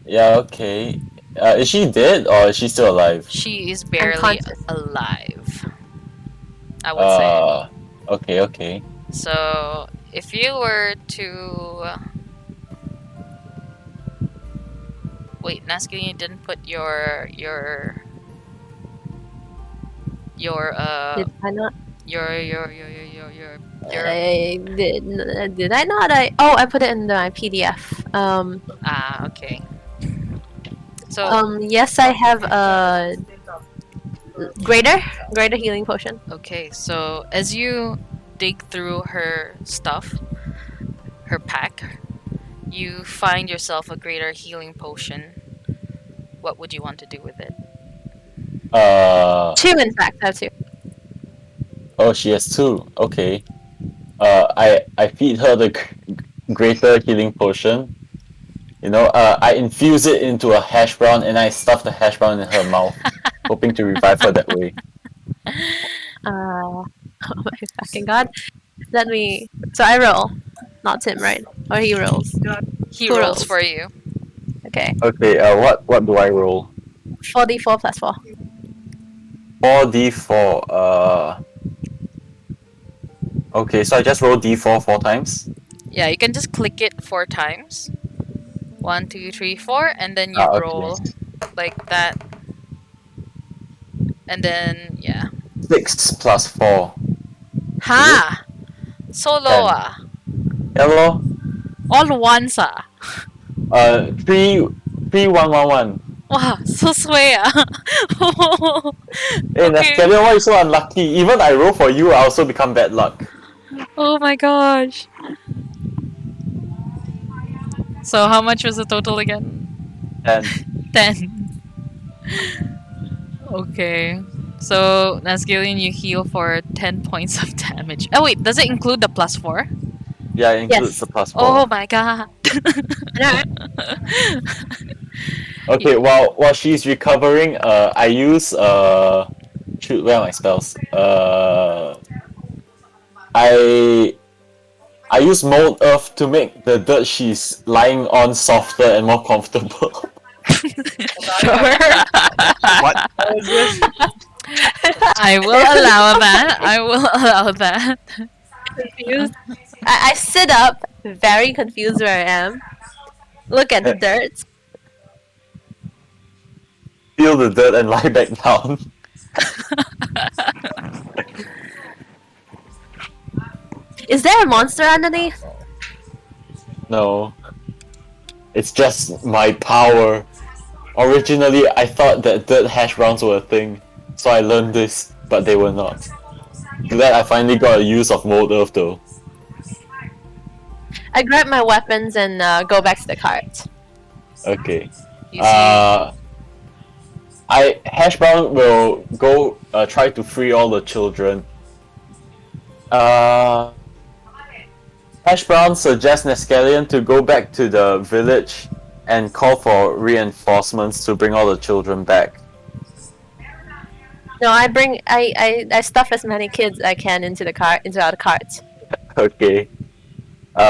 Yeah, okay. Is she dead or is she still alive? She is barely Unconscious. alive, I would say. Okay, okay. So if you were to wait, Naskin, you didn't put your Did I not? your I did I not? I put it in my PDF. okay. So Yes, I have a greater healing potion. okay, so as you dig through her stuff, her pack, you find yourself a greater healing potion. What would you want to do with it? 2, in fact, I have 2. Oh, she has 2. Okay. I feed her the greater healing potion. You know, I infuse it into a hash brown and I stuff the hash brown in her mouth, hoping to revive her that way. Oh my fucking god! Let me. So I roll, not Tim, right? Or he rolls. He Who rolls rolls? for you. Okay. Okay. What do I roll? 4d4 plus 4. 4d4. Okay, so I just roll d4 4 times. Yeah, you can just click it 4 times. 1, 2, 3, 4, and then you Okay. roll like that. And then yeah. 6 plus 4. Ha! So low ah. Hello. All ones ah. 3 1 1 1. Wow, so sway ah. Hey, Okay. Nascallion, why you so unlucky? Even I roll for you, I also become bad luck. Oh my gosh. So how much was the total again? And 10. Okay. So, Nasgillion, you heal for 10 points of damage. Oh wait, does it include the plus 4? yeah, it includes Yes. the plus 4. Oh my god. Okay, while she's recovering, I use shoot, where are my spells? I use mold earth to make the dirt she's lying on softer and more comfortable. What is this? I will allow that. I will allow that. Confused. I sit up, very confused where I am. Look at the dirt. Feel the dirt and lie back down. Is there a monster underneath? No. It's just my power. Originally, I thought that dirt hash browns were a thing, so I learned this, but they were not. Glad I finally got a use of Mold Earth though. I grab my weapons and go back to the cart. Okay. You see, Hash Brown will go try to free all the children. Hash Brown suggests Nescallion to go back to the village and call for reinforcements to bring all the children back. No, I stuff as many kids I can into our cart. Okay.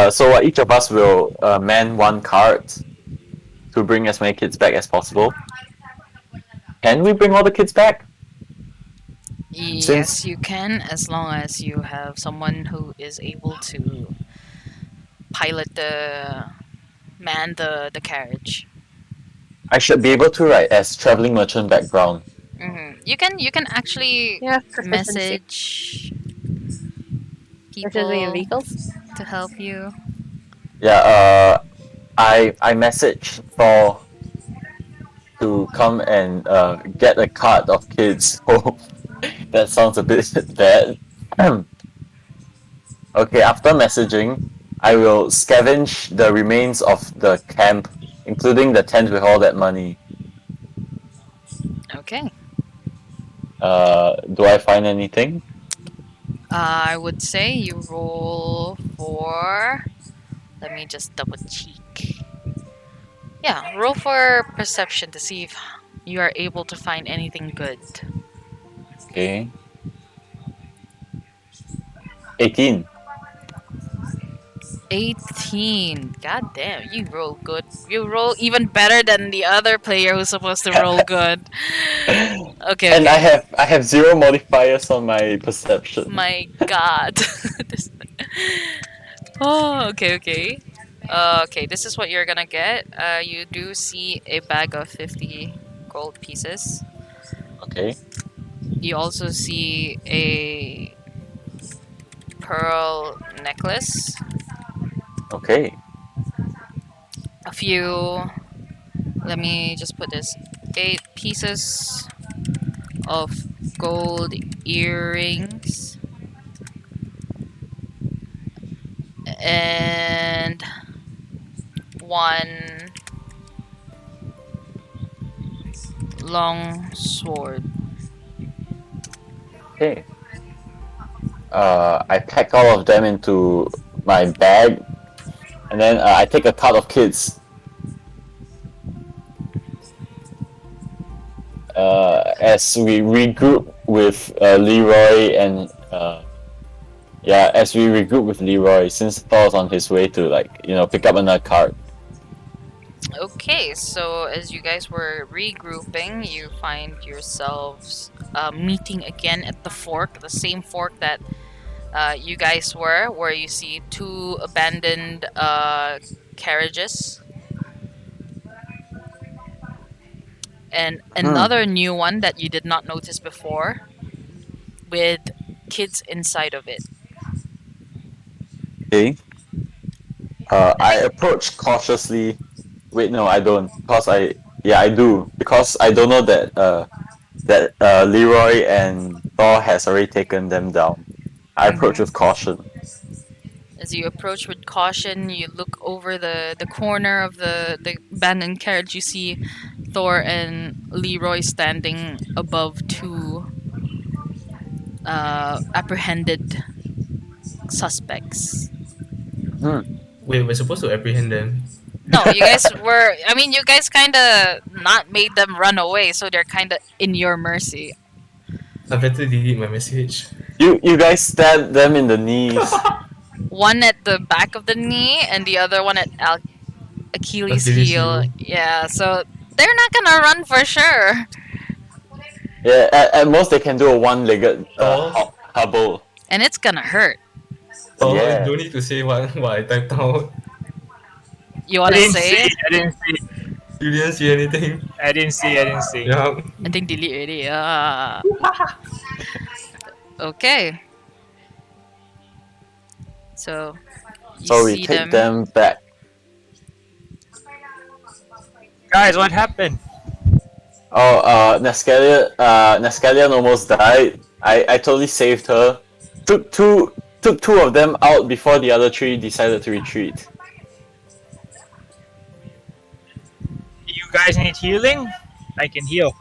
So each of us will man one cart to bring as many kids back as possible. Can we bring all the kids back? yes, you can, as long as you have someone who is able to pilot the carriage. I should be able to, right, as traveling merchant background. You can actually Yeah, proficiency. message Proficiency in people vehicles. to help you. Yeah, I message Thor to come and get a cart of kids. Oh, that sounds a bit bad. Okay, after messaging, I will scavenge the remains of the camp, including the tent with all that money. Okay. Do I find anything? I would say you roll for. Let me just double check. Yeah, roll for perception to see if you are able to find anything good. Okay. 18. 18. God damn, you roll good. You roll even better than the other player who's supposed to roll good. Okay, And okay. I have 0 modifiers on my perception. My god. This- oh, okay, okay. Okay, this is what you're gonna get. You do see a bag of 50 gold pieces. Okay. You also see a pearl necklace. Okay. A few. Let me just put this. 8 pieces of gold earrings. And 1 long sword. Okay. I pack all of them into my bag, and then I take a cart of kids. As we regroup with Leroy and as we regroup with Leroy, since Thor's on his way to pick up another cart. Okay, so as you guys were regrouping, you find yourselves meeting again at the fork, the same fork that you guys were, where you see 2 abandoned carriages. And another new one that you did not notice before, with kids inside of it. Okay. I approach cautiously. Wait, no, I don't. I do because I don't know that Leroy and Thor has already taken them down. I approach with caution. As you approach with caution, you look over the corner of the abandoned carriage. You see Thor and Leroy standing above 2 apprehended suspects. Wait, we're supposed to apprehend them. No, you guys were. I mean, you guys kind of not made them run away, so they're kind of in your mercy. I better delete my message. You guys stabbed them in the knees. One at the back of the knee, and the other one at Achilles' heel. heel. Yeah, so they're not gonna run for sure. Yeah, at most they can do a one-legged Oh. hobble. And it's gonna hurt. Oh, Yeah. don't need to say what I typed out. You I wanna didn't see. say it? I didn't see. You didn't see anything? I didn't see. I didn't see. Yeah. I think delete already. Okay. So you So we see take them back. Guys, what happened? Oh, Nascalian almost died. I totally saved her. Took two of them out before the other three decided to retreat. You guys need healing? I can heal.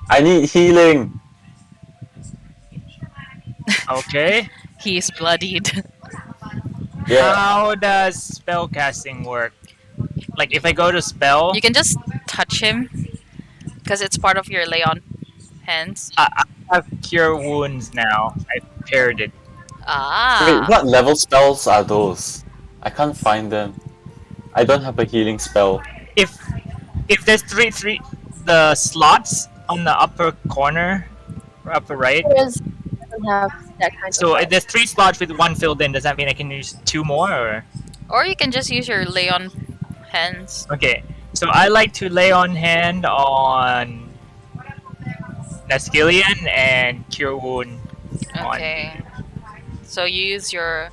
I need healing. Okay. he's bloodied. Yeah. How does spell casting work? Like if I go to spell, You can just touch him because it's part of your lay on hands. I have cure wounds now. I paired it. Wait, Ah. what level spells are those? I can't find them. I don't have a healing spell. If there's three the slots on the upper corner or upper right. Doesn't have that kind So of. if there's 3 slots with 1 filled in. Does that mean I can use 2 more? Or Or you can just use your lay on hands. okay. So I like to lay on hand on Nascilian and cure wound on. Okay. So you use your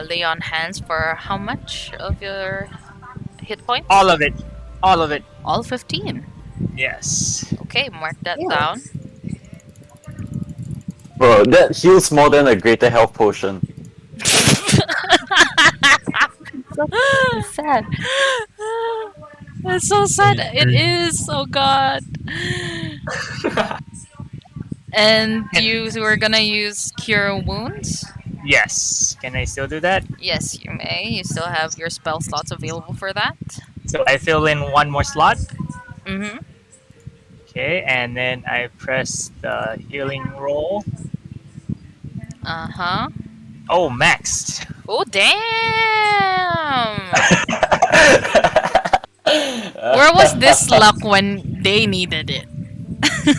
lay on hands for how much of your hit points? All of it. All of it. All 15. Yes. Okay, mark that Yeah. down. Bro, that heals more than a greater health potion. It's sad. It's so sad. I It agree. is. Oh god. And you were gonna use cure wounds? Yes. Can I still do that? Yes, you may. You still have your spell slots available for that. So I fill in 1 more slot. Mm-hmm. Okay, and then I press the healing roll. Uh-huh. Oh, maxed. Oh damn! Where was this luck when they needed it?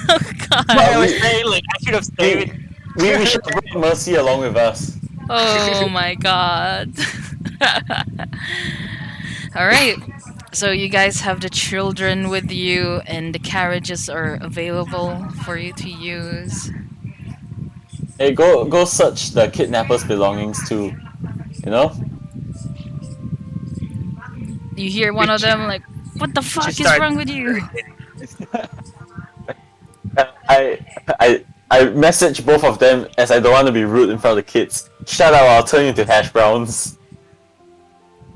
Oh god. I was saying, like, I should have stayed. We should have brought Mercy along with us. Oh my god. Alright. So you guys have the children with you and the carriages are available for you to use. Hey, go search the kidnappers' belongings too. You know? You hear one of them like, what the fuck is start- wrong with you? I message both of them as I don't want to be rude in front of the kids. Shut up, I'll turn you into hash browns.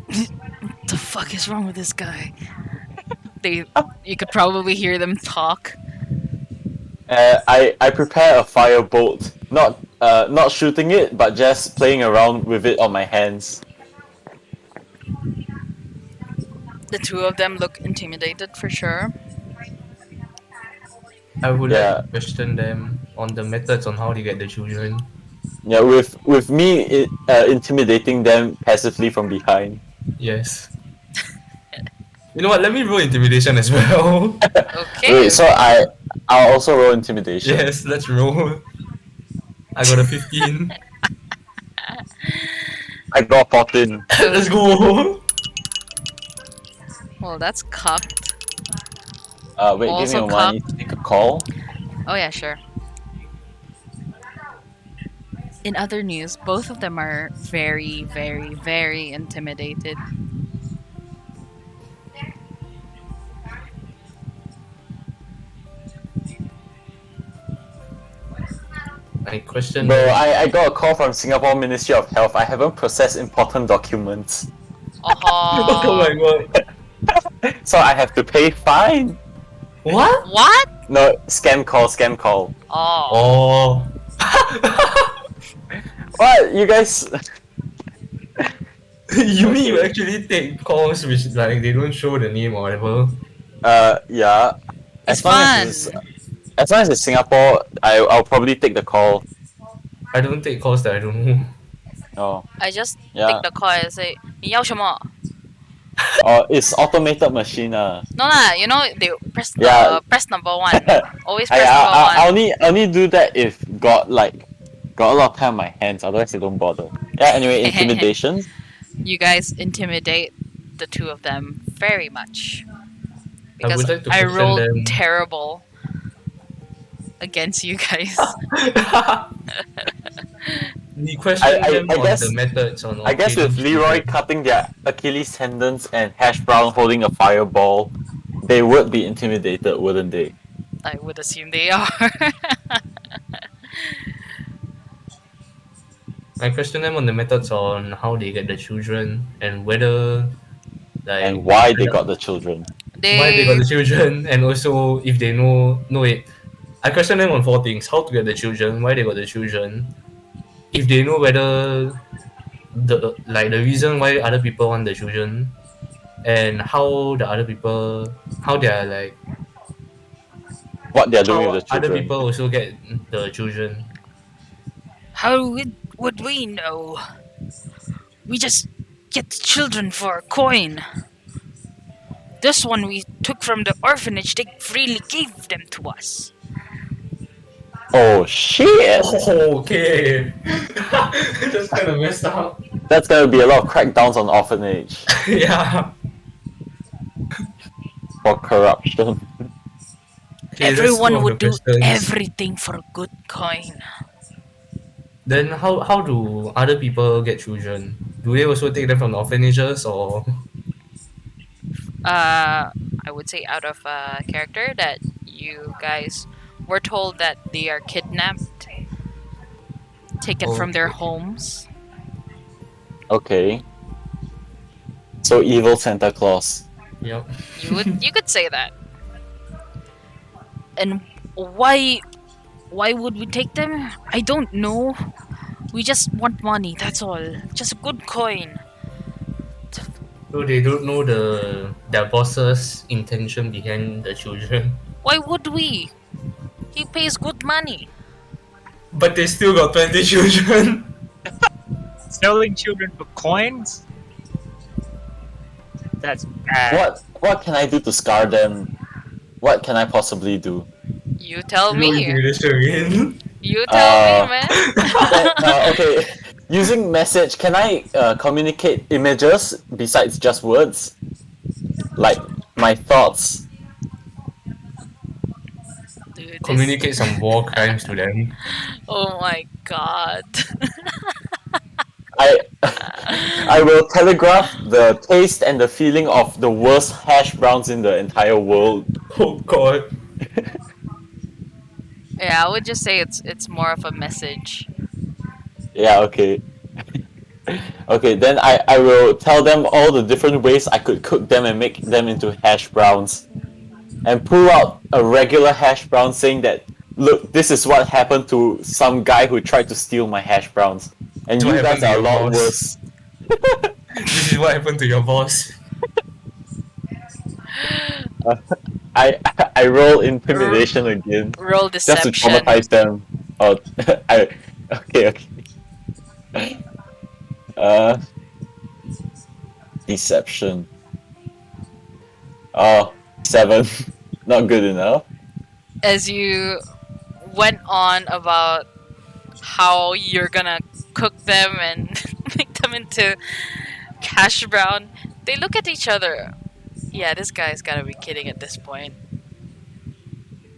What the fuck is wrong with this guy? You could probably hear them talk. I prepare a firebolt, not shooting it, but just playing around with it on my hands. The two of them look intimidated for sure. I would Yeah. like to question them on the methods on how they get the children. Yeah, with me intimidating them passively from behind. Yes. You know what? Let me roll intimidation as well. Okay. Wait, so I'll also roll intimidation. Yes, let's roll. I got a 15. I got 14. Let's go. Well, that's cocked. Wait, give me Also a moment. I need to make a call. Oh yeah, sure. In other news, both of them are very, very, very intimidated. I question Bro, them. I got a call from Singapore Ministry of Health. I haven't processed important documents. Oh my god. So I have to pay fine. What? What? No, scam call. Oh. Oh. What? You guys... You mean you actually take calls which like they don't show the name or whatever? Yeah. It's As long as it's Singapore, I'll probably take the call. I don't take calls that I don't know. Oh, I just yeah. take the call and say, 你要什么? It's automated machine. No lah, you know they Yeah. press number one. Always I, press number I, I one. only do that if got a lot of time on my hands. Otherwise, I don't bother. Yeah. Anyway, intimidation. You guys intimidate the two of them very much I because would like to I question rolled them. terrible against you guys. We question I them on guess- the methods on I guess with killing Leroy children. cutting their Achilles tendons and Hash Brown holding a fireball, they would be intimidated, wouldn't they? I would assume they are. I question them on the methods on how they get the children and whether And why they got the children. why they got They the children, and also if they know. No wait, I question them on 4 things: how to get the children, why they got the children, if they know whether the reason why other people want the children, and how the other people, how they are like, What they're doing how with the other children. people also get the children. how would we know? We just get the children for a coin. This one we took from the orphanage. They freely gave them to us. Oh shit! Oh, okay. That's kind of messed up. That's gonna be a lot of crackdowns on orphanage Yeah. for corruption. Okay, that's two Everyone of would the do questions. everything for a good coin. Then how do other people get children? Do they also take them from the orphanages or? I would say out of character that you guys were told that they are kidnapped, taken from their Okay. homes. Okay. So evil Santa Claus. Yep. You could say that. And why would we take them? I don't know. We just want money, that's all. Just a good coin. So they don't know their boss's intention behind the children. Why would we? He pays good money. But they still got 20 children. Selling children for coins? That's bad. What can I do to scar them? What can I possibly do? You tell No me. intimidation again. You tell me, man. Okay. Using message, can I communicate images besides just words? Like my thoughts. Dude, this- Communicate some war crimes to them. Oh my god. I will telegraph the taste and the feeling of the worst hash browns in the entire world. Oh god. Yeah, I would just say it's more of a message. Yeah, okay. Okay, then I will tell them all the different ways I could cook them and make them into hash browns. And pull out a regular hash brown saying that, look, this is what happened to some guy who tried to steal my hash browns. And What you guys happened to are a your lot boss? worse. This is what happened to your boss. I roll intimidation again. Roll Just to deception. traumatize them. Oh, okay. Deception. Oh, 7. Not good enough. As you went on about how you're gonna cook them and make them into hash brown, they look at each other. Yeah, this guy's gotta be kidding at this point.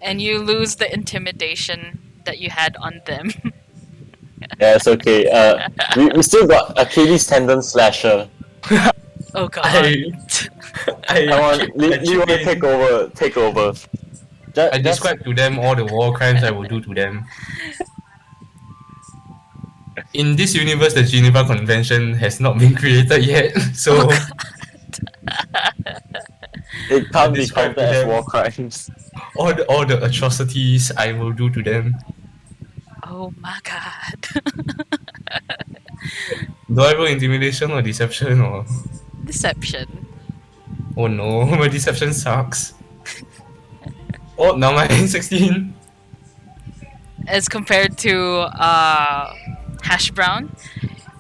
And you lose the intimidation that you had on them. Yeah, it's okay. We still got Achilles tendon slasher. Oh god. Come on, Leroy, take over. I describe to them all the war crimes I will do to them. In this universe, the Geneva Convention has not been created yet, so It can't be describe counted to as them. war crimes. all the atrocities I will do to them. Oh my god. Do I roll intimidation or deception or? Deception. Oh no, my deception sucks. Oh, now my 16. As compared to Hash Brown,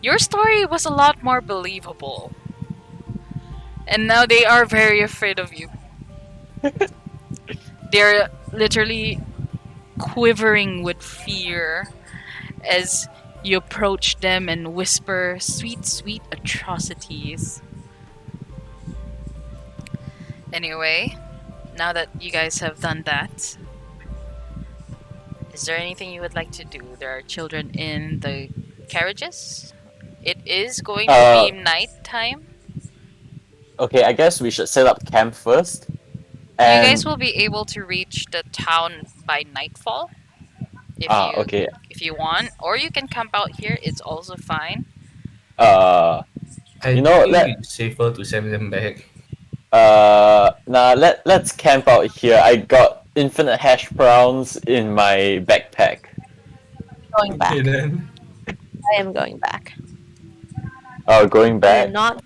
your story was a lot more believable. And now they are very afraid of you. They're literally quivering with fear as you approach them and whisper sweet, sweet atrocities. Anyway, now that you guys have done that, is there anything you would like to do? There are children in the carriages. It is going to be nighttime. Okay, I guess we should set up camp first. You And guys will be able to reach the town by nightfall okay. if you want, or you can camp out here. It's also fine. Uh, I You know, think let- it's safer to send them back. let's camp out here. I got infinite hash browns in my backpack. Going back. Okay then. I am going back. Going I back. am not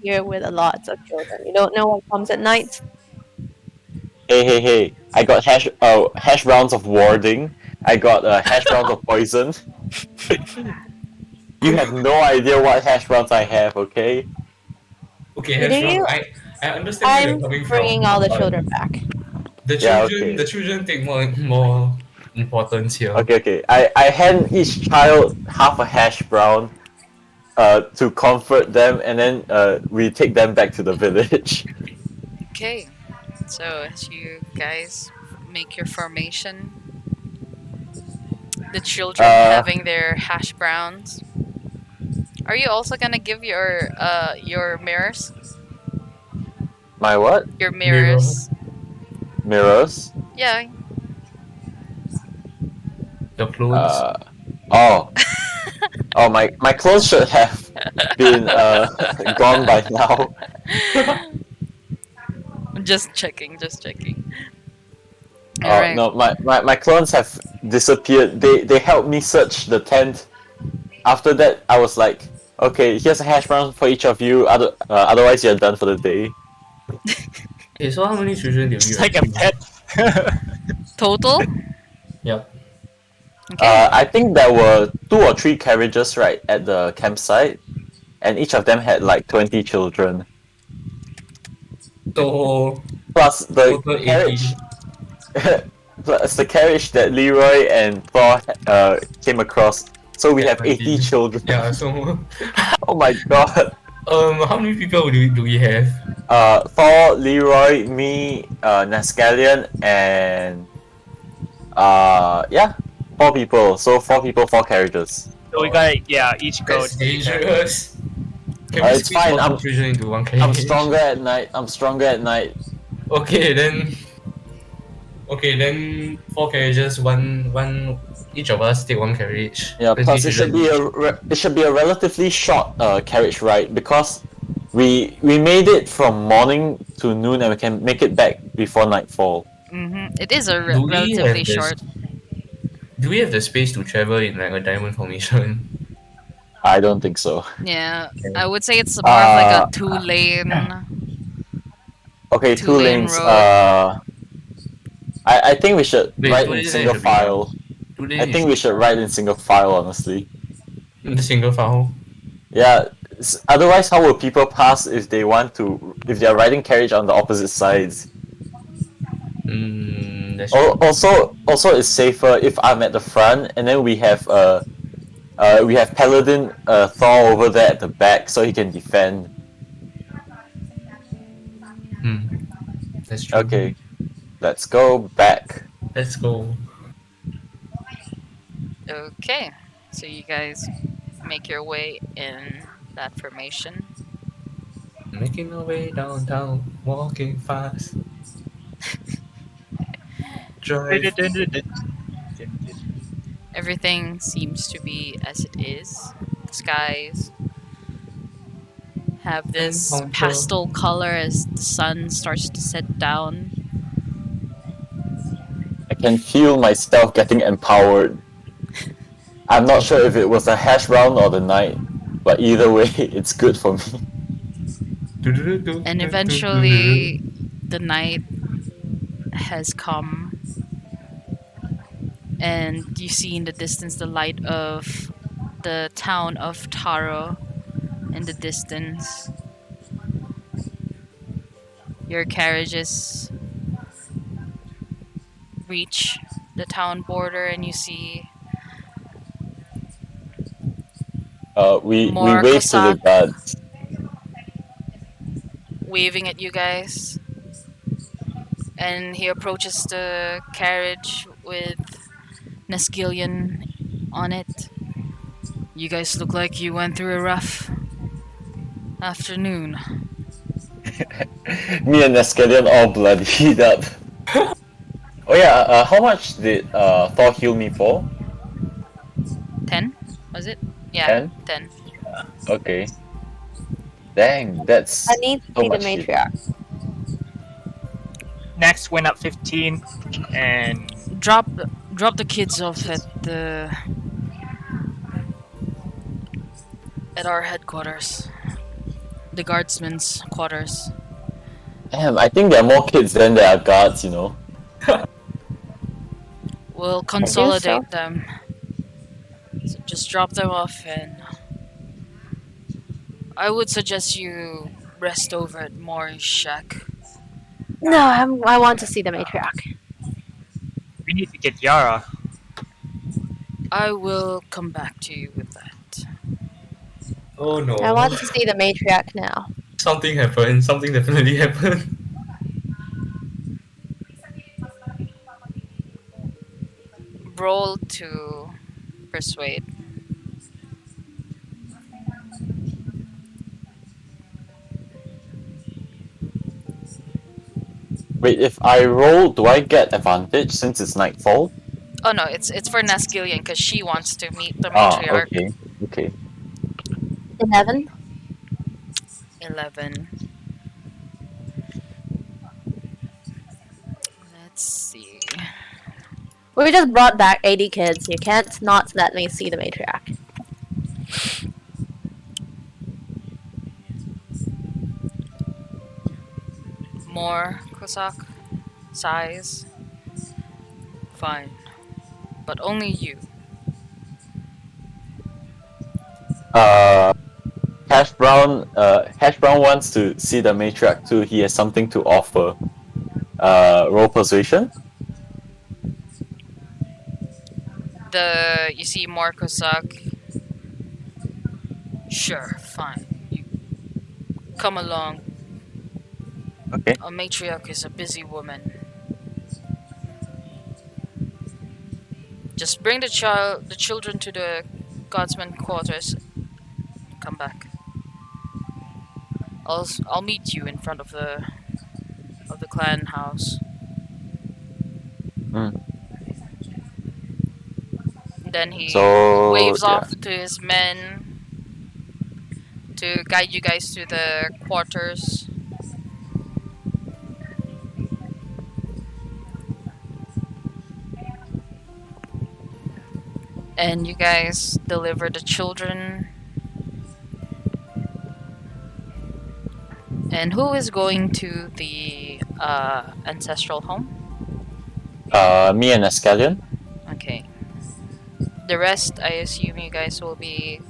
here with a lot of children. You don't know what comes at night. Hey! I got hash browns of warding. I got hash browns of poison. You have no idea what hash browns I have. Okay. Okay, Do hash you- brown. I understand where I'm you're coming bringing from. all the but children back. The Yeah, children, okay. the children take more importance here. Okay. I hand each child half a hash brown. To comfort them, and then we take them back to the village. Okay, so as you guys make your formation, the children having their hash browns. Are you also gonna give your mirrors? My what? Your mirrors? Mirrors? Yeah. The clothes. Oh. Oh, my clothes should have been gone by now. Just checking. Oh Alright. no, my clones have disappeared. They helped me search the tent. After that, I was like, okay, here's a hash brown for each of you. Otherwise, you're done for the day. Okay, so how many children did we It's like a rescue? pet. Total? Yep. Okay. I think there were 2 or 3 carriages right at the campsite, and each of them had like 20 children. So Plus the total 80. carriage. Plus the carriage that Leroy and Thor came across. So we Yeah, have 80 20. children. Yeah, so Oh my god. how many people do we have? Thor, Leroy, me, Nascallion, and yeah, 4 people. So 4 people, 4 carriages. So we gotta each go. That's dangerous. Can we It's squeeze fine, all I'm- the children into one carriage? I'm stronger at night. Okay then. 4 carriages, one each of us take 1 carriage. Yeah. 20 Plus, it should children be a relatively short carriage ride because we made it from morning to noon and we can make it back before nightfall. It is a Do we relatively have this- short. Do we have the space to travel in like a diamond formation? I don't think so. Yeah, I would say it's more of like a 2-lane. Okay, 2 Two-lane lanes. road. I think we should Wait, ride 2 in lanes single should be file. I think we should ride in single file, honestly. the single file. Yeah. Otherwise, how will people pass if they are riding carriage on the opposite sides? That's true. Also, it's safer if I'm at the front, and then we have Paladin Thor over there at the back, so he can defend. That's true. Okay, let's go back. Let's go. Okay, so you guys make your way in that formation. Making our way downtown, walking fast. Drive. Everything seems to be as it is. The skies have this Encounter. pastel color as the sun starts to set down. I can feel myself getting empowered. I'm not sure if it was the hash brown or the night, but either way, it's good for me. And eventually, the night has come, and you see in the distance the light of the town of Taro in the distance. Your carriages reach the town border, and you see We more wave to the Cossack guards. waving at you guys. And he approaches the carriage with Nesgilian on it. You guys look like you went through a rough afternoon. Me and Escalion all bloodied up. Oh yeah, how much did Thor heal me for? 10? Was it? Yeah, 10? 10. Okay. Dang, I that's need to so see the much shit. matriarch. Next went up 15, and Drop the kids off at our headquarters. The guardsmen's quarters. Damn, I think there are more kids than there are guards, you know. We'll so. consolidate them. So just drop them off, and I would suggest you rest over at Maury's shack. No, I want to see the matriarch. we need to get Yara. I will come back to you with that. Oh no. I want to see the matriarch now. Something happened. Something definitely happened. Roll to persuade. Wait, if I roll, do I get advantage since it's nightfall? Oh no, it's for Nasgilian because she wants to meet the Ah, matriarch. okay. Okay. 11. 11. Let's see. We just brought back 80 kids. You can't not let me see the matriarch. More Cossack size. Fine. But only you. Hash Brown wants to see the matriarch too. He has something to offer. Roll persuasion. You see more Cossack. Sure, fine. You come along. Okay. A matriarch is a busy woman. Just bring the children to the guardsmen quarters. Come back. I'll meet you in front of the clan house. Mm. Then he So waves yeah. off to his men to guide you guys to the quarters. And you guys deliver the children. And who is going to the ancestral home? Me and Escalion. Okay. The rest, I assume you guys will be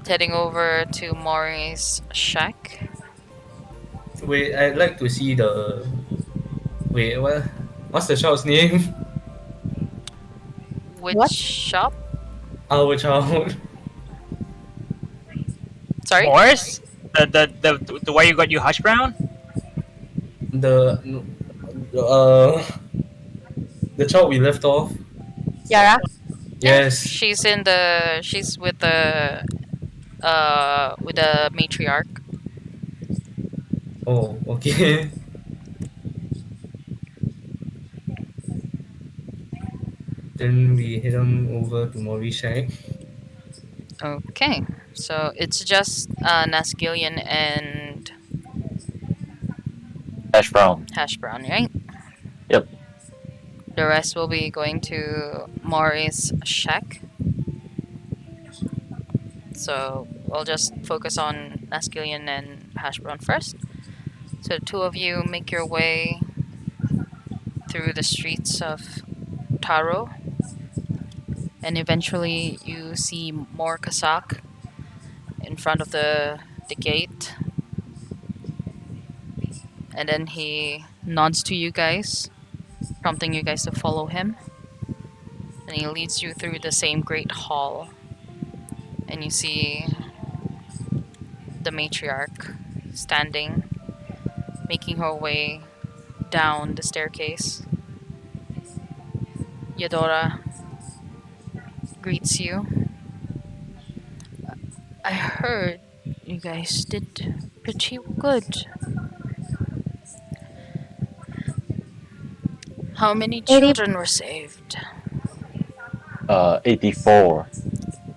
heading over to Maury's shack. Wait, I'd like to see the. Wait, what? What's the shop's name? Which What? shop? Our child. Sorry? Morris? The way you got you Hush Brown? The. The child we left off. Yara? Yes. She's with the matriarch. Oh, okay. Then we head on over to Maury shack. Okay. So it's just Nasgilian and Hash Brown. Hash Brown, right? Yep. The rest will be going to Maury's shack. So we'll just focus on Nasgilian and Hash Brown first. So the two of you make your way through the streets of Taro. And eventually you see more Cossack in front of the gate. And then he nods to you guys, prompting you guys to follow him. And he leads you through the same great hall. And you see the matriarch standing, making her way down the staircase. Yadora greets you. I heard you guys did pretty good. How many 80 children were saved? 84.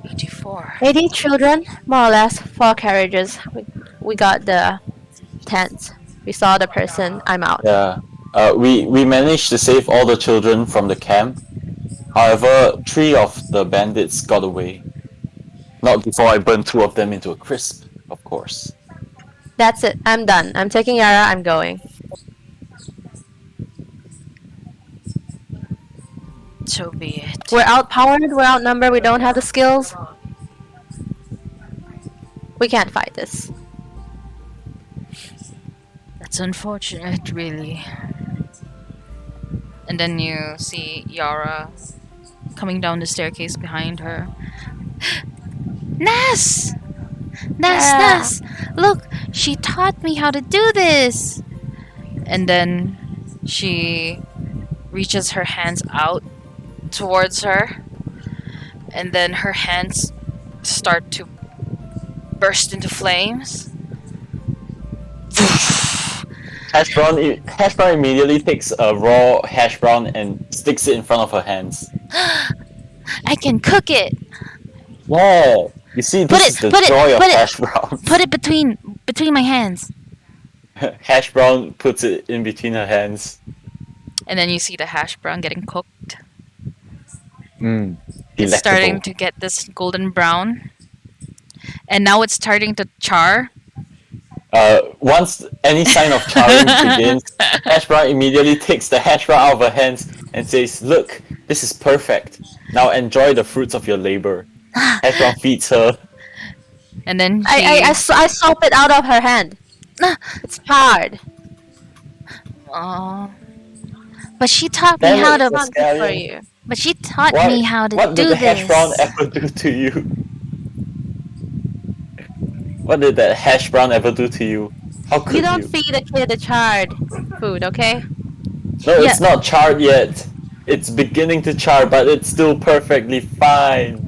84. 80 children, more or less, 4 carriages. We got the tent. We saw the person. I'm out. Yeah. We managed to save all the children from the camp. However, 3 of the bandits got away. Not before I burned 2 of them into a crisp, of course. That's it. I'm done. I'm taking Yara. I'm going. So be it. We're outpowered. We're outnumbered. We don't have the skills. We can't fight this. That's unfortunate, really. And then you see Yara coming down the staircase behind her. Nas! Nas! Look, she taught me how to do this! And then she reaches her hands out towards her. And then her hands start to burst into flames. Hash brown immediately takes a raw hash brown and sticks it in front of her hands. I can cook it! Yeah! You see, this is the joy of hash browns. Put it between my hands. Hash brown puts it in between her hands. And then you see the hash brown getting cooked. Mmm. It's starting to get this golden brown. And now it's starting to char. Once any sign of charring begins, hash brown immediately takes the hash brown out of her hands and says, "Look, this is perfect. Now enjoy the fruits of your labor." Hash brown feeds her. And then she... I soap it out of her hand. It's hard. Oh. But she taught me Damn how it, to... Not good for you. But she taught What- me how to What do did the hash brown this. ever do to you? What did that hash brown ever do to you? How could You you? don't feed a kid a charred food, okay? No, it's not charred yet. It's beginning to char, but it's still perfectly fine.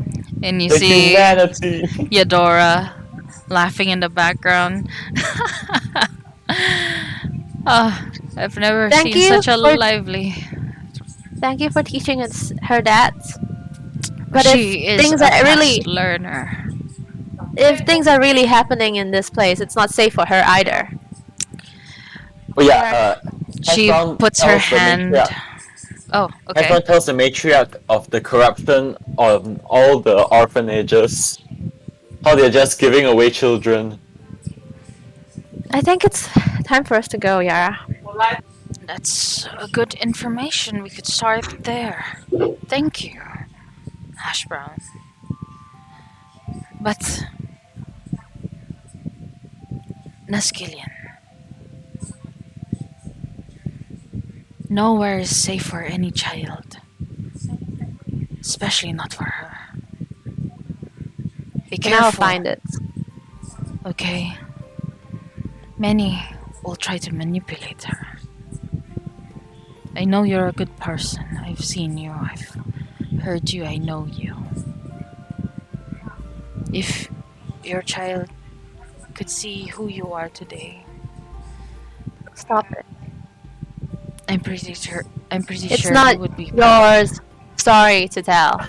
And you The see humanity. Yadora laughing in the background. Oh, I've never Thank seen you such a for- lively... Thank you for teaching us her that. But she if is things a are really, fast learner. if things are really happening in this place, it's not safe for her either. Oh yeah, Hash She brown puts her tells the hand... matriarch- Oh, Hash okay. brown tells the matriarch of the corruption on all the orphanages. How they're just giving away children. I think it's time for us to go, Yara. That's a good information. We could start there. Thank you, Hash Brown. But... Naskillian. Nowhere is safe for any child. Especially not for her. Be And I'll careful, find it. okay? Many will try to manipulate her. I know you're a good person. I've seen you. I've heard you. I know you. If your child could see who you are today, Stop it. I'm pretty sure. It's sure not you would be. yours. Story to tell.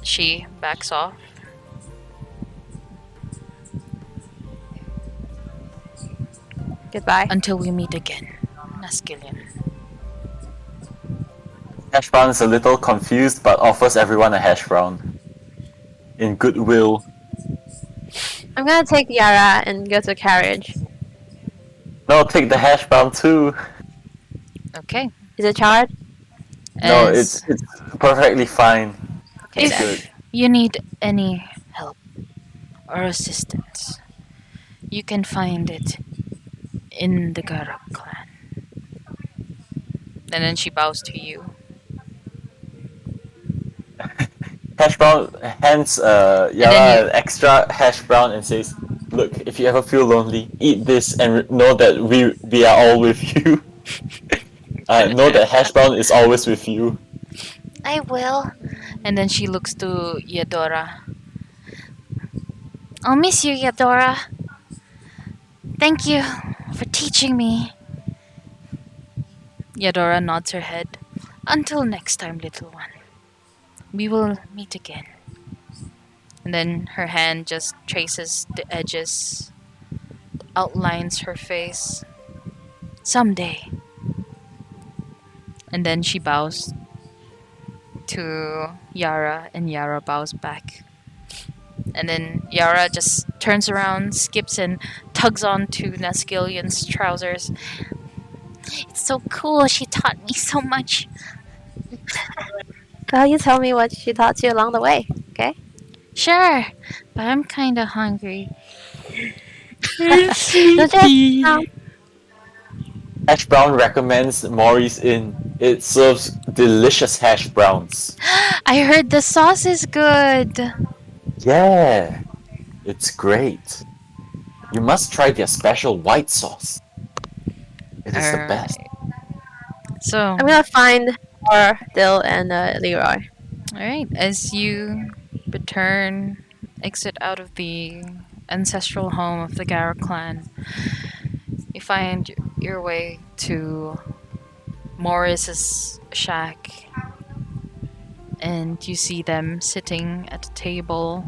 She backs off. Goodbye. Until we meet again, Naskillian. Hash brown is a little confused but offers everyone a hash brown. In goodwill. I'm gonna take Yara and go to the carriage. No, take the hash brown too. Okay. Is it charred? No, As it's perfectly fine. Okay, It's then. good. you need any help or assistance, You can find it in the Garak clan. And then she bows to you. Hash brown hands And then Yara an extra hash brown and says, "Look, if you ever feel lonely, eat this and know that we are all with you. Know that hash brown is always with you." I will. And then she looks to Yadora. I'll miss you, Yadora. Thank you for teaching me. Yadora nods her head. Until next time, little one. We will meet again. And then her hand just traces the edges, outlines her face. Someday. And then she bows to Yara, and Yara bows back. And then Yara just turns around, skips, and tugs on to Naskillian's trousers. It's so cool. She taught me so much. Well, you tell me what she taught you along the way, okay? Sure, but I'm kinda hungry. So just Hash brown recommends Maury's Inn. It serves delicious hash browns. I heard the sauce is good. Yeah, it's great. You must try their special white sauce. It is the best. So, I'm gonna find more Dill and Leroy. alright, as you exit out of the ancestral home of the Gara clan, you find your way to Morris's shack, and you see them sitting at a table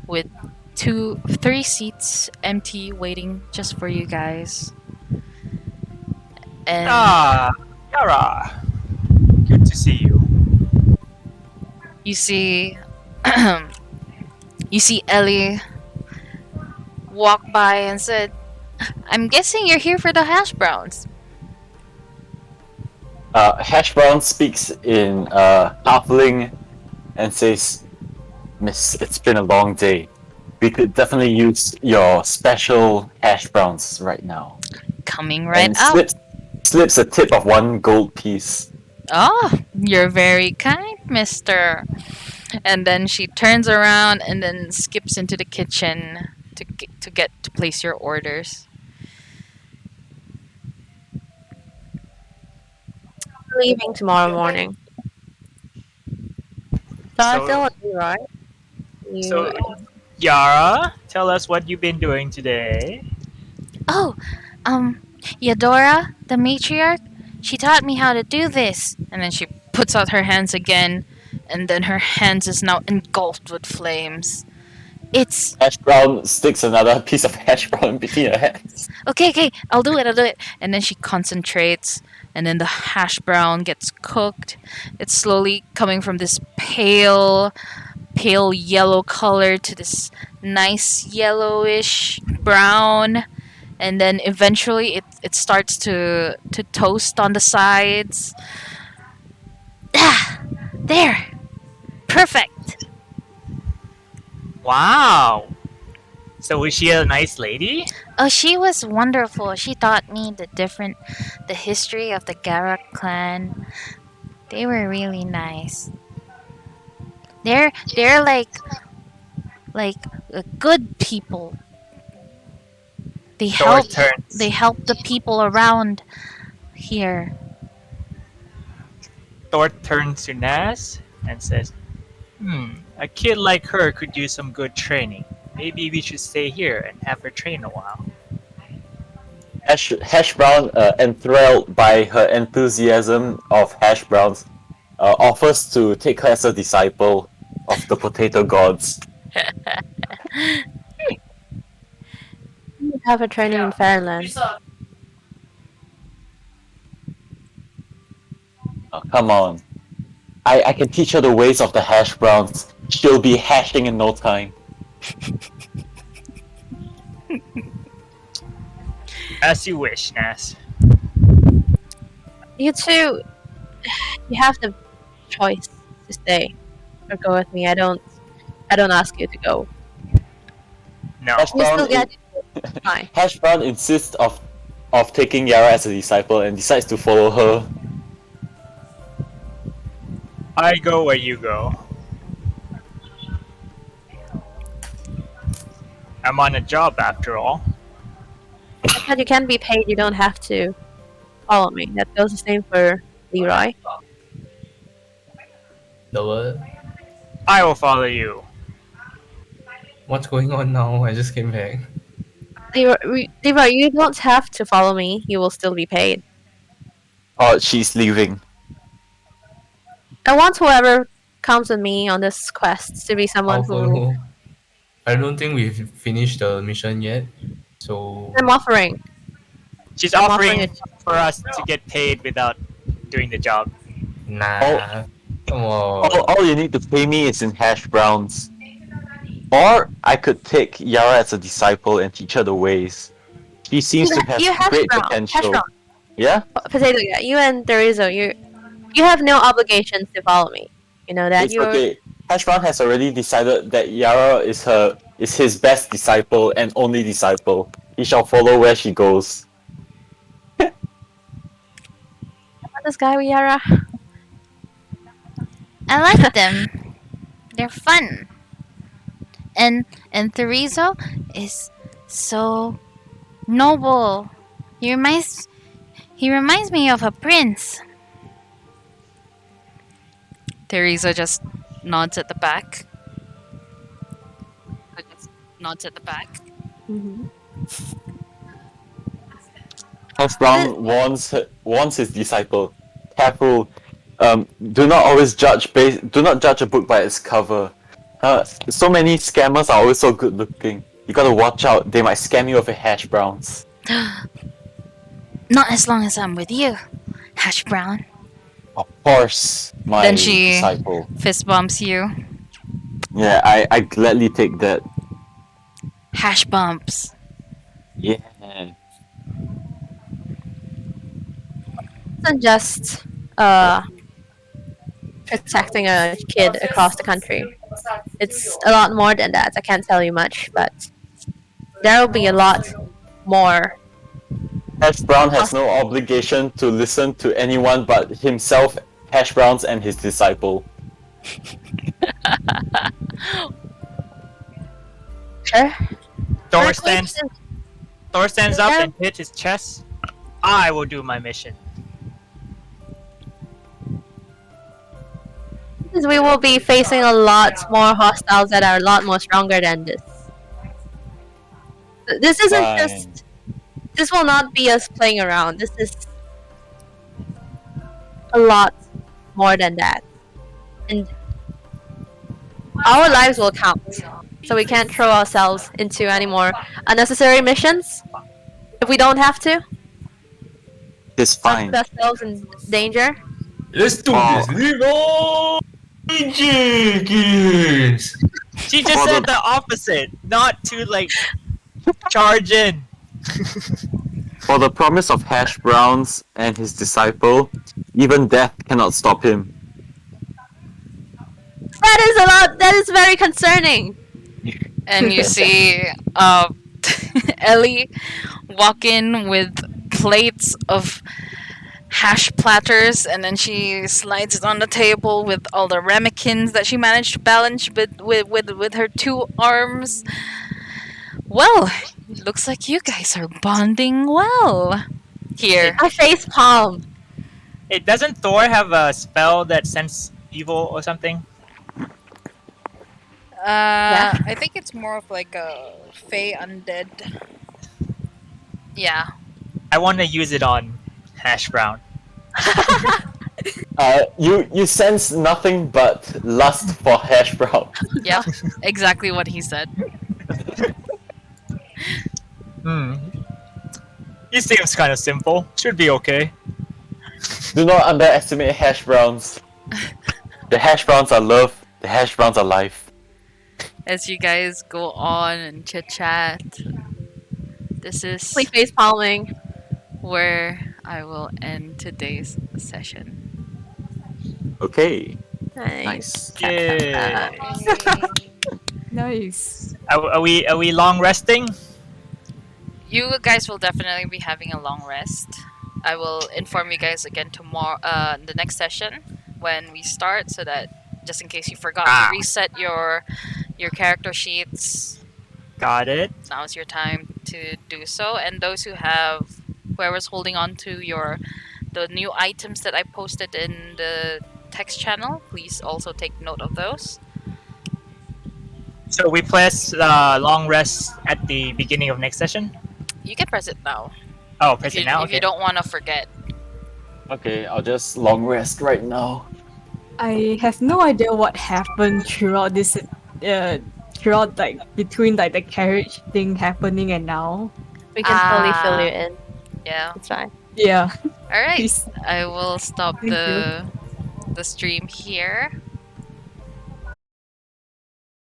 with three seats empty, waiting just for you guys. And Yara. Good to see you. you see you see Ellie walk by and said, I'm guessing you're here for the hash browns. Hash brown speaks in halfling and says, "Miss, it's been a long day. We could definitely use your special hash browns right now." Coming right And up. slips a tip of one gold piece. Oh, you're very kind, mister. And then she turns around and then skips into the kitchen to place your orders. Leaving tomorrow morning. So, Dill and Leroy. You So, Yara, tell us what you've been doing today. Oh, Yadora, the matriarch, she taught me how to do this. And then she puts out her hands again, and then her hands is now engulfed with flames. It's Hash brown sticks another piece of hash brown between her hands. okay, I'll do it. And then she concentrates, and then the hash brown gets cooked. It's slowly coming from this pale yellow color to this nice yellowish brown. And then eventually it starts to toast on the sides. Ah, there, perfect. Wow. So was she a nice lady? Oh, she was wonderful. She taught me the history of the Garak clan. They were really nice. They're like good people. They help the people around here. Thor turns to Nas and says, a kid like her could use some good training. Maybe we should stay here and have her train a while. Hash brown, enthralled by her enthusiasm of hash browns, offers to take her as a disciple of the potato gods. You have a training in Fairyland. Oh, come on. I can teach her the ways of the hash browns. She'll be hashing in no time. As you wish, Nas. You two, you have the choice to stay or go with me. I don't ask you to go. No. Hash You still brown, get Fine. Hash Brown insists of taking Yara as a disciple and decides to follow her. I go where you go. I'm on a job after all. But you can be paid, you don't have to follow me. That goes the same for Leroy. The what? I will follow you. What's going on now? I just came back. Leroy, you don't have to follow me. You will still be paid. Oh, she's leaving. I want whoever comes with me on this quest to be someone I'll who follow. I don't think we've finished the mission yet. So I'm offering. She's I'm offering offering for us to get paid without doing the job. nah. Come on. All you need to pay me is in hash browns. Or I could take Yara as a disciple and teach her the ways. She seems to have You hash great brown. potential. Hash brown. Yeah? Potato, yeah. You and Dorizo, you have no obligations to follow me. You know that It's okay. Hash Brown has already decided that Yara is his best disciple and only disciple. He shall follow where she goes. this guy with Yara. I like them. They're fun. And Therizo is so noble. He reminds me of a prince. Therizo just nods at the back. Mhm. Hash Brown warns his disciple, careful. Do not judge a book by its cover. So many scammers are always so good looking. You gotta watch out. They might scam you over hash browns. Not as long as I'm with you, Hash Brown. Of course, my Then she- disciple. Fist bumps you. Yeah, I gladly take that. Hash bumps. Yeah. It's not just protecting a kid across the country. It's a lot more than that. I can't tell you much, but there will be a lot more. Hash Brown has no obligation to listen to anyone but himself, Hash Browns, and his disciple. Sure. Thor stands up and hits his chest. I will do my mission. Because we will be facing a lot more hostiles that are a lot more stronger than this. This isn't Fine. just. This will not be us playing around. This is a lot more than that. And our lives will count. So we can't throw ourselves into any more unnecessary missions if we don't have to. It's Not fine. put ourselves in danger. Let's do Oh. this. Leroy Jenkins. She just said the opposite, not to charge in. For the promise of Hash Browns and his disciple, even death cannot stop him. That is a lot. That is very concerning. And you see Ellie walk in with plates of hash platters, and then she slides it on the table with all the ramekins that she managed to balance with her two arms. Well, it looks like you guys are bonding well. Here. I face palm. Hey, doesn't Thor have a spell that sends evil or something? I think it's more of like a Fey undead. Yeah. I want to use it on Hash Brown. You sense nothing but lust for Hash Brown. Yep. Exactly what he said. He seems kind of simple. Should be okay. Do not underestimate Hash Browns. The Hash Browns are love. The Hash Browns are life. As you guys go on and chit chat, this is Please face palming. where I will end today's session. Okay. Nice. Nice. Yay. Nice. Are we long resting? You guys will definitely be having a long rest. I will inform you guys again tomorrow, the next session when we start, so that just in case you forgot to reset your character sheets, Got it. now's your time to do so. And those whoever's holding on to the new items that I posted in the text channel, please also take note of those. So we press long rest at the beginning of next session. You can press it now. Oh, press it now. If you don't want to forget. Okay, I'll just long rest right now. I have no idea what happened throughout this, throughout like between like the carriage thing happening and now. We can totally fill you in. Yeah. It's fine. Yeah. All right. Please. I will stop Thank the stream here.